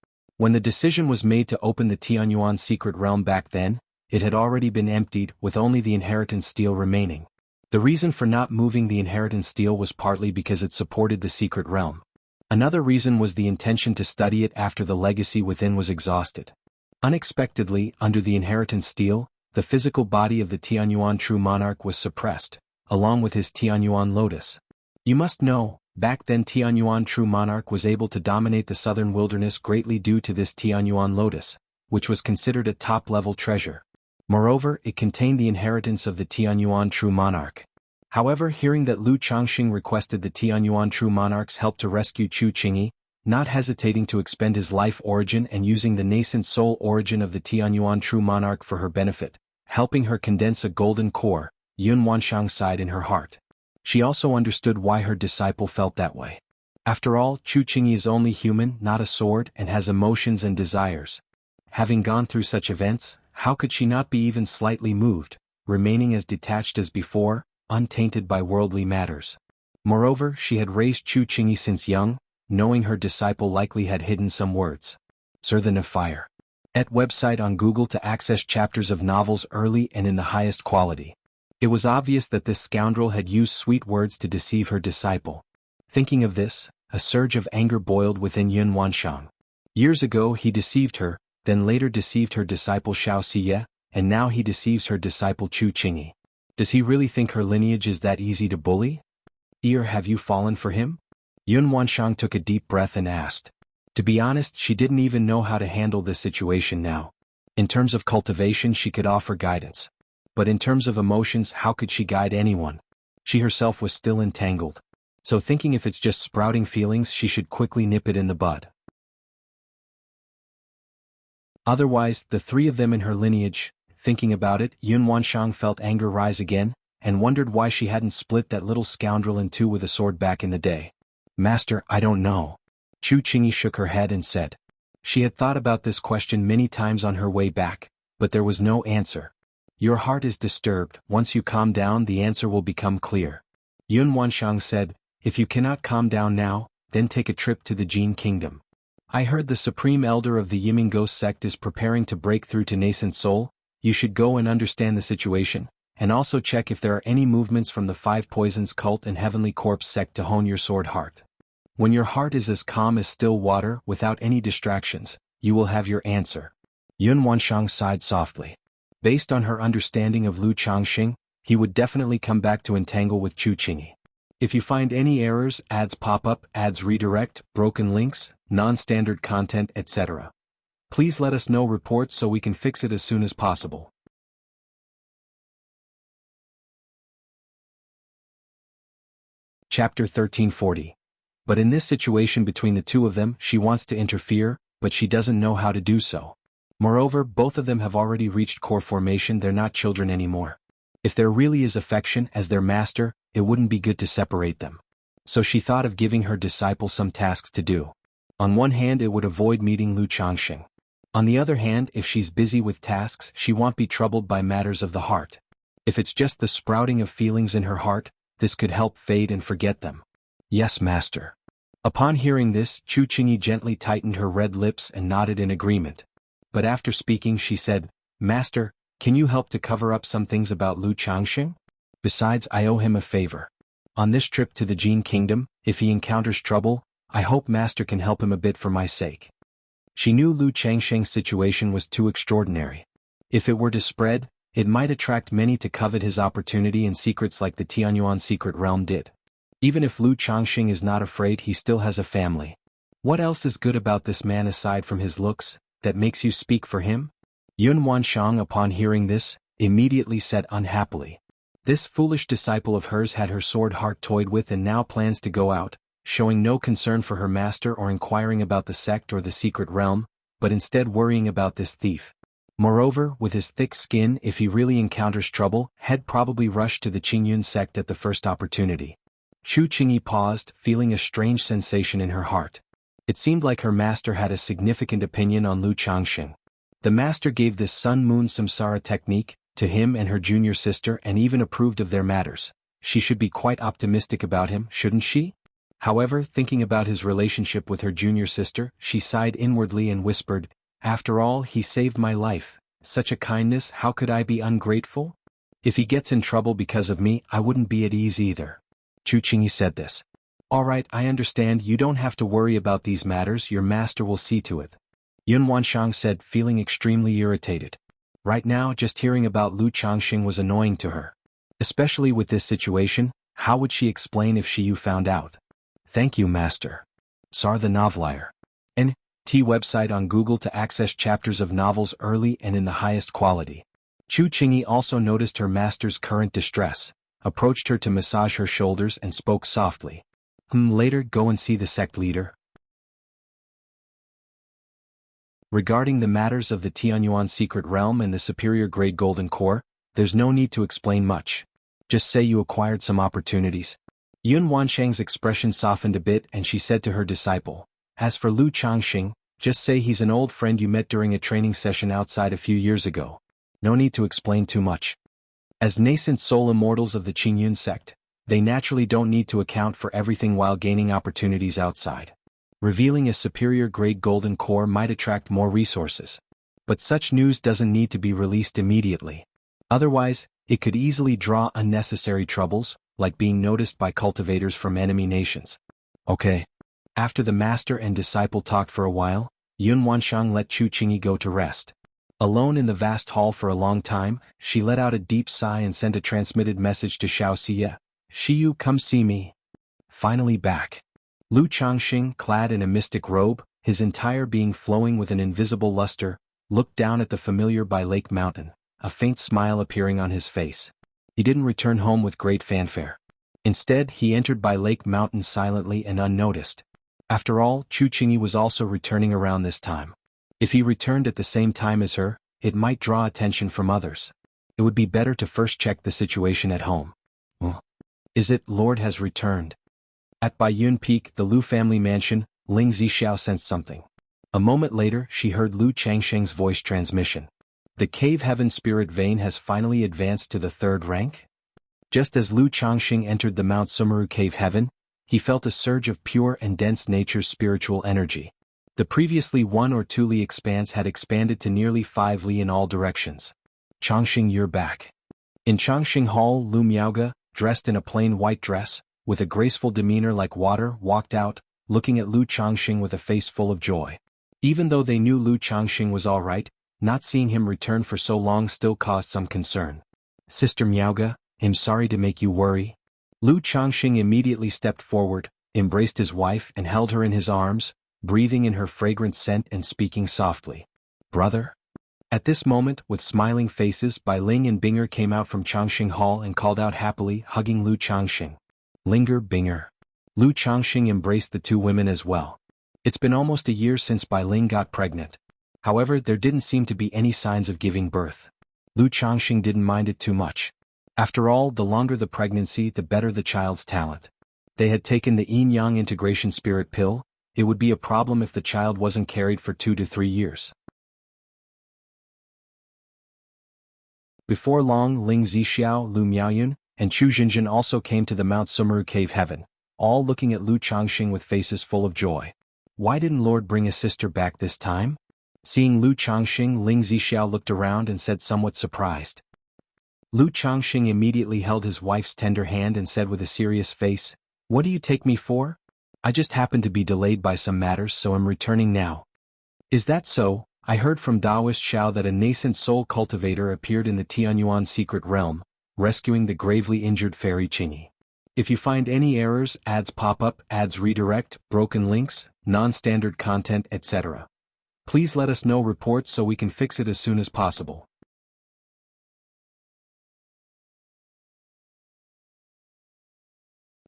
When the decision was made to open the Tianyuan secret realm back then, it had already been emptied with only the inheritance stele remaining. The reason for not moving the inheritance stele was partly because it supported the secret realm. Another reason was the intention to study it after the legacy within was exhausted. Unexpectedly, under the inheritance stele, the physical body of the Tianyuan true monarch was suppressed, along with his Tianyuan lotus. You must know, back then Tianyuan true monarch was able to dominate the southern wilderness greatly due to this Tianyuan lotus, which was considered a top-level treasure. Moreover, it contained the inheritance of the Tianyuan true monarch. However, hearing that Lu Changxing requested the Tianyuan true monarch's help to rescue Chu Qingyi, not hesitating to expend his life origin and using the nascent soul origin of the Tianyuan true monarch for her benefit, helping her condense a golden core, Yun Wanshang sighed in her heart. She also understood why her disciple felt that way. After all, Chu Qingyi is only human, not a sword, and has emotions and desires. Having gone through such events, how could she not be even slightly moved, remaining as detached as before, untainted by worldly matters? Moreover, she had raised Chu Qingyi since young, knowing her disciple likely had hidden some words. Sir the Fire. Et website on Google to access chapters of novels early and in the highest quality. It was obvious that this scoundrel had used sweet words to deceive her disciple. Thinking of this, a surge of anger boiled within Yun Wanshang. Years ago he deceived her, then later deceived her disciple Xianxia, and now he deceives her disciple Chu Qingyi. Does he really think her lineage is that easy to bully? Or have you fallen for him? Yun Wanshang took a deep breath and asked. To be honest, she didn't even know how to handle this situation now. In terms of cultivation she could offer guidance. But in terms of emotions, how could she guide anyone? She herself was still entangled. So thinking if it's just sprouting feelings she should quickly nip it in the bud. Otherwise, the three of them in her lineage, thinking about it, Yun Wanshang felt anger rise again, and wondered why she hadn't split that little scoundrel in two with a sword back in the day. Master, I don't know. Chu Qingyi shook her head and said. She had thought about this question many times on her way back, but there was no answer. Your heart is disturbed. Once you calm down the answer will become clear. Yun Wanshang said, if you cannot calm down now, then take a trip to the Jin Kingdom. I heard the Supreme Elder of the Yiming Ghost sect is preparing to break through to nascent soul. You should go and understand the situation, and also check if there are any movements from the Five Poisons cult and Heavenly Corpse sect to hone your sword heart. When your heart is as calm as still water without any distractions, you will have your answer. Yun Wanshang sighed softly. Based on her understanding of Lu Changxing, he would definitely come back to entangle with Chu Qingyi. If you find any errors, ads pop up, ads redirect, broken links, non-standard content, etc. Please let us know reports so we can fix it as soon as possible. Chapter 1340. But in this situation between the two of them, she wants to interfere, but she doesn't know how to do so. Moreover, both of them have already reached core formation, they're not children anymore. If there really is affection as their master, it wouldn't be good to separate them. So she thought of giving her disciple some tasks to do. On one hand, it would avoid meeting Lu Changxing. On the other hand, if she's busy with tasks, she won't be troubled by matters of the heart. If it's just the sprouting of feelings in her heart, this could help fade and forget them. Yes, master. Upon hearing this, Chu Qingyi gently tightened her red lips and nodded in agreement. But after speaking she said, Master, can you help to cover up some things about Lu Changxing? Besides, I owe him a favor. On this trip to the Jin Kingdom, if he encounters trouble, I hope Master can help him a bit for my sake. She knew Lu Changxing's situation was too extraordinary. If it were to spread, it might attract many to covet his opportunity and secrets like the Tianyuan secret realm did. Even if Lu Changxing is not afraid, he still has a family. What else is good about this man aside from his looks, that makes you speak for him? Yun Wanshang, upon hearing this, immediately said unhappily. This foolish disciple of hers had her sword heart toyed with and now plans to go out, showing no concern for her master or inquiring about the sect or the secret realm, but instead worrying about this thief. Moreover, with his thick skin, if he really encounters trouble, he'd probably rush to the Qingyun sect at the first opportunity. Chu Qingyi paused, feeling a strange sensation in her heart. It seemed like her master had a significant opinion on Lu Changxing. The master gave this sun-moon samsara technique to him and her junior sister and even approved of their matters. She should be quite optimistic about him, shouldn't she? However, thinking about his relationship with her junior sister, she sighed inwardly and whispered, "After all, he saved my life. Such a kindness, how could I be ungrateful? If he gets in trouble because of me, I wouldn't be at ease either." Chu Qingyi said this. "Alright, I understand, you don't have to worry about these matters, your master will see to it," Yun Wanshang said, feeling extremely irritated. Right now, just hearing about Lu Changxing was annoying to her. Especially with this situation, how would she explain if Shiyu found out? "Thank you, master." Sar the Novelier. N.T. website on Google to access chapters of novels early and in the highest quality. Chu Qingyi also noticed her master's current distress, approached her to massage her shoulders and spoke softly. Later go and see the sect leader." Regarding the matters of the Tianyuan secret realm and the superior grade golden core, there's no need to explain much. Just say you acquired some opportunities. Yun Wanshang's expression softened a bit and she said to her disciple, "As for Lu Changxing, just say he's an old friend you met during a training session outside a few years ago. No need to explain too much." As nascent soul immortals of the Qingyun sect, they naturally don't need to account for everything while gaining opportunities outside. Revealing a superior grade golden core might attract more resources. But such news doesn't need to be released immediately. Otherwise, it could easily draw unnecessary troubles, like being noticed by cultivators from enemy nations. Okay. After the master and disciple talked for a while, Yun Wanshang let Chu Qingyi go to rest. Alone in the vast hall for a long time, she let out a deep sigh and sent a transmitted message to Xianxia. "Shiyu, come see me." Finally back. Lu Changxing, clad in a mystic robe, his entire being flowing with an invisible luster, looked down at the familiar Bai Lake mountain, a faint smile appearing on his face. He didn't return home with great fanfare. Instead, he entered Bai Lake mountain silently and unnoticed. After all, Chu Qingyi was also returning around this time. If he returned at the same time as her, it might draw attention from others. It would be better to first check the situation at home. Is it, Lord has returned? At Baiyun Peak, the Lu family mansion, Ling Zixiao sensed something. A moment later, she heard Lu Changsheng's voice transmission. The cave heaven spirit vein has finally advanced to the 3rd rank? Just as Lu Changxing entered the Mount Sumeru cave heaven, he felt a surge of pure and dense nature's spiritual energy. The previously 1 or 2 li expanse had expanded to nearly 5 li in all directions. "Changxing, you're back." In Changxing Hall, Lu Miaoge, dressed in a plain white dress, with a graceful demeanor like water, walked out, looking at Lu Changxing with a face full of joy. Even though they knew Lu Changxing was all right, not seeing him return for so long still caused some concern. "Sister Miaoge, I'm sorry to make you worry." Lu Changxing immediately stepped forward, embraced his wife and held her in his arms, breathing in her fragrant scent and speaking softly. "Brother?" At this moment, with smiling faces, Bai Ling and Binger came out from Changxing Hall and called out happily, hugging Lu Changxing. "Linger, Binger." Lu Changxing embraced the 2 women as well. It's been almost a year since Bai Ling got pregnant. However, there didn't seem to be any signs of giving birth. Lu Changxing didn't mind it too much. After all, the longer the pregnancy, the better the child's talent. They had taken the yin-yang integration spirit pill. It would be a problem if the child wasn't carried for 2 to 3 years. Before long, Ling Zixiao, Lu Miaoyun, and Chu Jinjin also came to the Mount Sumeru cave heaven, all looking at Lu Changxing with faces full of joy. Why didn't Lord bring a sister back this time? Seeing Lu Changxing, Ling Zixiao looked around and said somewhat surprised. Lu Changxing immediately held his wife's tender hand and said with a serious face, "What do you take me for? I just happened to be delayed by some matters, so I'm returning now." "Is that so? I heard from Daoist Xiao that a nascent soul cultivator appeared in the Tianyuan secret realm, rescuing the gravely injured fairy Qingyi. If you find any errors, ads pop up, ads redirect, broken links, non-standard content, etc. Please let us know reports so we can fix it as soon as possible."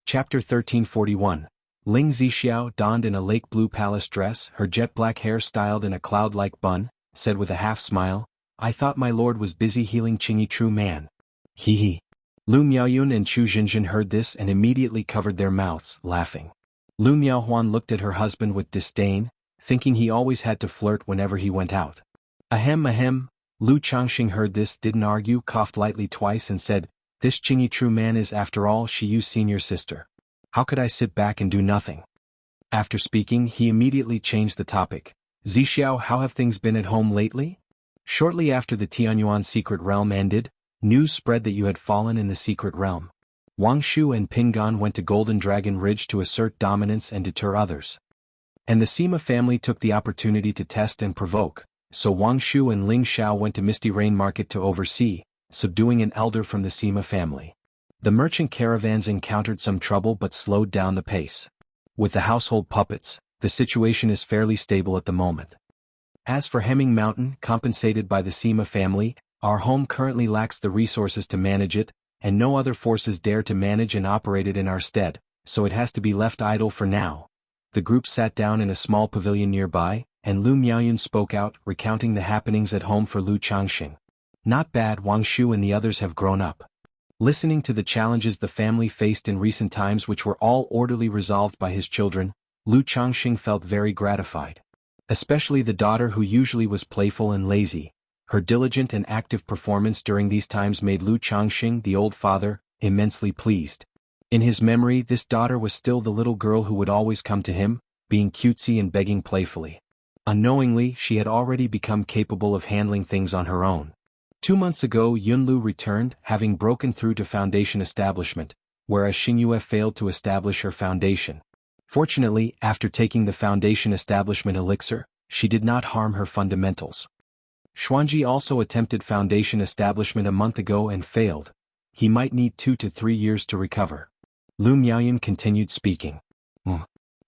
Chapter 1341. Ling Zixiao, donned in a lake blue palace dress, her jet black hair styled in a cloud-like bun, said with a half-smile, "I thought my lord was busy healing Qingyi, true man." Hee hee. Lu Miaoyun and Chu Jinjin heard this and immediately covered their mouths, laughing. Lu Miaohuan looked at her husband with disdain, thinking he always had to flirt whenever he went out. Ahem ahem. Lu Changxing heard this, didn't argue, coughed lightly twice and said, "This Qingyi true man is after all Shiyu's senior sister. How could I sit back and do nothing? After speaking, he immediately changed the topic. Zixiao, how have things been at home lately? Shortly after the Tianyuan secret realm ended, news spread that you had fallen in the secret realm. Wang Shu and Pingan went to Golden Dragon Ridge to assert dominance and deter others. And the Sima family took the opportunity to test and provoke, so Wang Shu and Ling Xiao went to Misty Rain Market to oversee, subduing an elder from the Sima family. The merchant caravans encountered some trouble but slowed down the pace. With the household puppets, the situation is fairly stable at the moment. As for Hemming Mountain, compensated by the Sima family, our home currently lacks the resources to manage it, and no other forces dare to manage and operate it in our stead, so it has to be left idle for now. The group sat down in a small pavilion nearby, and Lu Miaoyun spoke out, recounting the happenings at home for Lu Changxing. Not bad, Wang Shu and the others have grown up. Listening to the challenges the family faced in recent times, which were all orderly resolved by his children, Lu Changxing felt very gratified. Especially the daughter, who usually was playful and lazy. Her diligent and active performance during these times made Lu Changxing, the old father, immensely pleased. In his memory, this daughter was still the little girl who would always come to him, being cutesy and begging playfully. Unknowingly, she had already become capable of handling things on her own. 2 months ago, Yunlu returned, having broken through to Foundation establishment, whereas Xingyue failed to establish her foundation. Fortunately, after taking the Foundation establishment elixir, she did not harm her fundamentals. Xuanji also attempted Foundation establishment a month ago and failed. He might need 2 to 3 years to recover. Lu Miaoyun continued speaking.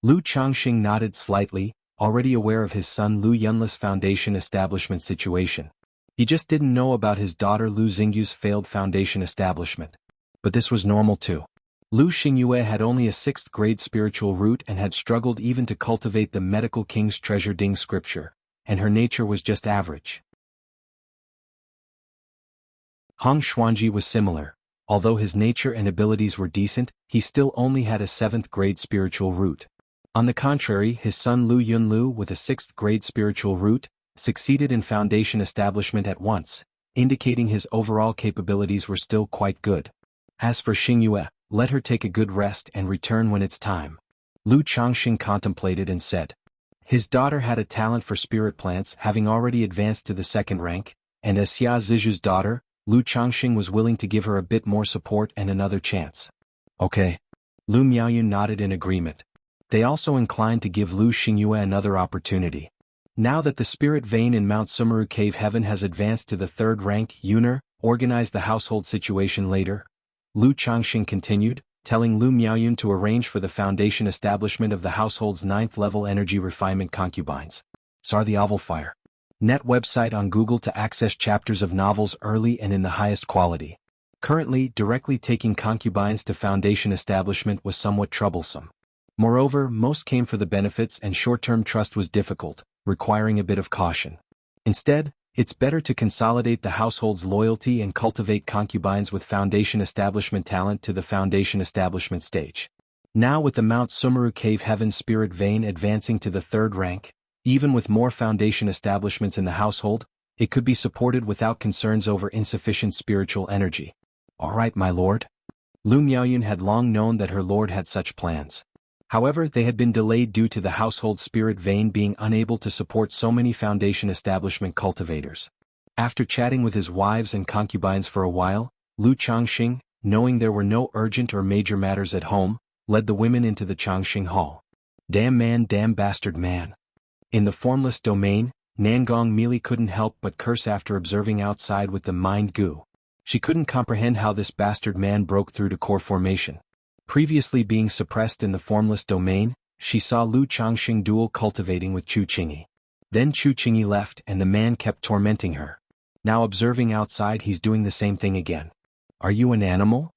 Lu Changxing nodded slightly, already aware of his son Lu Yunla's Foundation establishment situation. He just didn't know about his daughter Lu Xingyu's failed Foundation establishment. But this was normal too. Lu Xingyue had only a 6th grade spiritual root and had struggled even to cultivate the medical king's treasure Ding scripture, and her nature was just average. Hong Xuanji was similar. Although his nature and abilities were decent, he still only had a 7th grade spiritual root. On the contrary, his son Lu Yunlu, with a 6th grade spiritual root, succeeded in Foundation establishment at once, indicating his overall capabilities were still quite good. As for Xingyue, let her take a good rest and return when it's time. Lu Changxing contemplated and said. His daughter had a talent for spirit plants, having already advanced to the 2nd rank, and as Xia Zizhu's daughter, Lu Changxing was willing to give her a bit more support and another chance. Okay. Lu Miaoyun nodded in agreement. They also inclined to give Lu Xingyue another opportunity. Now that the spirit vein in Mount Sumeru Cave Heaven has advanced to the 3rd rank, Yuner, organize the household situation later. Lu Changxing continued, telling Lu Miaoyun to arrange for the Foundation establishment of the household's 9th level energy refinement concubines. Sar the Oval Fire. Net website on Google to access chapters of novels early and in the highest quality. Currently, directly taking concubines to Foundation establishment was somewhat troublesome. Moreover, most came for the benefits and short-term trust was difficult, requiring a bit of caution. Instead, it's better to consolidate the household's loyalty and cultivate concubines with Foundation establishment talent to the Foundation establishment stage. Now with the Mount Sumeru Cave Heaven spirit vein advancing to the 3rd rank, even with more Foundation establishments in the household, it could be supported without concerns over insufficient spiritual energy. All right, my lord. Lu Miaoyun had long known that her lord had such plans. However, they had been delayed due to the household spirit vein being unable to support so many Foundation establishment cultivators. After chatting with his wives and concubines for a while, Lu Changxing, knowing there were no urgent or major matters at home, led the women into the Changxing Hall. Damn man, damn bastard man. In the formless domain, Nangong Meili couldn't help but curse after observing outside with the mind goo. She couldn't comprehend how this bastard man broke through to core formation. Previously being suppressed in the formless domain, she saw Lu Changxing dual cultivating with Chu Qingyi. Then Chu Qingyi left and the man kept tormenting her. Now observing outside, he's doing the same thing again. Are you an animal?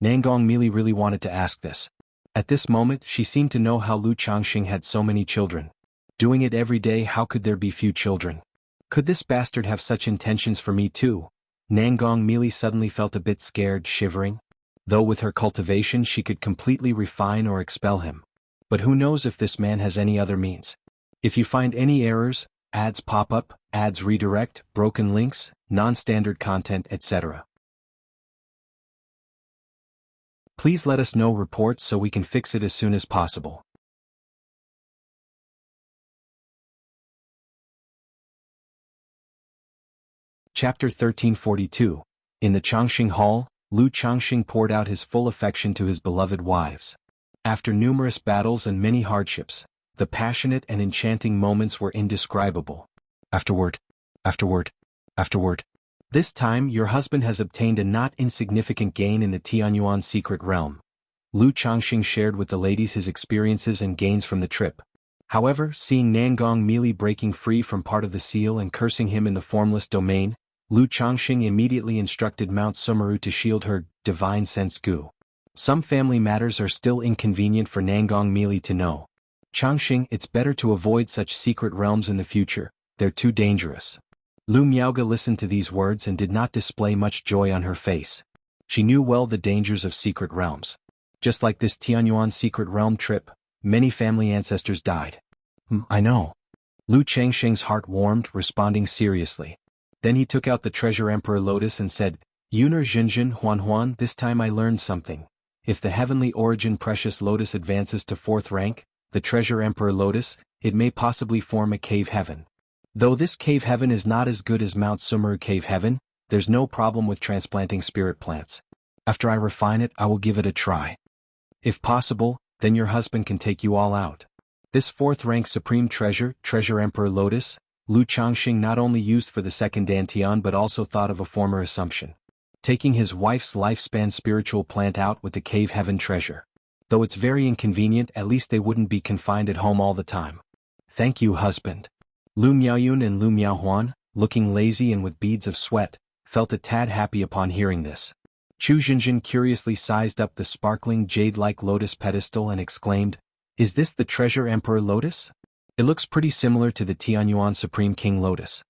Nangong Meili really wanted to ask this. At this moment, she seemed to know how Lu Changxing had so many children. Doing it every day, how could there be few children? Could this bastard have such intentions for me too? Nangong Meili suddenly felt a bit scared, shivering. Though with her cultivation she could completely refine or expel him. But who knows if this man has any other means. If you find any errors, ads pop up, ads redirect, broken links, non-standard content, etc. Please let us know reports so we can fix it as soon as possible. Chapter 1342. In the Changxing Hall, Lu Changxing poured out his full affection to his beloved wives. After numerous battles and many hardships, the passionate and enchanting moments were indescribable. Afterward. This time your husband has obtained a not insignificant gain in the Tianyuan secret realm. Lu Changxing shared with the ladies his experiences and gains from the trip. However, seeing Nangong Meili breaking free from part of the seal and cursing him in the formless domain, Lu Changxing immediately instructed Mount Sumeru to shield her divine sense gu. Some family matters are still inconvenient for Nangong Meili to know. Changxing, it's better to avoid such secret realms in the future, they're too dangerous. Lu Miaoge listened to these words and did not display much joy on her face. She knew well the dangers of secret realms. Just like this Tianyuan secret realm trip, many family ancestors died. I know. Lu Changxing's heart warmed, responding seriously. Then he took out the treasure Emperor Lotus and said, Yuner Jinjin Huan, this time I learned something. If the heavenly origin precious lotus advances to 4th rank, the treasure Emperor Lotus, it may possibly form a cave heaven. Though this cave heaven is not as good as Mount Sumeru cave heaven, there's no problem with transplanting spirit plants. After I refine it, I will give it a try. If possible, then your husband can take you all out. This 4th rank supreme treasure Emperor Lotus, Lu Changxing not only used for the second Dantian but also thought of a former assumption. Taking his wife's lifespan spiritual plant out with the cave heaven treasure. Though it's very inconvenient, at least they wouldn't be confined at home all the time. Thank you, husband. Lu Miaoyun and Lu Miaohuan, looking lazy and with beads of sweat, felt a tad happy upon hearing this. Chu Jinjin curiously sized up the sparkling jade-like lotus pedestal and exclaimed, Is this the treasure Emperor Lotus? It looks pretty similar to the Tianyuan Supreme King Lotus.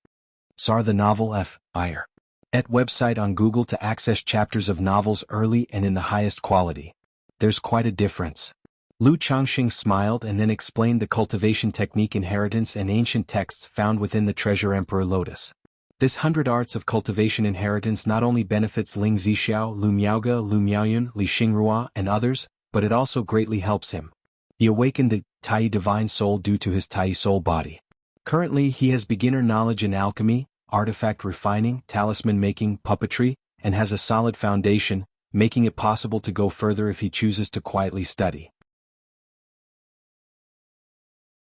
SAR the novel F.I.R. Et website on Google to access chapters of novels early and in the highest quality. There's quite a difference. Lu Changxing smiled and then explained the cultivation technique inheritance and ancient texts found within the treasure Emperor Lotus. This 100 arts of cultivation inheritance not only benefits Ling Zixiao, Lu Miaoge, Lu Miaoyun, Li Xingrua, and others, but it also greatly helps him. He awakened the Tai divine soul due to his Tai soul body. Currently he has beginner knowledge in alchemy, artifact refining, talisman making, puppetry, and has a solid foundation, making it possible to go further if he chooses to quietly study.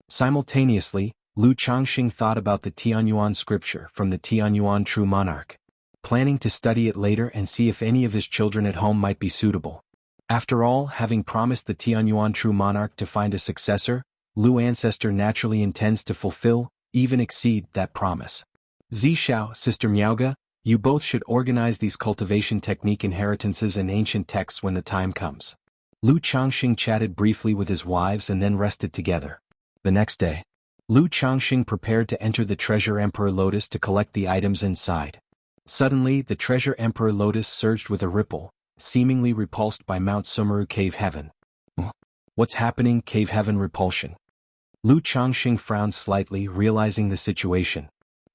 Simultaneously, Lu Changxing thought about the Tianyuan scripture from the Tianyuan True Monarch, planning to study it later and see if any of his children at home might be suitable. After all, having promised the Tianyuan True Monarch to find a successor, Lu Ancestor naturally intends to fulfill, even exceed, that promise. Zixiao, Sister Miaoge, you both should organize these cultivation technique inheritances and ancient texts when the time comes. Lu Changxing chatted briefly with his wives and then rested together. The next day, Lu Changxing prepared to enter the treasure Emperor Lotus to collect the items inside. Suddenly, the treasure Emperor Lotus surged with a ripple, seemingly repulsed by Mount Sumeru cave heaven. What's happening? Cave heaven repulsion. Lu Changxing frowned slightly, realizing the situation.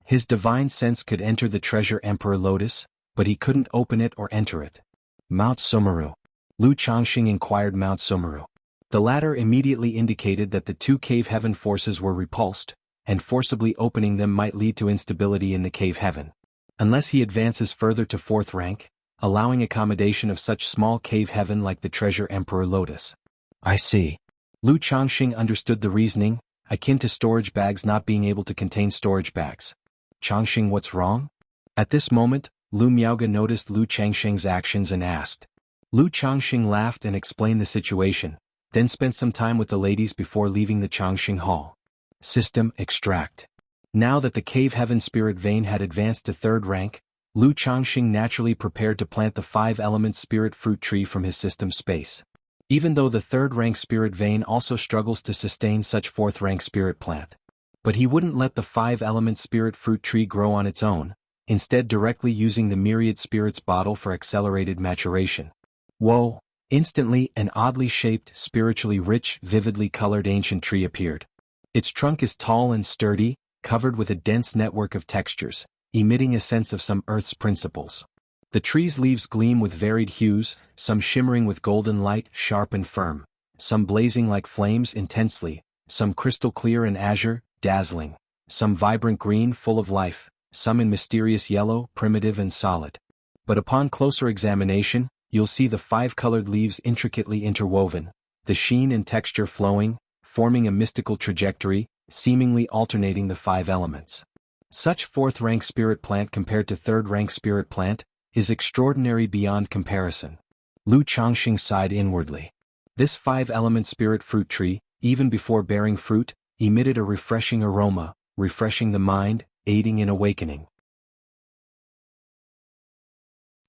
His divine sense could enter the treasure Emperor Lotus, but he couldn't open it or enter it. Mount Sumeru. Lu Changxing inquired Mount Sumeru. The latter immediately indicated that the two cave heaven forces were repulsed, and forcibly opening them might lead to instability in the cave heaven. Unless he advances further to 4th rank, allowing accommodation of such small cave heaven like the treasure Emperor Lotus. I see. Lu Changxing understood the reasoning, akin to storage bags not being able to contain storage bags. Changxing, what's wrong? At this moment, Lu Miaoge noticed Lu Changxing's actions and asked. Lu Changxing laughed and explained the situation, then spent some time with the ladies before leaving the Changxing Hall. System extract. Now that the cave heaven spirit vein had advanced to 3rd rank, Lu Changxing naturally prepared to plant the 5-element spirit fruit tree from his system space. Even though the 3rd rank spirit vein also struggles to sustain such 4th rank spirit plant. But he wouldn't let the 5-element spirit fruit tree grow on its own, instead directly using the myriad spirits bottle for accelerated maturation. Whoa! Instantly, an oddly shaped, spiritually rich, vividly colored ancient tree appeared. Its trunk is tall and sturdy, covered with a dense network of textures, emitting a sense of some Earth's principles. The tree's leaves gleam with varied hues, some shimmering with golden light, sharp and firm, some blazing like flames intensely, some crystal clear and azure, dazzling, some vibrant green full of life, some in mysterious yellow, primitive and solid. But upon closer examination, you'll see the 5-colored leaves intricately interwoven, the sheen and texture flowing, forming a mystical trajectory, seemingly alternating the 5 elements. Such 4th-rank spirit plant compared to 3rd-rank spirit plant is extraordinary beyond comparison. Lu Changxing sighed inwardly. This 5-element spirit fruit tree, even before bearing fruit, emitted a refreshing aroma, refreshing the mind, aiding in awakening.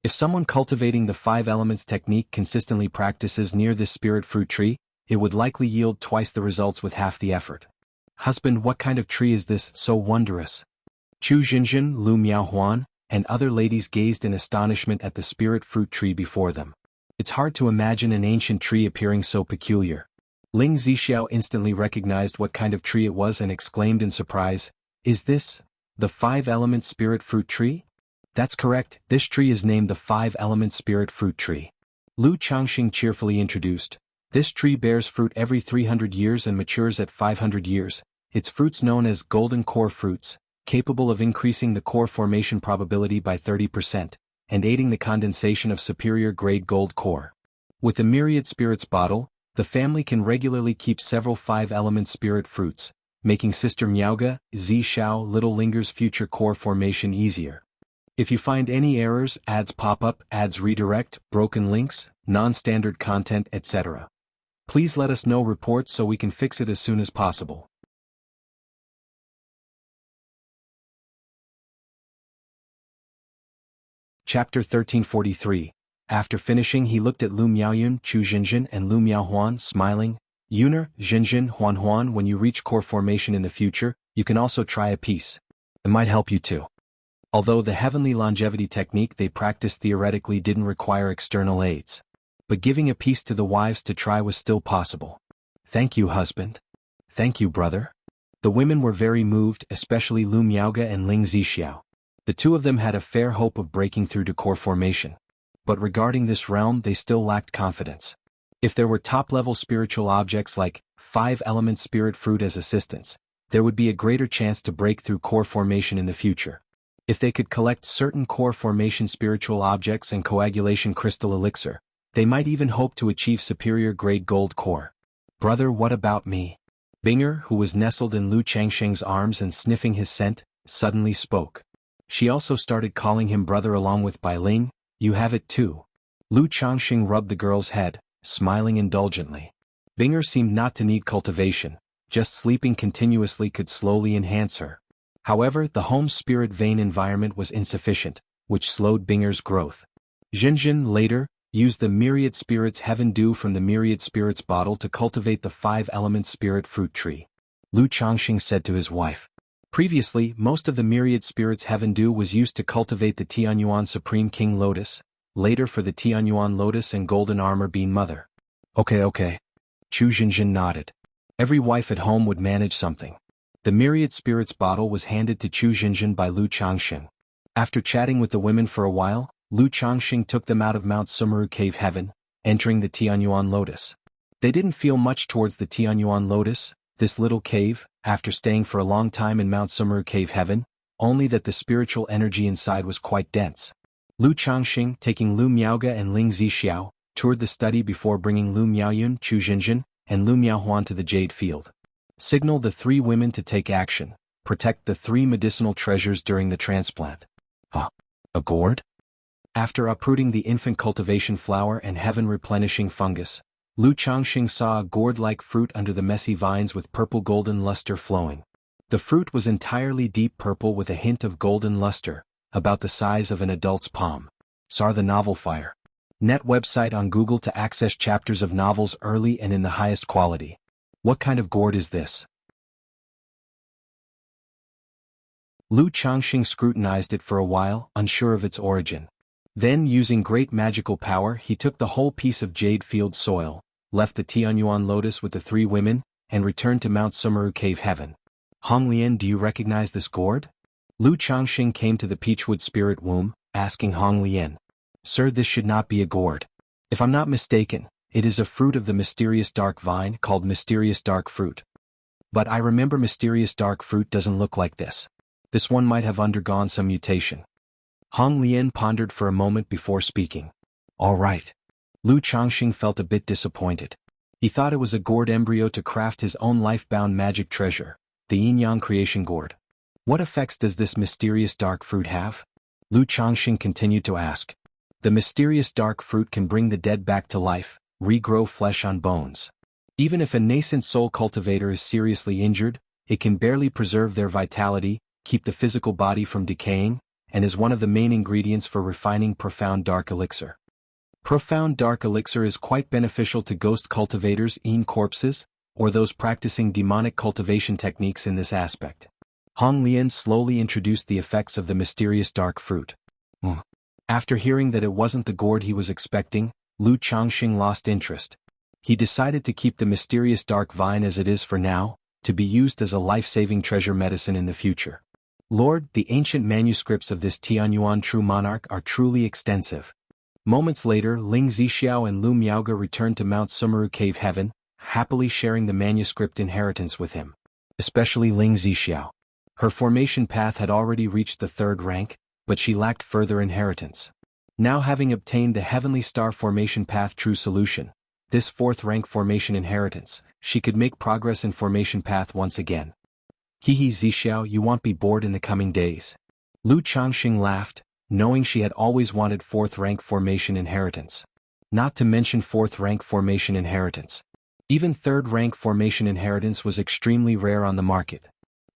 If someone cultivating the 5 elements technique consistently practices near this spirit fruit tree, it would likely yield twice the results with half the effort. Husband, what kind of tree is this, so wondrous? Chu Xinjin, Lu Miaohuan, and other ladies gazed in astonishment at the spirit fruit tree before them. It's hard to imagine an ancient tree appearing so peculiar. Ling Zixiao instantly recognized what kind of tree it was and exclaimed in surprise, "Is this the 5-element spirit fruit tree?" That's correct, this tree is named the 5-element spirit fruit tree. Lu Changxing cheerfully introduced. This tree bears fruit every 300 years and matures at 500 years, its fruits known as golden core fruits, capable of increasing the core formation probability by 30%, and aiding the condensation of superior-grade gold core. With the Myriad Spirits bottle, the family can regularly keep several 5-element spirit fruits, making Sister Miaoga, Zishao Little Linger's future core formation easier. If you find any errors, ads pop up, ads redirect, broken links, non-standard content, etc., please let us know reports so we can fix it as soon as possible. Chapter 1343. After finishing, he looked at Lu Miaoyun, Chu Xinjin and Lu Miaohuan, smiling. Yuner, Xinjin, Huan, when you reach core formation in the future, you can also try a piece. It might help you too. Although the heavenly longevity technique they practiced theoretically didn't require external aids. But giving a piece to the wives to try was still possible. Thank you, husband. Thank you, brother. The women were very moved, especially Lu Miaoga and Ling Zixiao. The two of them had a fair hope of breaking through to core formation. But regarding this realm they still lacked confidence. If there were top-level spiritual objects like 5-element spirit fruit as assistants, there would be a greater chance to break through core formation in the future. If they could collect certain core formation spiritual objects and coagulation crystal elixir, they might even hope to achieve superior-grade gold core. Brother, what about me? Binger, who was nestled in Lu Changxing's arms and sniffing his scent, suddenly spoke. She also started calling him brother along with Bai Ling. You have it too. Lu Changxing rubbed the girl's head, smiling indulgently. Binger seemed not to need cultivation, just sleeping continuously could slowly enhance her. However, the home spirit vein environment was insufficient, which slowed Binger's growth. Xinjin, later, used the Myriad Spirits Heaven Dew from the Myriad Spirits bottle to cultivate the 5-element spirit fruit tree. Lu Changxing said to his wife. Previously, most of the Myriad Spirits Heaven Dew was used to cultivate the Tianyuan Supreme King Lotus, later for the Tianyuan Lotus and Golden Armor Bean Mother. Okay. Chu Xinjin nodded. Every wife at home would manage something. The Myriad Spirits bottle was handed to Chu Xinjin by Lu Changxing. After chatting with the women for a while, Lu Changxing took them out of Mount Sumeru Cave Heaven, entering the Tianyuan Lotus. They didn't feel much towards the Tianyuan Lotus, this little cave, after staying for a long time in Mount Sumeru Cave Heaven, only that the spiritual energy inside was quite dense. Lu Changxing, taking Lu Miaoga and Ling Zixiao, toured the study before bringing Lu Miaoyun, Chu Xinjin, and Lu Miaohuan to the Jade Field. Signal the 3 women to take action, protect the 3 medicinal treasures during the transplant. A gourd? After uprooting the infant cultivation flower and heaven-replenishing fungus, Lu Changxing saw a gourd-like fruit under the messy vines with purple-golden luster flowing. The fruit was entirely deep purple with a hint of golden luster, about the size of an adult's palm. Sar the Novel Fire. Net website on Google to access chapters of novels early and in the highest quality. What kind of gourd is this? Lu Changxing scrutinized it for a while, unsure of its origin. Then, using great magical power, he took the whole piece of jade field soil, left the Tianyuan Lotus with the 3 women, and returned to Mount Sumeru Cave Heaven. Hong Lian, do you recognize this gourd? Lu Changxing came to the Peachwood Spirit Womb, asking Hong Lian. "Sir, this should not be a gourd. If I'm not mistaken, it is a fruit of the mysterious dark vine called mysterious dark fruit. But I remember mysterious dark fruit doesn't look like this. This one might have undergone some mutation." Hong Lian pondered for a moment before speaking. "All right." Lu Changxing felt a bit disappointed. He thought it was a gourd embryo to craft his own life-bound magic treasure, the yin-yang creation gourd. "What effects does this mysterious dark fruit have?" Lu Changxing continued to ask. "The mysterious dark fruit can bring the dead back to life, regrow flesh on bones. Even if a nascent soul cultivator is seriously injured, it can barely preserve their vitality, keep the physical body from decaying, and is one of the main ingredients for refining profound dark elixir. Profound dark elixir is quite beneficial to ghost cultivators in corpses, or those practicing demonic cultivation techniques in this aspect." Hong Lian slowly introduced the effects of the mysterious dark fruit. After hearing that it wasn't the gourd he was expecting, Lu Changxing lost interest. He decided to keep the mysterious dark vine as it is for now, to be used as a life-saving treasure medicine in the future. "Lord, the ancient manuscripts of this Tianyuan true monarch are truly extensive." Moments later, Ling Zixiao and Lu Miaoge returned to Mount Sumeru Cave Heaven, happily sharing the manuscript inheritance with him. Especially Ling Zixiao. Her formation path had already reached the 3rd rank, but she lacked further inheritance. Now having obtained the Heavenly Star Formation Path True Solution, this 4th rank formation inheritance, she could make progress in formation path once again. "Hehe Zixiao, you won't be bored in the coming days." Lu Changxing laughed, knowing she had always wanted 4th rank formation inheritance. Not to mention 4th rank formation inheritance. Even 3rd rank formation inheritance was extremely rare on the market.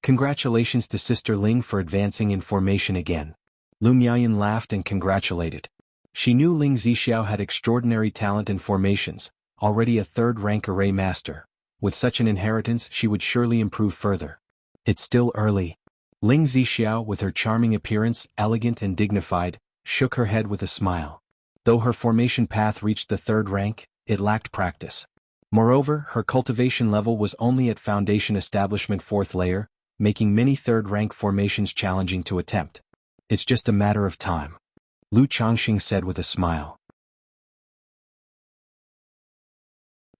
"Congratulations to Sister Ling for advancing in formation again." Lu Miaoyan laughed and congratulated. She knew Ling Zixiao had extraordinary talent in formations, already a 3rd rank array master. With such an inheritance she would surely improve further. "It's still early." Ling Zixiao, with her charming appearance, elegant and dignified, shook her head with a smile. Though her formation path reached the 3rd rank, it lacked practice. Moreover, her cultivation level was only at Foundation Establishment 4th layer, making many 3rd rank formations challenging to attempt. "It's just a matter of time," Lu Changxing said with a smile.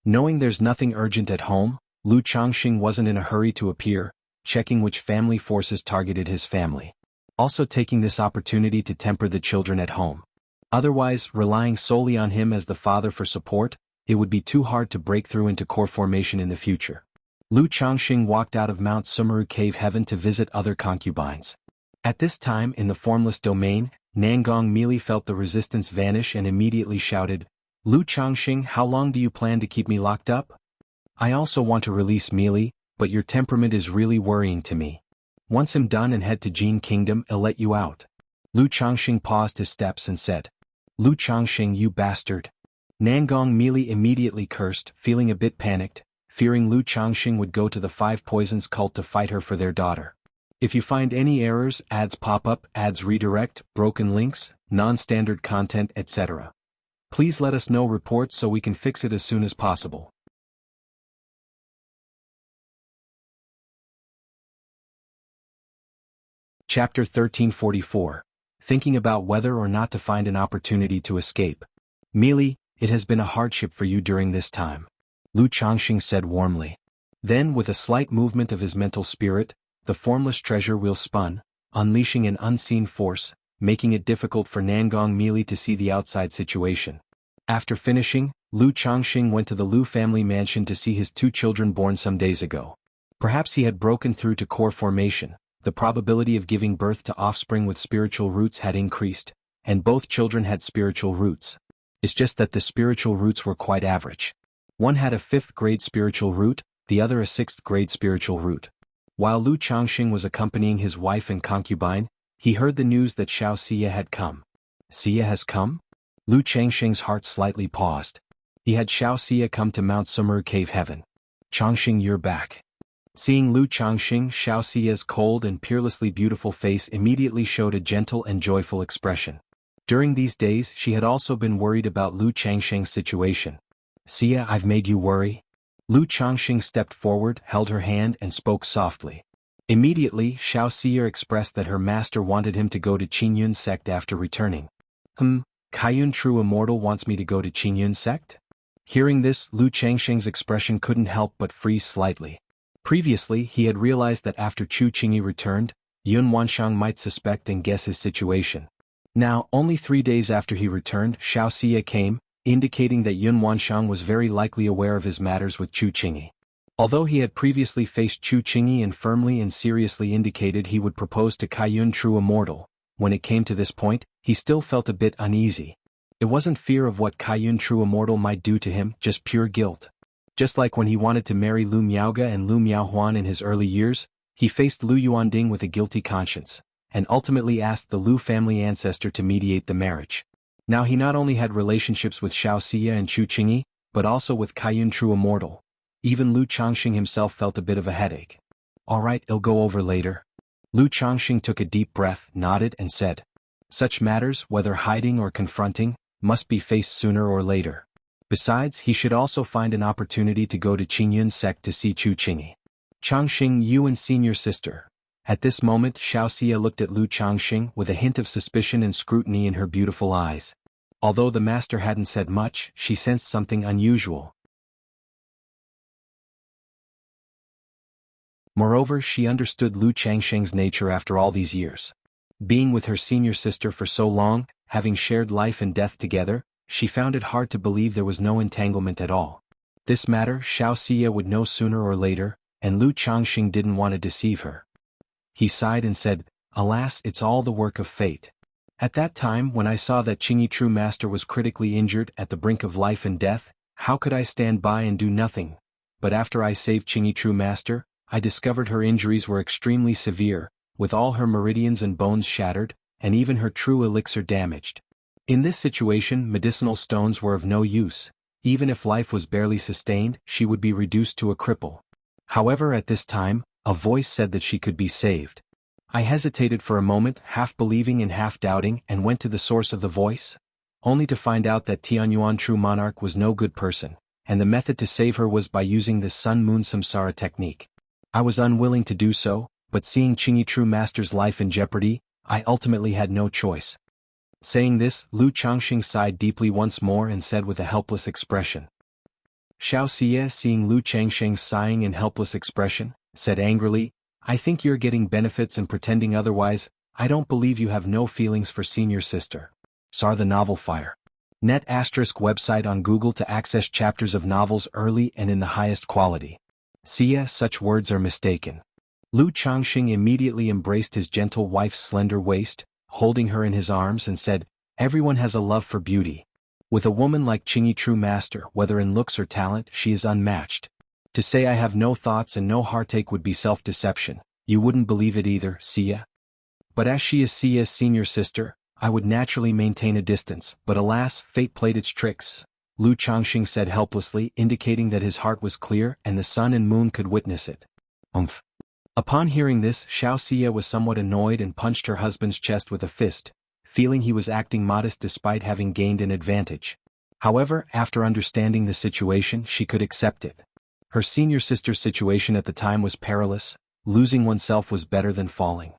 Knowing there's nothing urgent at home, Lu Changxing wasn't in a hurry to appear, checking which family forces targeted his family. Also taking this opportunity to temper the children at home. Otherwise, relying solely on him as the father for support, it would be too hard to break through into core formation in the future. Lu Changxing walked out of Mount Sumeru Cave Heaven to visit other concubines. At this time in the formless domain, Nangong Meili felt the resistance vanish and immediately shouted, "Lu Changxing, how long do you plan to keep me locked up? I also want to release Meili, but your temperament is really worrying to me. Once I'm done and head to Jin Kingdom, I'll let you out." Lu Changxing paused his steps and said, "Lu Changxing, you bastard." Nangong Meili immediately cursed, feeling a bit panicked, fearing Lu Changxing would go to the 5 Poisons cult to fight her for their daughter. If you find any errors, ads pop up, ads redirect, broken links, non-standard content, etc., please let us know reports so we can fix it as soon as possible. Chapter 1344. Thinking about whether or not to find an opportunity to escape. "Meili, it has been a hardship for you during this time," Lu Changxing said warmly. Then, with a slight movement of his mental spirit, the formless treasure wheel spun, unleashing an unseen force, making it difficult for Nangong Meili to see the outside situation. After finishing, Lu Changxing went to the Lu family mansion to see his 2 children born some days ago. Perhaps he had broken through to core formation. The probability of giving birth to offspring with spiritual roots had increased, and both children had spiritual roots. It's just that the spiritual roots were quite average. One had a 5th grade spiritual root, the other a 6th grade spiritual root. While Lu Changxing was accompanying his wife and concubine, he heard the news that Xianxia had come. "Xia has come?" Lu Changxing's heart slightly paused. He had Xianxia come to Mount Sumeru Cave Heaven. "Changxing, you're back." Seeing Lu Changxing, Xiaoxia's cold and peerlessly beautiful face immediately showed a gentle and joyful expression. During these days she had also been worried about Lu Changxing's situation. "Xia, I've made you worry?" Lu Changxing stepped forward, held her hand and spoke softly. Immediately, Xiaoxia expressed that her master wanted him to go to Qingyun sect after returning. Kaiyun True Immortal wants me to go to Qingyun sect? Hearing this, Lu Changsheng's expression couldn't help but freeze slightly. Previously, he had realized that after Chu Qingyi returned, Yun Wanshang might suspect and guess his situation. Now, only 3 days after he returned, Xianxia came, indicating that Yun Wanshang was very likely aware of his matters with Chu Qingyi. Although he had previously faced Chu Qingyi and firmly and seriously indicated he would propose to Kaiyun True Immortal, when it came to this point, he still felt a bit uneasy. It wasn't fear of what Kaiyun True Immortal might do to him, just pure guilt. Just like when he wanted to marry Lu Miaoge and Lu Miaohuan in his early years, he faced Lu Yuanding with a guilty conscience, and ultimately asked the Lu family ancestor to mediate the marriage. Now he not only had relationships with Xianxia and Chu Qingyi, but also with Kaiyun True Immortal. Even Lu Changxing himself felt a bit of a headache. Alright, it'll go over later. Lu Changxing took a deep breath, nodded and said, such matters, whether hiding or confronting, must be faced sooner or later. Besides, he should also find an opportunity to go to Qingyun sect to see Chu Qingyi. Changxing, you and senior sister. At this moment, Xianxia looked at Lu Changxing with a hint of suspicion and scrutiny in her beautiful eyes. Although the master hadn't said much, she sensed something unusual. Moreover, she understood Lu Changxing's nature after all these years. Being with her senior sister for so long, having shared life and death together, she found it hard to believe there was no entanglement at all. This matter Xianxia would know sooner or later, and Lu Changxing didn't want to deceive her. He sighed and said, alas, it's all the work of fate. At that time when I saw that Qingyi True Master was critically injured at the brink of life and death, how could I stand by and do nothing? But after I saved Qingyi True Master, I discovered her injuries were extremely severe, with all her meridians and bones shattered, and even her true elixir damaged. In this situation, medicinal stones were of no use. Even if life was barely sustained, she would be reduced to a cripple. However, at this time, a voice said that she could be saved. I hesitated for a moment, half believing and half doubting, and went to the source of the voice, only to find out that Tianyuan True Monarch was no good person, and the method to save her was by using the Sun-Moon Samsara technique. I was unwilling to do so, but seeing Qingyi True Master's life in jeopardy, I ultimately had no choice. Saying this, Lu Changxing sighed deeply once more and said with a helpless expression. Xianxia, seeing Lu Changxing's sighing and helpless expression, said angrily, I think you're getting benefits and pretending otherwise. I don't believe you have no feelings for senior sister. Sar the Novel Fire. Net * website on Google to access chapters of novels early and in the highest quality. Sia, such words are mistaken. Lu Changxing immediately embraced his gentle wife's slender waist, holding her in his arms and said, everyone has a love for beauty. With a woman like Qingyi True Master, whether in looks or talent, she is unmatched. To say I have no thoughts and no heartache would be self-deception. You wouldn't believe it either, Sia. But as she is Sia's senior sister, I would naturally maintain a distance, but alas, fate played its tricks. Lu Changxing said helplessly, indicating that his heart was clear and the sun and moon could witness it. Upon hearing this, Xianxia was somewhat annoyed and punched her husband's chest with a fist, feeling he was acting modest despite having gained an advantage. However, after understanding the situation, she could accept it. Her senior sister's situation at the time was perilous. Losing oneself was better than falling.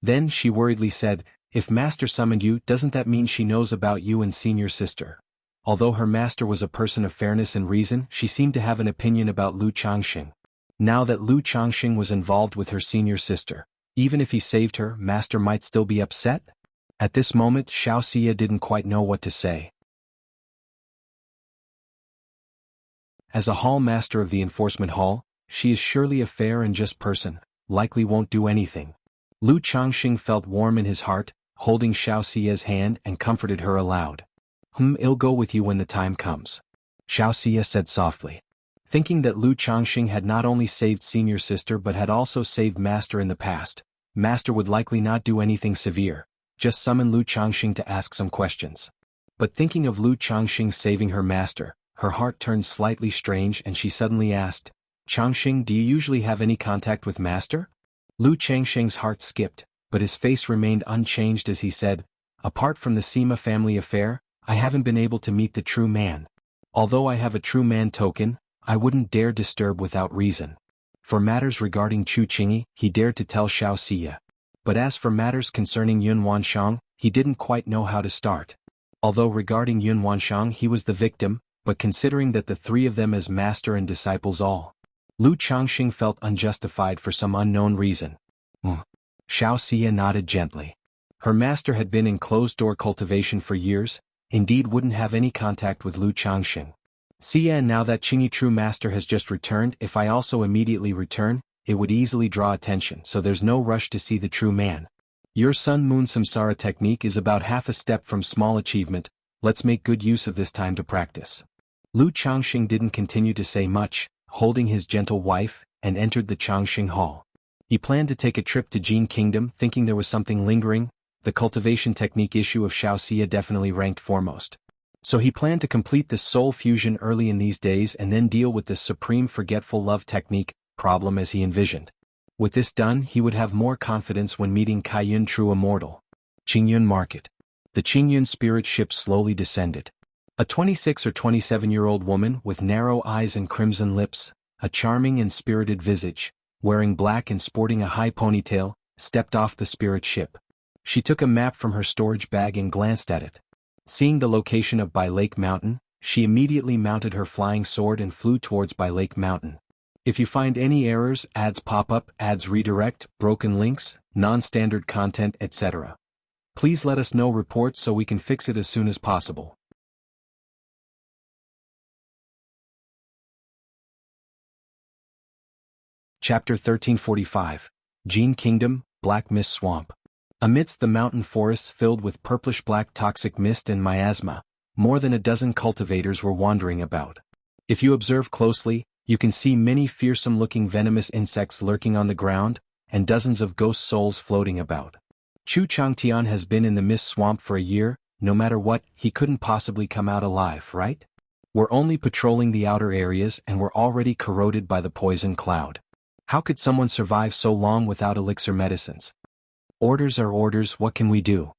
Then she worriedly said, if master summoned you, doesn't that mean she knows about you and senior sister? Although her master was a person of fairness and reason, she seemed to have an opinion about Lu Changxing. Now that Lu Changxing was involved with her senior sister, even if he saved her, master might still be upset? At this moment, Xianxia didn't quite know what to say. As a hall master of the enforcement hall, she is surely a fair and just person, likely won't do anything. Lu Changxing felt warm in his heart, holding Xianxia's hand and comforted her aloud. I'll go with you when the time comes. Xianxia said softly. Thinking that Lu Changxing had not only saved senior sister but had also saved master in the past, master would likely not do anything severe, just summon Lu Changxing to ask some questions. But thinking of Lu Changxing saving her master, her heart turned slightly strange and she suddenly asked, Changxing, do you usually have any contact with master? Lu Changxing's heart skipped, but his face remained unchanged as he said, apart from the Sima family affair, I haven't been able to meet the true man. Although I have a true man token, I wouldn't dare disturb without reason. For matters regarding Chu Qingyi, he dared to tell Xianxia. But as for matters concerning Yun Wanshang, he didn't quite know how to start. Although regarding Yun Wanshang he was the victim, but considering that the three of them as master and disciples all, Lu Changxing felt unjustified for some unknown reason. Xianxia nodded gently. Her master had been in closed-door cultivation for years, indeed wouldn't have any contact with Lu Changxing. Xia, and now that Qingyi true master has just returned, if I also immediately return, it would easily draw attention, so there's no rush to see the true man. Your Sun Moon Samsara technique is about half a step from small achievement, let's make good use of this time to practice. Lu Changxing didn't continue to say much, holding his gentle wife, and entered the Changxing Hall. He planned to take a trip to Jin Kingdom, thinking there was something lingering. The cultivation technique issue of Xianxia definitely ranked foremost. So he planned to complete the soul fusion early in these days and then deal with the supreme forgetful love technique problem as he envisioned. With this done, he would have more confidence when meeting Kaiyun true immortal. Qingyun Market. The Qingyun spirit ship slowly descended. A 26 or 27-year-old woman with narrow eyes and crimson lips, a charming and spirited visage, wearing black and sporting a high ponytail, stepped off the spirit ship. She took a map from her storage bag and glanced at it. Seeing the location of Bai Lake Mountain, she immediately mounted her flying sword and flew towards Bai Lake Mountain. If you find any errors, ads pop up, ads redirect, broken links, non-standard content, etc., please let us know reports so we can fix it as soon as possible. Chapter 1345. Jin Kingdom, Black Mist Swamp. Amidst the mountain forests filled with purplish-black toxic mist and miasma, more than a dozen cultivators were wandering about. If you observe closely, you can see many fearsome-looking venomous insects lurking on the ground, and dozens of ghost souls floating about. Chu Changtian has been in the mist swamp for a year. No matter what, he couldn't possibly come out alive, right? We're only patrolling the outer areas and we're already corroded by the poison cloud. How could someone survive so long without elixir medicines? Orders are orders, what can we do?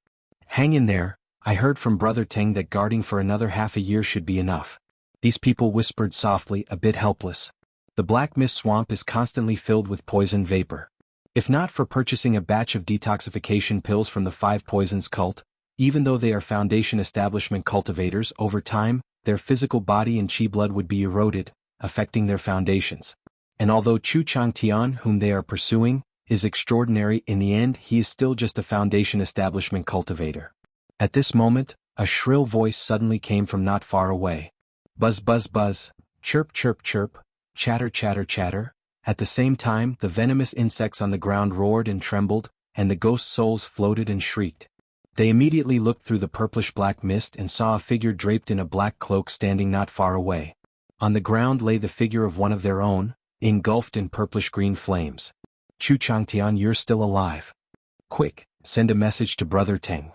Hang in there, I heard from Brother Teng that guarding for another half a year should be enough. These people whispered softly, a bit helpless. The Black Mist Swamp is constantly filled with poison vapor. If not for purchasing a batch of detoxification pills from the Five Poisons cult, even though they are Foundation Establishment cultivators, over time, their physical body and chi blood would be eroded, affecting their foundations. And although Chu Changtian, whom they are pursuing, is extraordinary, in the end he is still just a Foundation Establishment cultivator. At this moment, a shrill voice suddenly came from not far away. Buzz buzz buzz, chirp chirp chirp, chatter chatter chatter. At the same time, the venomous insects on the ground roared and trembled, and the ghost souls floated and shrieked. They immediately looked through the purplish-black mist and saw a figure draped in a black cloak standing not far away. On the ground lay the figure of one of their own, engulfed in purplish-green flames. Chu Changtian, you're still alive. Quick, send a message to Brother Teng.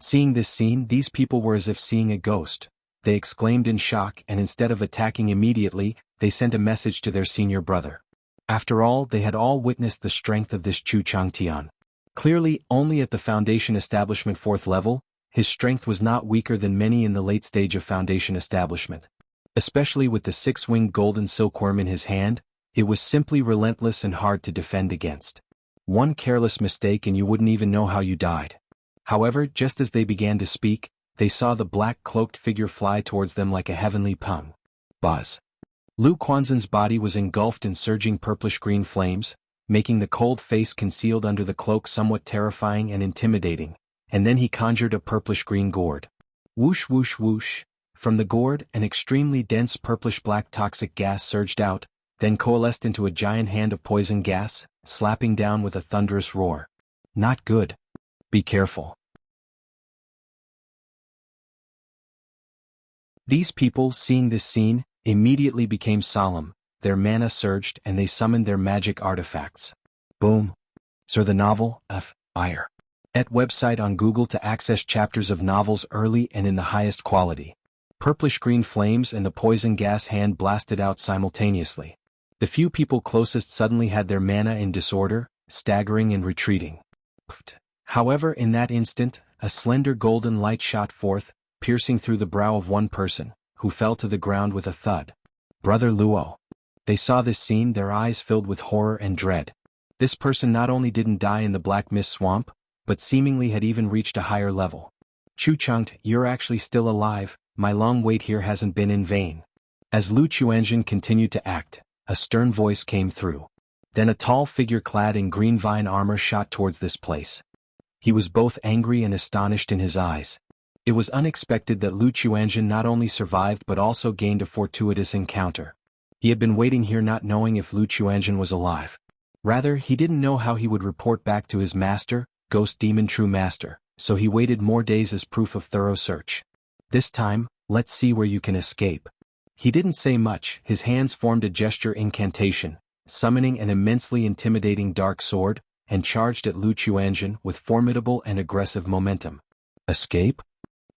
Seeing this scene, these people were as if seeing a ghost. They exclaimed in shock, and instead of attacking immediately, they sent a message to their senior brother. After all, they had all witnessed the strength of this Chu Changtian. Clearly, only at the Foundation Establishment 4th level, his strength was not weaker than many in the late stage of Foundation Establishment. Especially with the six-winged golden silkworm in his hand, it was simply relentless and hard to defend against. One careless mistake and you wouldn't even know how you died. However, just as they began to speak, they saw the black-cloaked figure fly towards them like a heavenly pung. Buzz. Lu Quanzhen's body was engulfed in surging purplish-green flames, making the cold face concealed under the cloak somewhat terrifying and intimidating, and then he conjured a purplish-green gourd. Whoosh whoosh whoosh. From the gourd, an extremely dense purplish-black toxic gas surged out, then coalesced into a giant hand of poison gas, slapping down with a thunderous roar. Not good. Be careful. These people, seeing this scene, immediately became solemn, their mana surged and they summoned their magic artifacts. Boom. Sir, the novel, Fire. Et website on Google to access chapters of novels early and in the highest quality. Purplish-green flames and the poison gas hand blasted out simultaneously. The few people closest suddenly had their mana in disorder, staggering and retreating. However, in that instant, a slender golden light shot forth, piercing through the brow of one person, who fell to the ground with a thud. Brother Luo. They saw this scene, their eyes filled with horror and dread. This person not only didn't die in the Black Mist Swamp, but seemingly had even reached a higher level. Chu Chang'e, you're actually still alive, my long wait here hasn't been in vain. As Lu Chuanzhen continued to act, a stern voice came through. Then a tall figure clad in green vine armor shot towards this place. He was both angry and astonished in his eyes. It was unexpected that Lu Chuanzhen not only survived but also gained a fortuitous encounter. He had been waiting here not knowing if Lu Chuanzhen was alive. Rather, he didn't know how he would report back to his master, Ghost Demon True Master, so he waited more days as proof of thorough search. This time, let's see where you can escape. He didn't say much, his hands formed a gesture incantation, summoning an immensely intimidating dark sword, and charged at Lu Chuanzhen with formidable and aggressive momentum. Escape?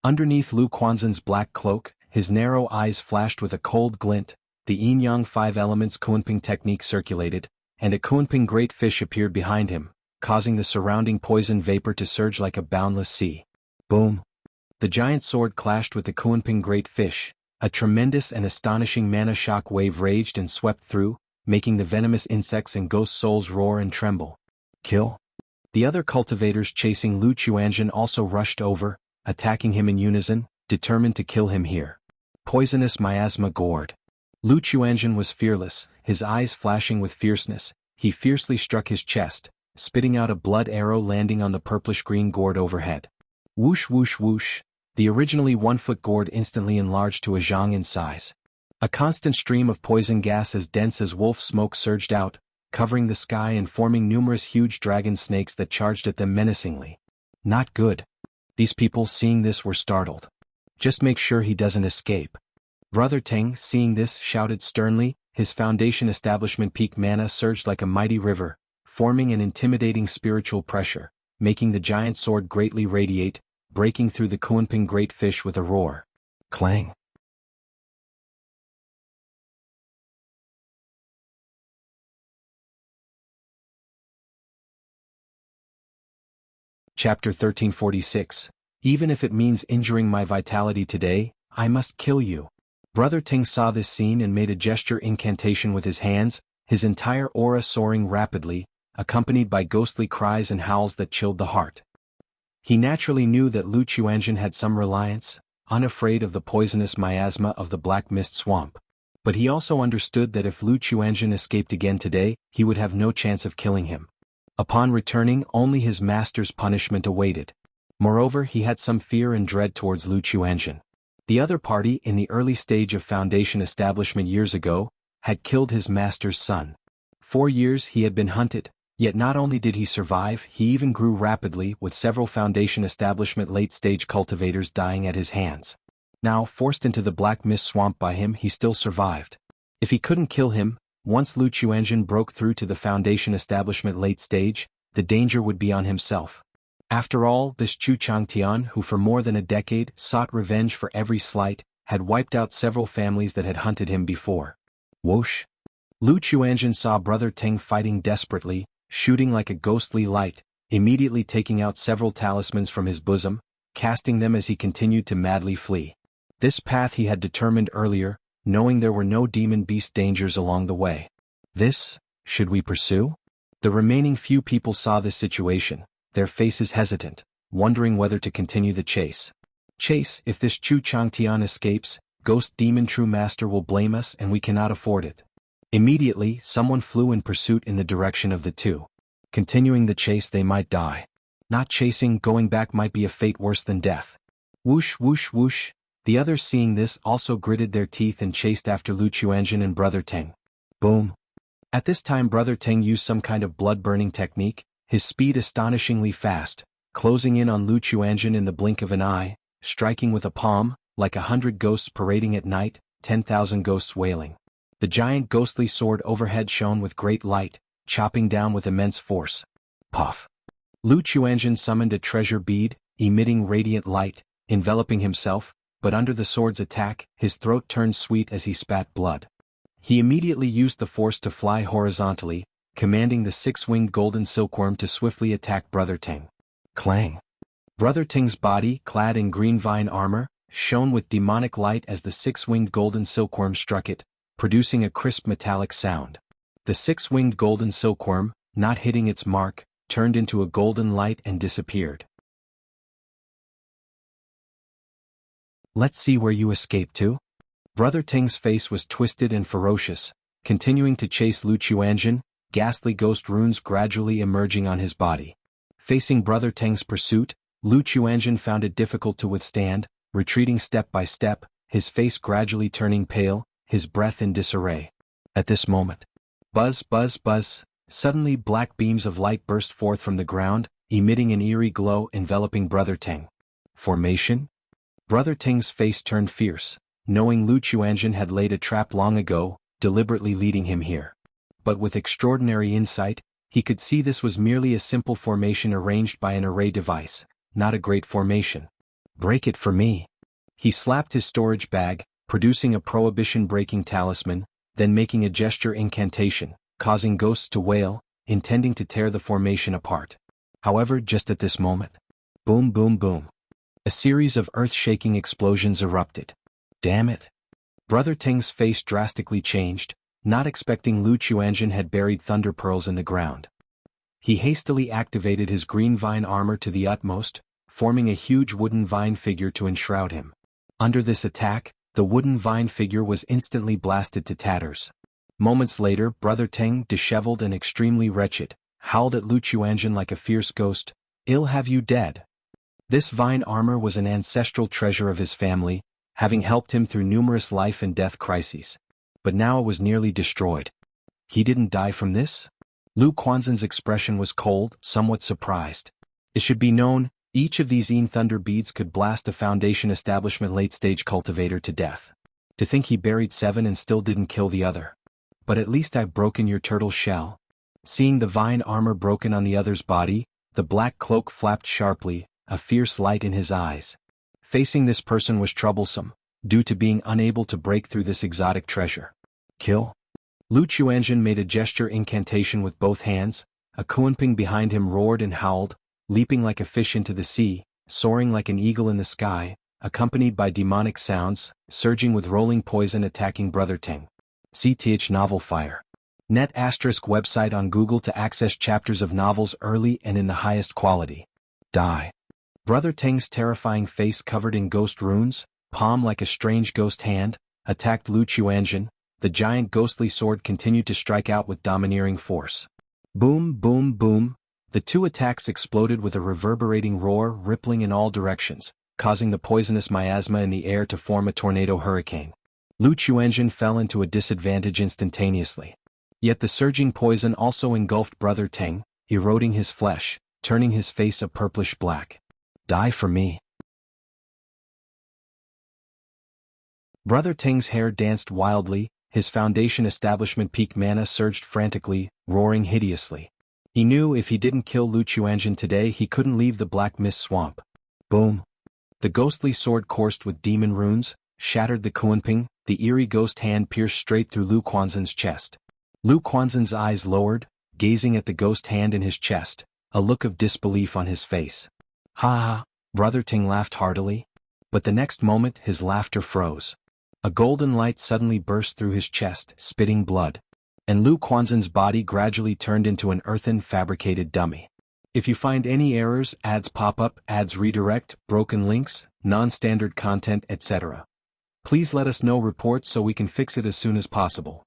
Underneath Lu Quanzhen's black cloak, his narrow eyes flashed with a cold glint, the yin-yang five elements Kunping technique circulated, and a Kunping great fish appeared behind him, causing the surrounding poison vapor to surge like a boundless sea. Boom! The giant sword clashed with the Kunping great fish. A tremendous and astonishing mana shock wave raged and swept through, making the venomous insects and ghost souls roar and tremble. Kill? The other cultivators chasing Lu Chuanzhen also rushed over, attacking him in unison, determined to kill him here. Poisonous miasma gourd. Lu Chuanzhen was fearless, his eyes flashing with fierceness. He fiercely struck his chest, spitting out a blood arrow landing on the purplish-green gourd overhead. Whoosh whoosh whoosh. The originally 1-foot gourd instantly enlarged to a zhang in size. A constant stream of poison gas as dense as wolf smoke surged out, covering the sky and forming numerous huge dragon snakes that charged at them menacingly. Not good. These people seeing this were startled. Just make sure he doesn't escape. Brother Teng, seeing this, shouted sternly, his foundation establishment peak mana surged like a mighty river, forming an intimidating spiritual pressure, making the giant sword greatly radiate, breaking through the Kunping great fish with a roar. Clang. Chapter 1346. Even if it means injuring my vitality today, I must kill you. Brother Ting saw this scene and made a gesture incantation with his hands, his entire aura soaring rapidly, accompanied by ghostly cries and howls that chilled the heart. He naturally knew that Lu Chuanzhen had some reliance, unafraid of the poisonous miasma of the Black Mist Swamp. But he also understood that if Lu Chuanzhen escaped again today, he would have no chance of killing him. Upon returning, only his master's punishment awaited. Moreover, he had some fear and dread towards Lu Chuanzhen. The other party, in the early stage of Foundation establishment years ago, had killed his master's son. 4 years he had been hunted. Yet not only did he survive, he even grew rapidly, with several Foundation establishment late-stage cultivators dying at his hands. Now, forced into the Black Mist Swamp by him, he still survived. If he couldn't kill him, once Lu Chuanzhen broke through to the Foundation establishment late stage, the danger would be on himself. After all, this Chu Changtian, who for more than a decade sought revenge for every slight, had wiped out several families that had hunted him before. Whoosh! Lu Chuanzhen saw Brother Teng fighting desperately, shooting like a ghostly light, immediately taking out several talismans from his bosom, casting them as he continued to madly flee. This path he had determined earlier, knowing there were no demon beast dangers along the way. Should we pursue? The remaining few people saw this situation, their faces hesitant, wondering whether to continue the chase. If this Chu Changtian escapes, Ghost Demon True Master will blame us and we cannot afford it. Immediately, someone flew in pursuit in the direction of the two. Continuing the chase, they might die. Not chasing, going back might be a fate worse than death. Whoosh whoosh whoosh. The others seeing this also gritted their teeth and chased after Lu Chuanzhen and Brother Teng. Boom. At this time Brother Teng used some kind of blood-burning technique, his speed astonishingly fast, closing in on Lu Chuanzhen in the blink of an eye, striking with a palm, like 100 ghosts parading at night, 10,000 ghosts wailing. The giant ghostly sword overhead shone with great light, chopping down with immense force. Puff. Lu Chuanzhen summoned a treasure bead, emitting radiant light, enveloping himself, but under the sword's attack, his throat turned sweet as he spat blood. He immediately used the force to fly horizontally, commanding the 6-winged golden silkworm to swiftly attack Brother Teng. Clang. Brother Teng's body, clad in green vine armor, shone with demonic light as the 6-winged golden silkworm struck it, producing a crisp metallic sound. The 6-winged golden silkworm, not hitting its mark, turned into a golden light and disappeared. Let's see where you escape to. Brother Ting's face was twisted and ferocious, continuing to chase Lu Chuanjun, ghastly ghost runes gradually emerging on his body. Facing Brother Teng's pursuit, Lu Chuanjun found it difficult to withstand, retreating step by step, his face gradually turning pale, his breath in disarray. At this moment, buzz, buzz, buzz, suddenly black beams of light burst forth from the ground, emitting an eerie glow enveloping Brother Teng. Formation? Brother Teng's face turned fierce, knowing Lu Chuanjun had laid a trap long ago, deliberately leading him here. But with extraordinary insight, he could see this was merely a simple formation arranged by an array device, not a great formation. Break it for me. He slapped his storage bag, producing a prohibition-breaking talisman, then making a gesture incantation, causing ghosts to wail, intending to tear the formation apart. However, just at this moment, boom, boom, boom, a series of earth-shaking explosions erupted. Damn it. Brother Teng's face drastically changed, not expecting Lu Chuanjun had buried thunder pearls in the ground. He hastily activated his green vine armor to the utmost, forming a huge wooden vine figure to enshroud him. Under this attack, the wooden vine figure was instantly blasted to tatters. Moments later, Brother Teng, disheveled and extremely wretched, howled at Lu Chuanjun like a fierce ghost, "Ill have you dead." This vine armor was an ancestral treasure of his family, having helped him through numerous life and death crises. But now it was nearly destroyed. He didn't die from this? Lu Quanzhen's expression was cold, somewhat surprised. It should be known, each of these thunder beads could blast a Foundation establishment late-stage cultivator to death. To think he buried 7 and still didn't kill the other. But at least I've broken your turtle shell. Seeing the vine armor broken on the other's body, the black cloak flapped sharply, a fierce light in his eyes. Facing this person was troublesome, due to being unable to break through this exotic treasure. Kill? Lu Chuanjun made a gesture incantation with both hands, a Kuanping behind him roared and howled, leaping like a fish into the sea, soaring like an eagle in the sky, accompanied by demonic sounds, surging with rolling poison attacking Brother Teng. CTH Novel Fire. Net ** website on Google to access chapters of novels early and in the highest quality. Die. Brother Teng's terrifying face covered in ghost runes, palm like a strange ghost hand, attacked Lu Chuanjun. The giant ghostly sword continued to strike out with domineering force. Boom, boom, boom. The two attacks exploded with a reverberating roar rippling in all directions, causing the poisonous miasma in the air to form a tornado hurricane. Lu Chuanjun fell into a disadvantage instantaneously. Yet the surging poison also engulfed Brother Teng, eroding his flesh, turning his face a purplish black. Die for me. Brother Teng's hair danced wildly, his Foundation establishment peak mana surged frantically, roaring hideously. He knew if he didn't kill Lu Chuanjun today he couldn't leave the Black Mist Swamp. Boom. The ghostly sword coursed with demon runes, shattered the Kuanping, the eerie ghost hand pierced straight through Lu Quanzhen's chest. Lu Quanzhen's eyes lowered, gazing at the ghost hand in his chest, a look of disbelief on his face. Ha ha, Brother Teng laughed heartily. But the next moment his laughter froze. A golden light suddenly burst through his chest, spitting blood. And Lu Quanzhen's body gradually turned into an earthen fabricated dummy. If you find any errors, ads pop up, ads redirect, broken links, non-standard content, etc. Please let us know reports so we can fix it as soon as possible.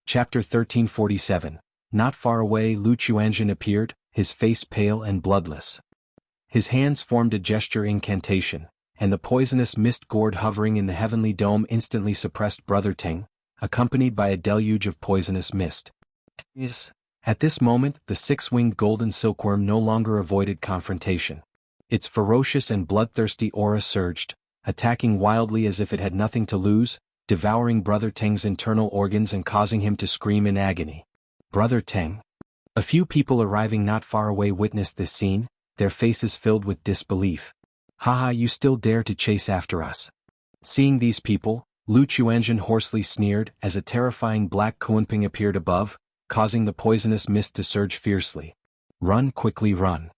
Chapter 1347. Not far away Lu Chuanjun appeared, his face pale and bloodless. His hands formed a gesture incantation, and the poisonous mist gourd hovering in the heavenly dome instantly suppressed Brother Teng, accompanied by a deluge of poisonous mist. At this moment, the 6-winged golden silkworm no longer avoided confrontation. Its ferocious and bloodthirsty aura surged, attacking wildly as if it had nothing to lose, devouring Brother Teng's internal organs and causing him to scream in agony. Brother Teng. A few people arriving not far away witnessed this scene, their faces filled with disbelief. Haha, you still dare to chase after us. Seeing these people, Lu Chuanjun hoarsely sneered as a terrifying black Kuanping appeared above, causing the poisonous mist to surge fiercely. Run, quickly run.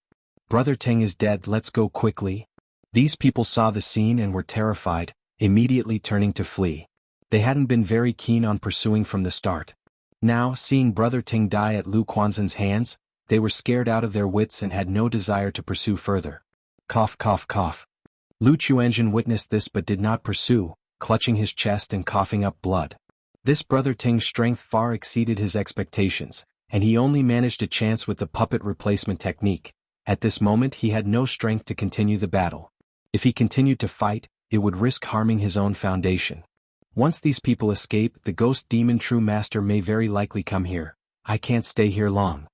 Brother Teng is dead, let's go quickly. These people saw the scene and were terrified, immediately turning to flee. They hadn't been very keen on pursuing from the start. Now, seeing Brother Teng die at Lu Quanzhen's hands, They were scared out of their wits and had no desire to pursue further. Cough cough cough. Lu Chuanzhen witnessed this but did not pursue, clutching his chest and coughing up blood. This brother Ting's strength far exceeded his expectations, and he only managed a chance with the puppet replacement technique. At this moment he had no strength to continue the battle. If he continued to fight, it would risk harming his own foundation. Once these people escape, the ghost demon true master may very likely come here. I can't stay here long.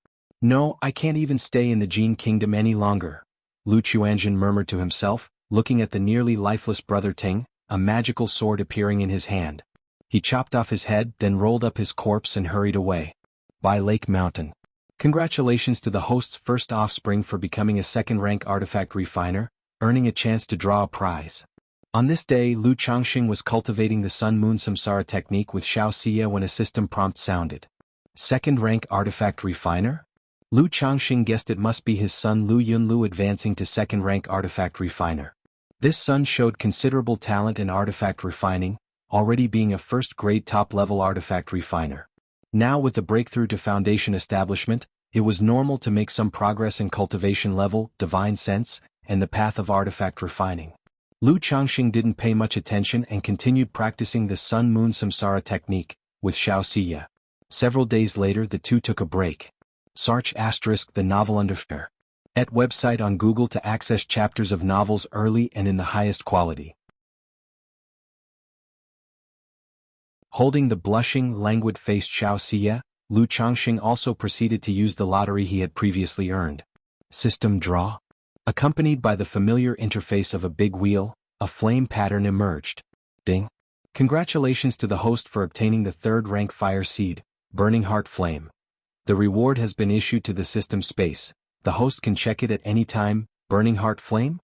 No, I can't even stay in the Jin kingdom any longer. Lu Chuanzhen murmured to himself, looking at the nearly lifeless brother Ting, a magical sword appearing in his hand. He chopped off his head, then rolled up his corpse and hurried away. By Lake Mountain. Congratulations to the host's first offspring for becoming a second-rank artifact refiner, earning a chance to draw a prize. On this day, Lu Changxing was cultivating the Sun-Moon Samsara technique with Xianxia when a system prompt sounded. Second-rank artifact refiner? Lu Changxing guessed it must be his son Lu Yunlu advancing to second-rank artifact refiner. This son showed considerable talent in artifact refining, already being a first-grade top-level artifact refiner. Now with the breakthrough to foundation establishment, it was normal to make some progress in cultivation level, divine sense, and the path of artifact refining. Lu Changxing didn't pay much attention and continued practicing the Sun-Moon Samsara technique, with Xianxia. Several days later the two took a break. Search * the novel under at website on Google to access chapters of novels early and in the highest quality. Holding the blushing, languid-faced Xianxia, Lu Changxing also proceeded to use the lottery he had previously earned. System draw? Accompanied by the familiar interface of a big wheel, a flame pattern emerged. Ding! Congratulations to the host for obtaining the third-rank fire seed, Burning Heart Flame. The reward has been issued to the system space. The host can check it at any time. Burning Heart Flame?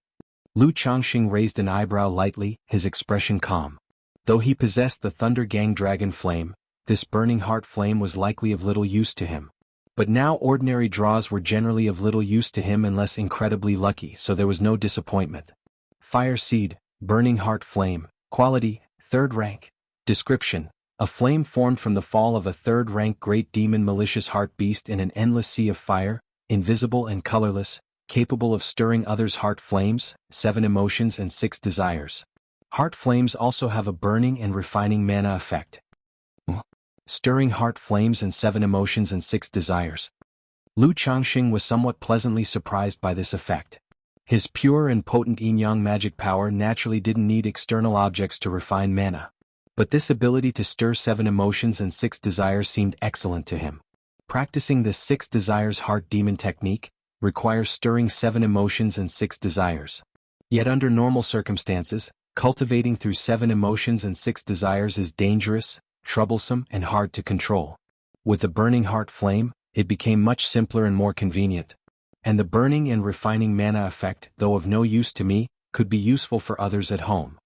Lu Changxing raised an eyebrow lightly, his expression calm. Though he possessed the Thunder Gang Dragon Flame, this Burning Heart Flame was likely of little use to him. But now ordinary draws were generally of little use to him unless incredibly lucky, so there was no disappointment. Fire Seed, Burning Heart Flame, Quality, 3rd rank. Description: a flame formed from the fall of a 3rd-rank great demon malicious heart beast in an endless sea of fire, invisible and colorless, capable of stirring others' heart flames, 7 emotions and 6 desires. Heart flames also have a burning and refining mana effect. Stirring heart flames and 7 emotions and 6 desires. Lu Changxing was somewhat pleasantly surprised by this effect. His pure and potent yin-yang magic power naturally didn't need external objects to refine mana. But this ability to stir 7 emotions and 6 desires seemed excellent to him. Practicing this 6 desires heart demon technique requires stirring 7 emotions and 6 desires. Yet under normal circumstances, cultivating through 7 emotions and 6 desires is dangerous, troublesome and hard to control. With the Burning Heart Flame, it became much simpler and more convenient. And the burning and refining mana effect, though of no use to me, could be useful for others at home.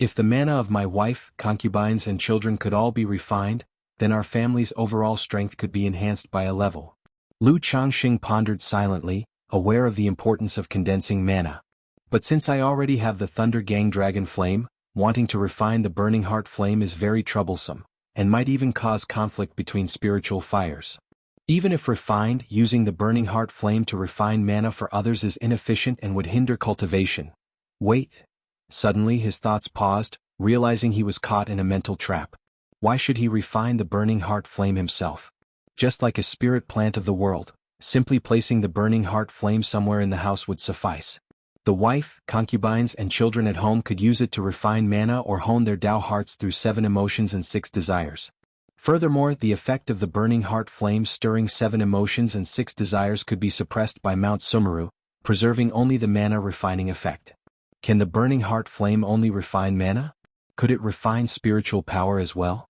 If the mana of my wife, concubines and children could all be refined, then our family's overall strength could be enhanced by a level. Lu Changxing pondered silently, aware of the importance of condensing mana. But since I already have the Thunder Gang Dragon Flame, wanting to refine the Burning Heart Flame is very troublesome, and might even cause conflict between spiritual fires. Even if refined, using the Burning Heart Flame to refine mana for others is inefficient and would hinder cultivation. Wait. Suddenly his thoughts paused, realizing he was caught in a mental trap. Why should he refine the Burning Heart Flame himself? Just like a spirit plant of the world, simply placing the Burning Heart Flame somewhere in the house would suffice. The wife, concubines and children at home could use it to refine mana or hone their Tao hearts through 7 emotions and 6 desires. Furthermore, the effect of the Burning Heart Flame stirring 7 emotions and 6 desires could be suppressed by Mount Sumeru, preserving only the mana refining effect. Can the Burning Heart Flame only refine mana? Could it refine spiritual power as well?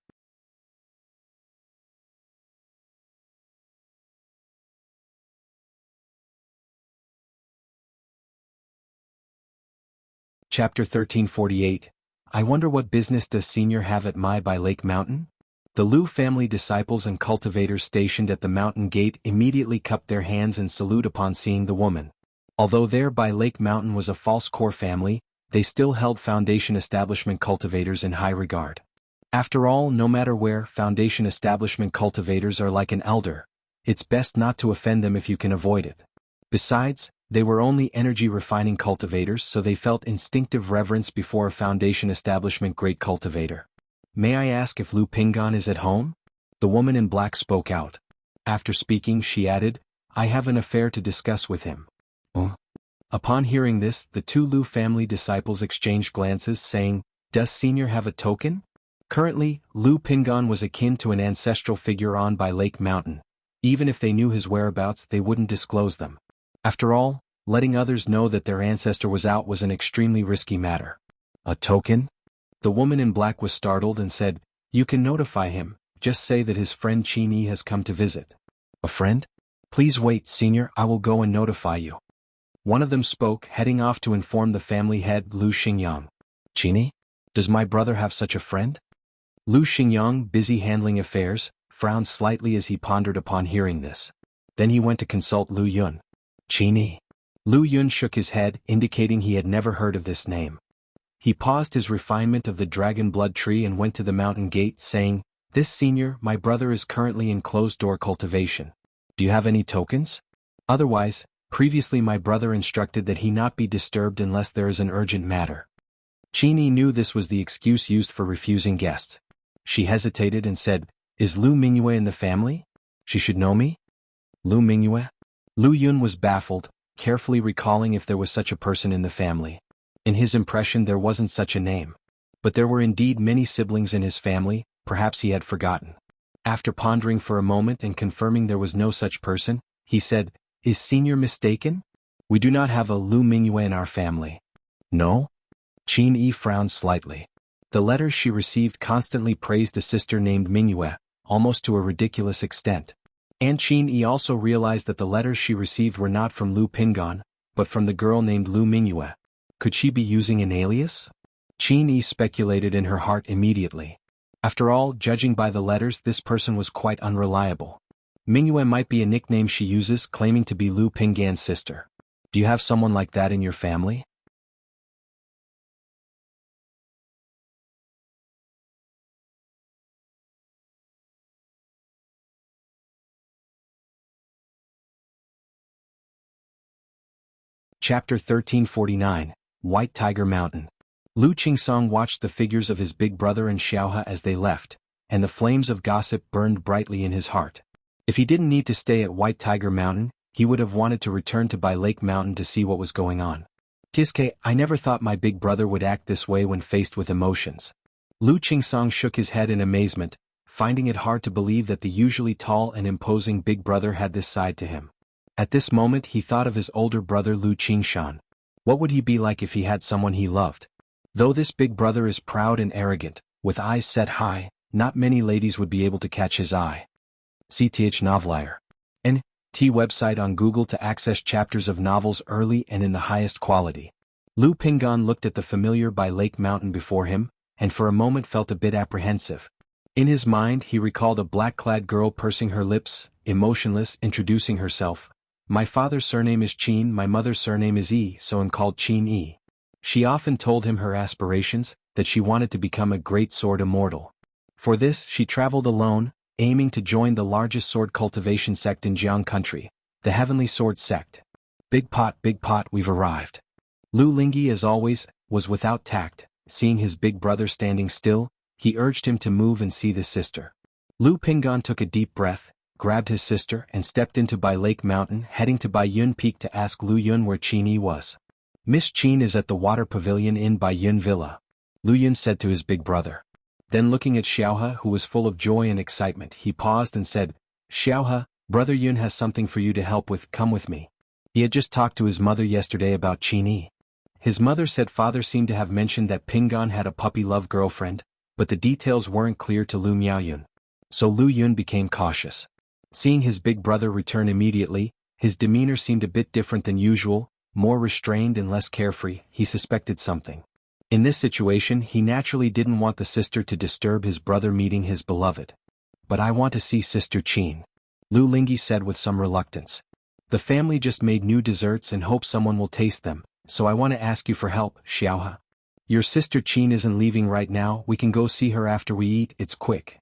Chapter 1348. I wonder what business does Senior have at Mai by Lake Mountain? The Lu family disciples and cultivators stationed at the mountain gate immediately cupped their hands in salute upon seeing the woman. Although there by Lake Mountain was a false core family, they still held Foundation Establishment cultivators in high regard. After all, no matter where, Foundation Establishment cultivators are like an elder. it's best not to offend them if you can avoid it. Besides, they were only energy-refining cultivators, so they felt instinctive reverence before a Foundation establishment great cultivator. May I ask if Lu Pingan is at home? The woman in black spoke out. After speaking, she added, I have an affair to discuss with him. Oh. Upon hearing this, the two Lu family disciples exchanged glances, saying, Does Senior have a token? Currently, Lu Pingan was akin to an ancestral figure on by Lake Mountain. Even if they knew his whereabouts, they wouldn't disclose them. After all, letting others know that their ancestor was out was an extremely risky matter. A token? The woman in black was startled and said, You can notify him, just say that his friend Qin has come to visit. A friend? Please wait, Senior, I will go and notify you. One of them spoke, heading off to inform the family head Lu Xingyang. Qin? Does my brother have such a friend? Lu Xingyang, busy handling affairs, frowned slightly as he pondered upon hearing this. Then he went to consult Lu Yun. Qin? Lu Yun shook his head, indicating he had never heard of this name. He paused his refinement of the dragon blood tree and went to the mountain gate, saying, This Senior, my brother is currently in closed-door cultivation. Do you have any tokens? Otherwise, previously my brother instructed that he not be disturbed unless there is an urgent matter. Qin knew this was the excuse used for refusing guests. She hesitated and said, Is Lu Mingyue in the family? She should know me? Lu Mingyue? Lu Yun was baffled, carefully recalling if there was such a person in the family. In his impression there wasn't such a name. But there were indeed many siblings in his family, perhaps he had forgotten. After pondering for a moment and confirming there was no such person, he said, Is Senior mistaken? We do not have a Lu Mingyue in our family. No? Qin frowned slightly. The letters she received constantly praised a sister named Mingyue, almost to a ridiculous extent. And Qin also realized that the letters she received were not from Lu Pingan, but from the girl named Lu Mingyue. Could she be using an alias? Qin speculated in her heart immediately. After all, judging by the letters, this person was quite unreliable. Mingyue might be a nickname she uses, claiming to be Lu Pingan's sister. Do you have someone like that in your family? Chapter 1349, White Tiger Mountain. Lu Qingsong watched the figures of his big brother and Xiaohe as they left, and the flames of gossip burned brightly in his heart. If he didn't need to stay at White Tiger Mountain, he would have wanted to return to Bai Lake Mountain to see what was going on. Tiske, I never thought my big brother would act this way when faced with emotions. Lu Qingsong shook his head in amazement, finding it hard to believe that the usually tall and imposing big brother had this side to him. At this moment he thought of his older brother Lu Qingshan. What would he be like if he had someone he loved? Though this big brother is proud and arrogant, with eyes set high, not many ladies would be able to catch his eye. CTH Novelier. N.T. website on Google to access chapters of novels early and in the highest quality. Lu Pingan looked at the familiar Bai Lake Mountain before him, and for a moment felt a bit apprehensive. In his mind he recalled a black-clad girl pursing her lips, emotionless, introducing herself. My father's surname is Qin, my mother's surname is Yi, so I'm called Qin Yi. She often told him her aspirations, that she wanted to become a great sword immortal. For this, she traveled alone, aiming to join the largest sword cultivation sect in Jianghu country, the Heavenly Sword Sect. Big pot, we've arrived. Lu Lingyi, as always, was without tact. Seeing his big brother standing still, he urged him to move and see the sister. Lu Pingan took a deep breath, grabbed his sister and stepped into Bai Lake Mountain, heading to Bai Yun Peak to ask Lu Yun where Qin was. Miss Qin is at the water pavilion in Bai Yun Villa, Lu Yun said to his big brother. Then looking at Xiaohe, who was full of joy and excitement, he paused and said, Xiaohe, Brother Yun has something for you to help with, come with me. He had just talked to his mother yesterday about Qin. His mother said father seemed to have mentioned that Pingan had a puppy-love girlfriend, but the details weren't clear to Lu Miaoyun. So Lu Yun became cautious. Seeing his big brother return immediately, his demeanor seemed a bit different than usual, more restrained and less carefree. He suspected something. In this situation he naturally didn't want the sister to disturb his brother meeting his beloved. But I want to see Sister Qin, Lu Lingyi said with some reluctance. The family just made new desserts and hope someone will taste them, so I want to ask you for help, Xiaohe. Your sister Qin isn't leaving right now, we can go see her after we eat, it's quick.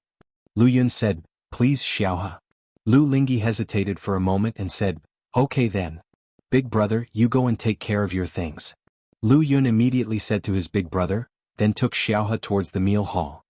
Lu Yun said, please Xiaohe. Lu Lingyi hesitated for a moment and said, "Okay then. Big brother, you go and take care of your things." Lu Yun immediately said to his big brother, then took Xiaohe towards the meal hall.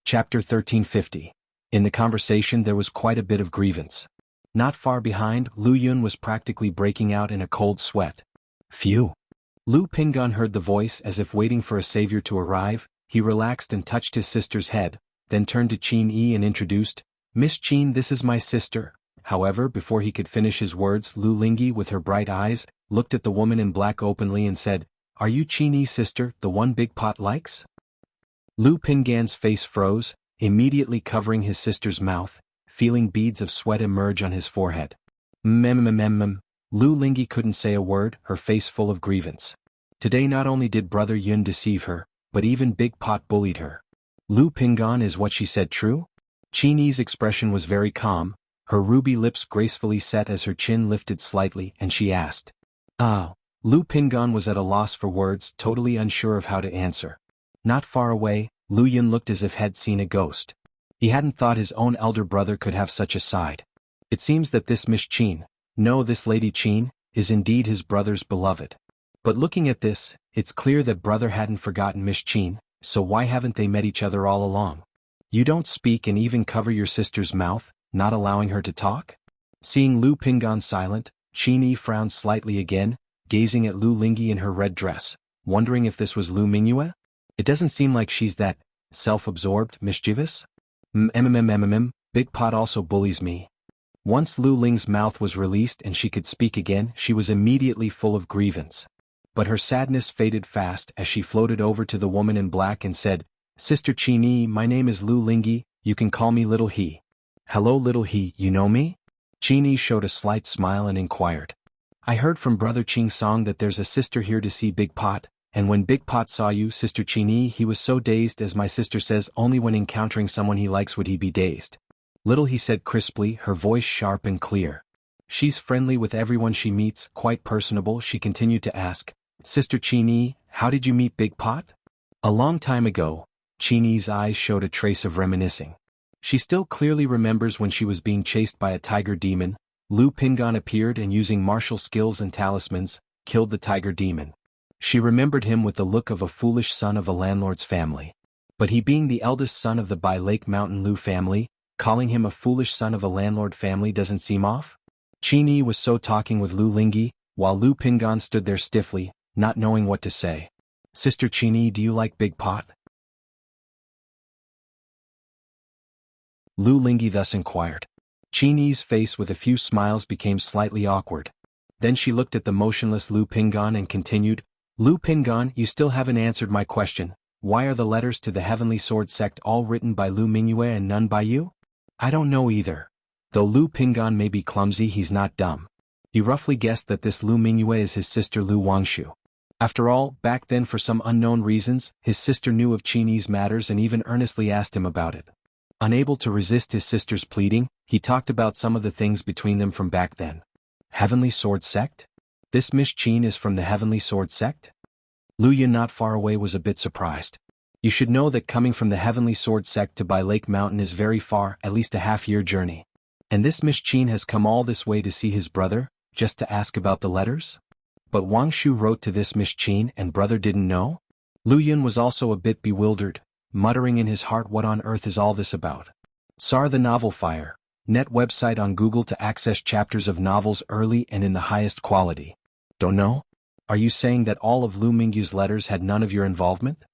Chapter 1350. In the conversation there was quite a bit of grievance. Not far behind, Lu Yun was practically breaking out in a cold sweat. Phew. Lu Pingan heard the voice as if waiting for a savior to arrive. He relaxed and touched his sister's head, then turned to Qin Yi and introduced, "Miss Qin, this is my sister." However, before he could finish his words, Lu Lingyi, with her bright eyes, looked at the woman in black openly and said, "Are you Qin Yi's sister, the one Big Pot likes?" Lu Pingan's face froze, immediately covering his sister's mouth, feeling beads of sweat emerge on his forehead. Lu Lingyi couldn't say a word, her face full of grievance. Today not only did Brother Yun deceive her, but even Big Pot bullied her. Lu Pingan, is what she said true? Qin Yi's expression was very calm, her ruby lips gracefully set as her chin lifted slightly, and she asked. Lu Pingan was at a loss for words, totally unsure of how to answer. Not far away, Lu Yun looked as if had seen a ghost. He hadn't thought his own elder brother could have such a side. It seems that this Miss Qin, no, this Lady Qin, is indeed his brother's beloved. But looking at this, it's clear that brother hadn't forgotten Miss Qin, so why haven't they met each other all along? You don't speak and even cover your sister's mouth, not allowing her to talk? Seeing Lu Pingan silent, Qin Yi frowned slightly again, gazing at Lu Lingyi in her red dress, wondering if this was Lu Mingyue? It doesn't seem like she's that self-absorbed, mischievous. Big Pot also bullies me. Once Lu Ling's mouth was released and she could speak again, she was immediately full of grievance. But her sadness faded fast as she floated over to the woman in black and said, "Sister Qin Yi, my name is Lu Lingyi, you can call me Little He." "Hello Little He, you know me?" Qin Yi showed a slight smile and inquired. "I heard from Brother Qing Song that there's a sister here to see Big Pot. And when Big Pot saw you, Sister Qin Yi, he was so dazed, as my sister says only when encountering someone he likes would he be dazed." Little He said crisply, her voice sharp and clear. She's friendly with everyone she meets, quite personable. She continued to ask, "Sister Qin Yi, how did you meet Big Pot?" "A long time ago." Qin Yi's eyes showed a trace of reminiscing. She still clearly remembers when she was being chased by a tiger demon. Lu Pingan appeared and, using martial skills and talismans, killed the tiger demon. She remembered him with the look of a foolish son of a landlord's family. But he, being the eldest son of the Bai Lake Mountain Lu family, calling him a foolish son of a landlord family doesn't seem off? Qin Yi was so talking with Lu Lingyi, while Lu Pingan stood there stiffly, not knowing what to say. "Sister Qin Yi, do you like Big Pot?" Lu Lingyi thus inquired. Qin Yi's face with a few smiles became slightly awkward. Then she looked at the motionless Lu Pingan and continued, "Lu Pingan, you still haven't answered my question. Why are the letters to the Heavenly Sword sect all written by Lu Mingyue and none by you?" "I don't know either." Though Lu Pingan may be clumsy, he's not dumb. He roughly guessed that this Lu Mingyue is his sister Lu Wangshu. After all, back then for some unknown reasons, his sister knew of Qin Yi's matters and even earnestly asked him about it. Unable to resist his sister's pleading, he talked about some of the things between them from back then. Heavenly Sword sect? This Miss Qin is from the Heavenly Sword sect? Lu Yun, not far away, was a bit surprised. You should know that coming from the Heavenly Sword sect to Bai Lake Mountain is very far, at least a half-year journey. And this Miss Qin has come all this way to see his brother, just to ask about the letters? But Wangshu wrote to this Miss Qin and brother didn't know? Lu Yun was also a bit bewildered, muttering in his heart, what on earth is all this about? SAR the Novel Fire, net website on Google to access chapters of novels early and in the highest quality. Don't know? Are you saying that all of Lu Mingyu's letters had none of your involvement?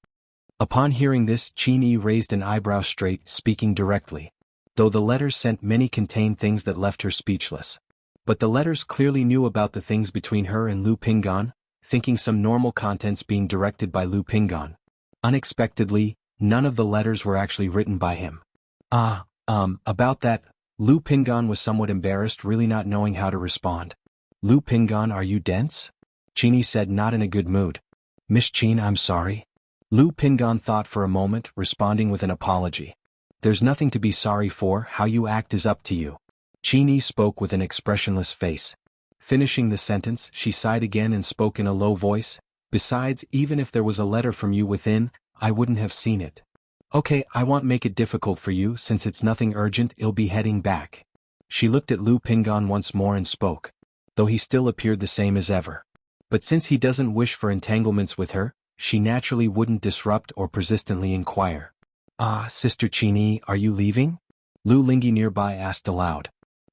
Upon hearing this, Qin Yi raised an eyebrow straight, speaking directly. Though the letters sent many contained things that left her speechless. But the letters clearly knew about the things between her and Lu Pingan, thinking some normal contents being directed by Lu Pingan. Unexpectedly, none of the letters were actually written by him. About that, Lu Pingan was somewhat embarrassed, really not knowing how to respond. "Lu Pingan, are you dense?" Qin Yi said, not in a good mood. "Miss Qin, I'm sorry." Lu Pingan thought for a moment, responding with an apology. "There's nothing to be sorry for, how you act is up to you." Qini spoke with an expressionless face. Finishing the sentence, she sighed again and spoke in a low voice. Besides, even if there was a letter from you within, I wouldn't have seen it. Okay, I won't make it difficult for you since it's nothing urgent, you'll be heading back. She looked at Lu Pingan once more and spoke, though he still appeared the same as ever. But since he doesn't wish for entanglements with her, she naturally wouldn't disrupt or persistently inquire. Ah, Sister Qini, are you leaving? Lu Lingyi nearby asked aloud.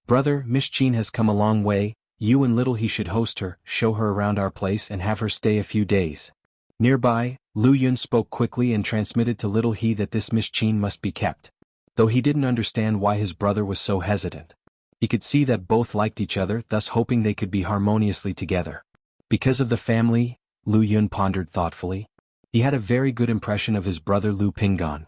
Brother, Miss Qin has come a long way, you and little he should host her, show her around our place and have her stay a few days. Nearby, Lu Yun spoke quickly and transmitted to little he that this Miss Qin must be kept. Though he didn't understand why his brother was so hesitant. He could see that both liked each other, thus hoping they could be harmoniously together. Because of the family, Lu Yun pondered thoughtfully. He had a very good impression of his brother Lu Pingan.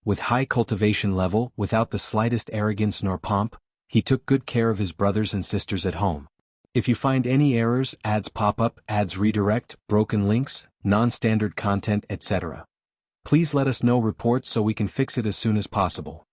With high cultivation level, without the slightest arrogance nor pomp, he took good care of his brothers and sisters at home. If you find any errors, ads pop up, ads redirect, broken links, non-standard content, etc., please let us know reports so we can fix it as soon as possible.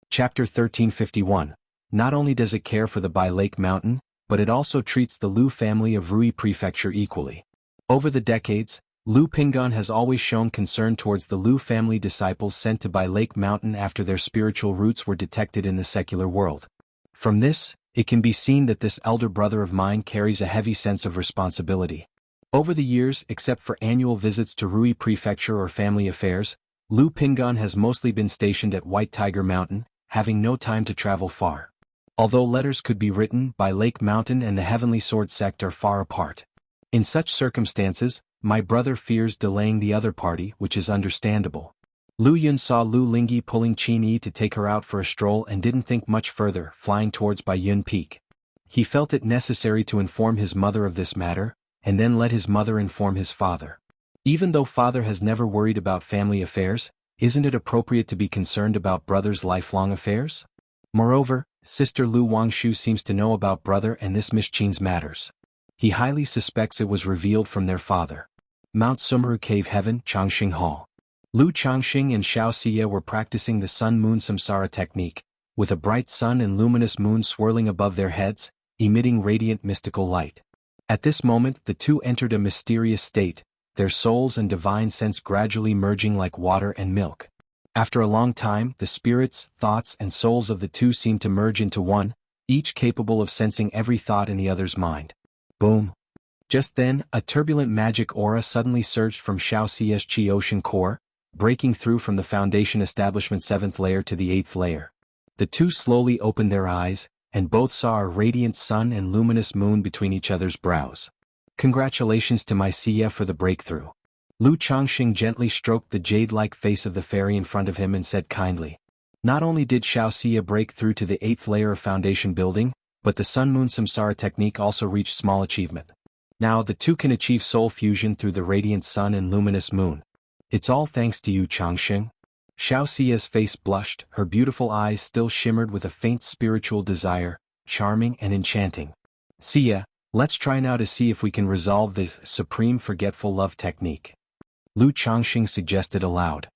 Chapter 1351. Not only does it care for the Bai Lake Mountain, but it also treats the Lu family of Rui Prefecture equally. Over the decades, Lu Pingan has always shown concern towards the Lu family disciples sent to Bai Lake Mountain after their spiritual roots were detected in the secular world. From this, it can be seen that this elder brother of mine carries a heavy sense of responsibility. Over the years, except for annual visits to Rui Prefecture or family affairs, Lu Pingan has mostly been stationed at White Tiger Mountain, having no time to travel far. Although letters could be written, Bai Lake Mountain and the Heavenly Sword sect are far apart. In such circumstances, my brother fears delaying the other party, which is understandable. Lu Yun saw Lu Lingyi pulling Qin to take her out for a stroll and didn't think much further, flying towards Bai Yun Peak. He felt it necessary to inform his mother of this matter, and then let his mother inform his father. Even though father has never worried about family affairs, isn't it appropriate to be concerned about brother's lifelong affairs? Moreover, Sister Lu Wangshu seems to know about brother and this Miss Qin's matters. He highly suspects it was revealed from their father. Mount Sumeru Cave Heaven, Changxing Hall. Lu Changxing and Xianxia were practicing the sun-moon samsara technique, with a bright sun and luminous moon swirling above their heads, emitting radiant mystical light. At this moment the two entered a mysterious state, their souls and divine sense gradually merging like water and milk. After a long time, the spirits, thoughts and souls of the two seemed to merge into one, each capable of sensing every thought in the other's mind. Boom! Just then, a turbulent magic aura suddenly surged from Xiaoxia's Qi Ocean core, breaking through from the Foundation Establishment 7th layer to the 8th layer. The two slowly opened their eyes, and both saw a radiant sun and luminous moon between each other's brows. Congratulations to my Xia for the breakthrough. Lu Changxing gently stroked the jade-like face of the fairy in front of him and said kindly. Not only did Xiaoxia break through to the 8th layer of Foundation building, but the Sun-Moon Samsara technique also reached small achievement. Now the two can achieve soul fusion through the radiant sun and luminous moon. It's all thanks to you, Changxing. Xiaoxia's face blushed, her beautiful eyes still shimmered with a faint spiritual desire, charming and enchanting. Xia, let's try now to see if we can resolve the supreme forgetful love technique. Lu Changxing suggested aloud.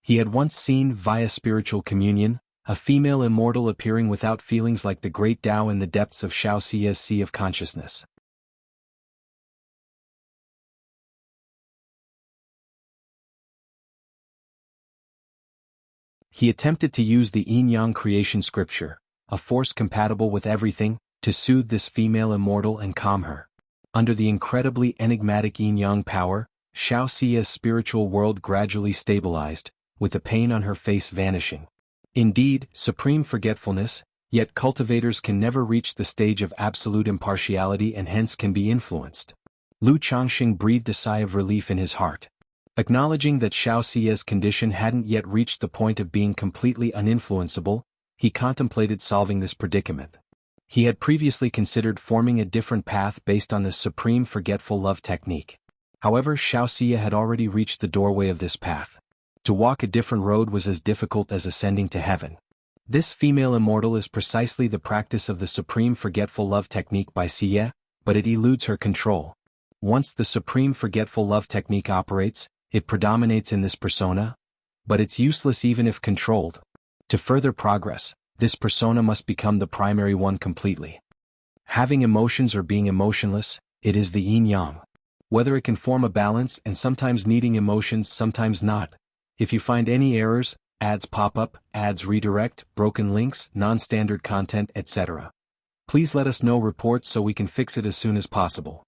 He had once seen, via spiritual communion, a female immortal appearing without feelings like the great Tao in the depths of Xiaoxia's sea of consciousness. He attempted to use the yin-yang creation scripture, a force compatible with everything, to soothe this female immortal and calm her. Under the incredibly enigmatic yin-yang power, Xiaoxia's spiritual world gradually stabilized, with the pain on her face vanishing. Indeed, supreme forgetfulness, yet cultivators can never reach the stage of absolute impartiality and hence can be influenced. Lu Changxing breathed a sigh of relief in his heart. Acknowledging that Xiaoxia's condition hadn't yet reached the point of being completely uninfluenceable, he contemplated solving this predicament. He had previously considered forming a different path based on the supreme forgetful love technique. However, Xiaoxia had already reached the doorway of this path. To walk a different road was as difficult as ascending to heaven. This female immortal is precisely the practice of the supreme forgetful love technique by Xia, but it eludes her control. Once the supreme forgetful love technique operates, it predominates in this persona, but it's useless even if controlled. To further progress, this persona must become the primary one completely. Having emotions or being emotionless, it is the yin-yang. Whether it can form a balance and sometimes needing emotions, sometimes not. If you find any errors, ads pop up, ads redirect, broken links, non-standard content, etc. Please let us know reports so we can fix it as soon as possible.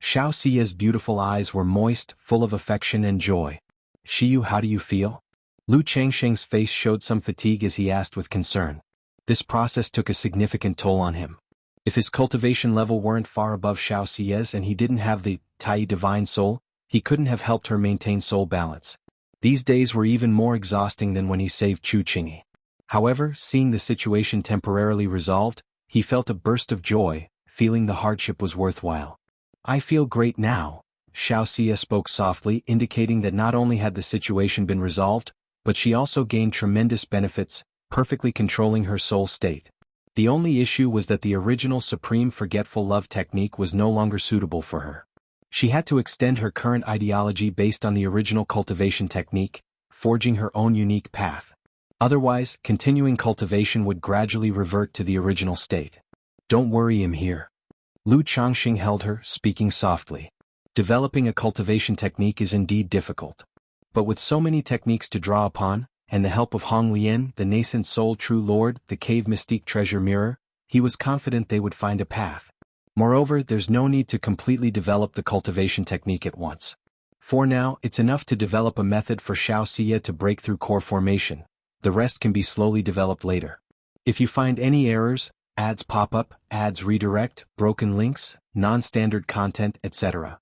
Xiaoxia's beautiful eyes were moist, full of affection and joy. "Xiyu, how do you feel?" Lu Changsheng's face showed some fatigue as he asked with concern. This process took a significant toll on him. If his cultivation level weren't far above Xiaoxia's and he didn't have the Tai Divine Soul, he couldn't have helped her maintain soul balance. These days were even more exhausting than when he saved Chu Qingyi. However, seeing the situation temporarily resolved, he felt a burst of joy, feeling the hardship was worthwhile. "I feel great now," Xiaoxia spoke softly, indicating that not only had the situation been resolved, but she also gained tremendous benefits, perfectly controlling her soul state. The only issue was that the original supreme forgetful love technique was no longer suitable for her. She had to extend her current ideology based on the original cultivation technique, forging her own unique path. Otherwise, continuing cultivation would gradually revert to the original state. "Don't worry, I'm here." Lu Changxing held her, speaking softly. Developing a cultivation technique is indeed difficult. But with so many techniques to draw upon, and the help of Hong Lian, the nascent soul true lord, the cave mystique treasure mirror, he was confident they would find a path. Moreover, there's no need to completely develop the cultivation technique at once. For now, it's enough to develop a method for Xiaoxia to break through core formation. The rest can be slowly developed later. If you find any errors, ads pop up, ads redirect, broken links, non-standard content, etc.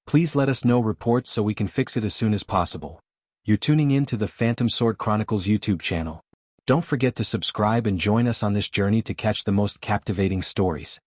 Please let us know reports so we can fix it as soon as possible. You're tuning in to the Phantom Sword Chronicles YouTube channel. Don't forget to subscribe and join us on this journey to catch the most captivating stories.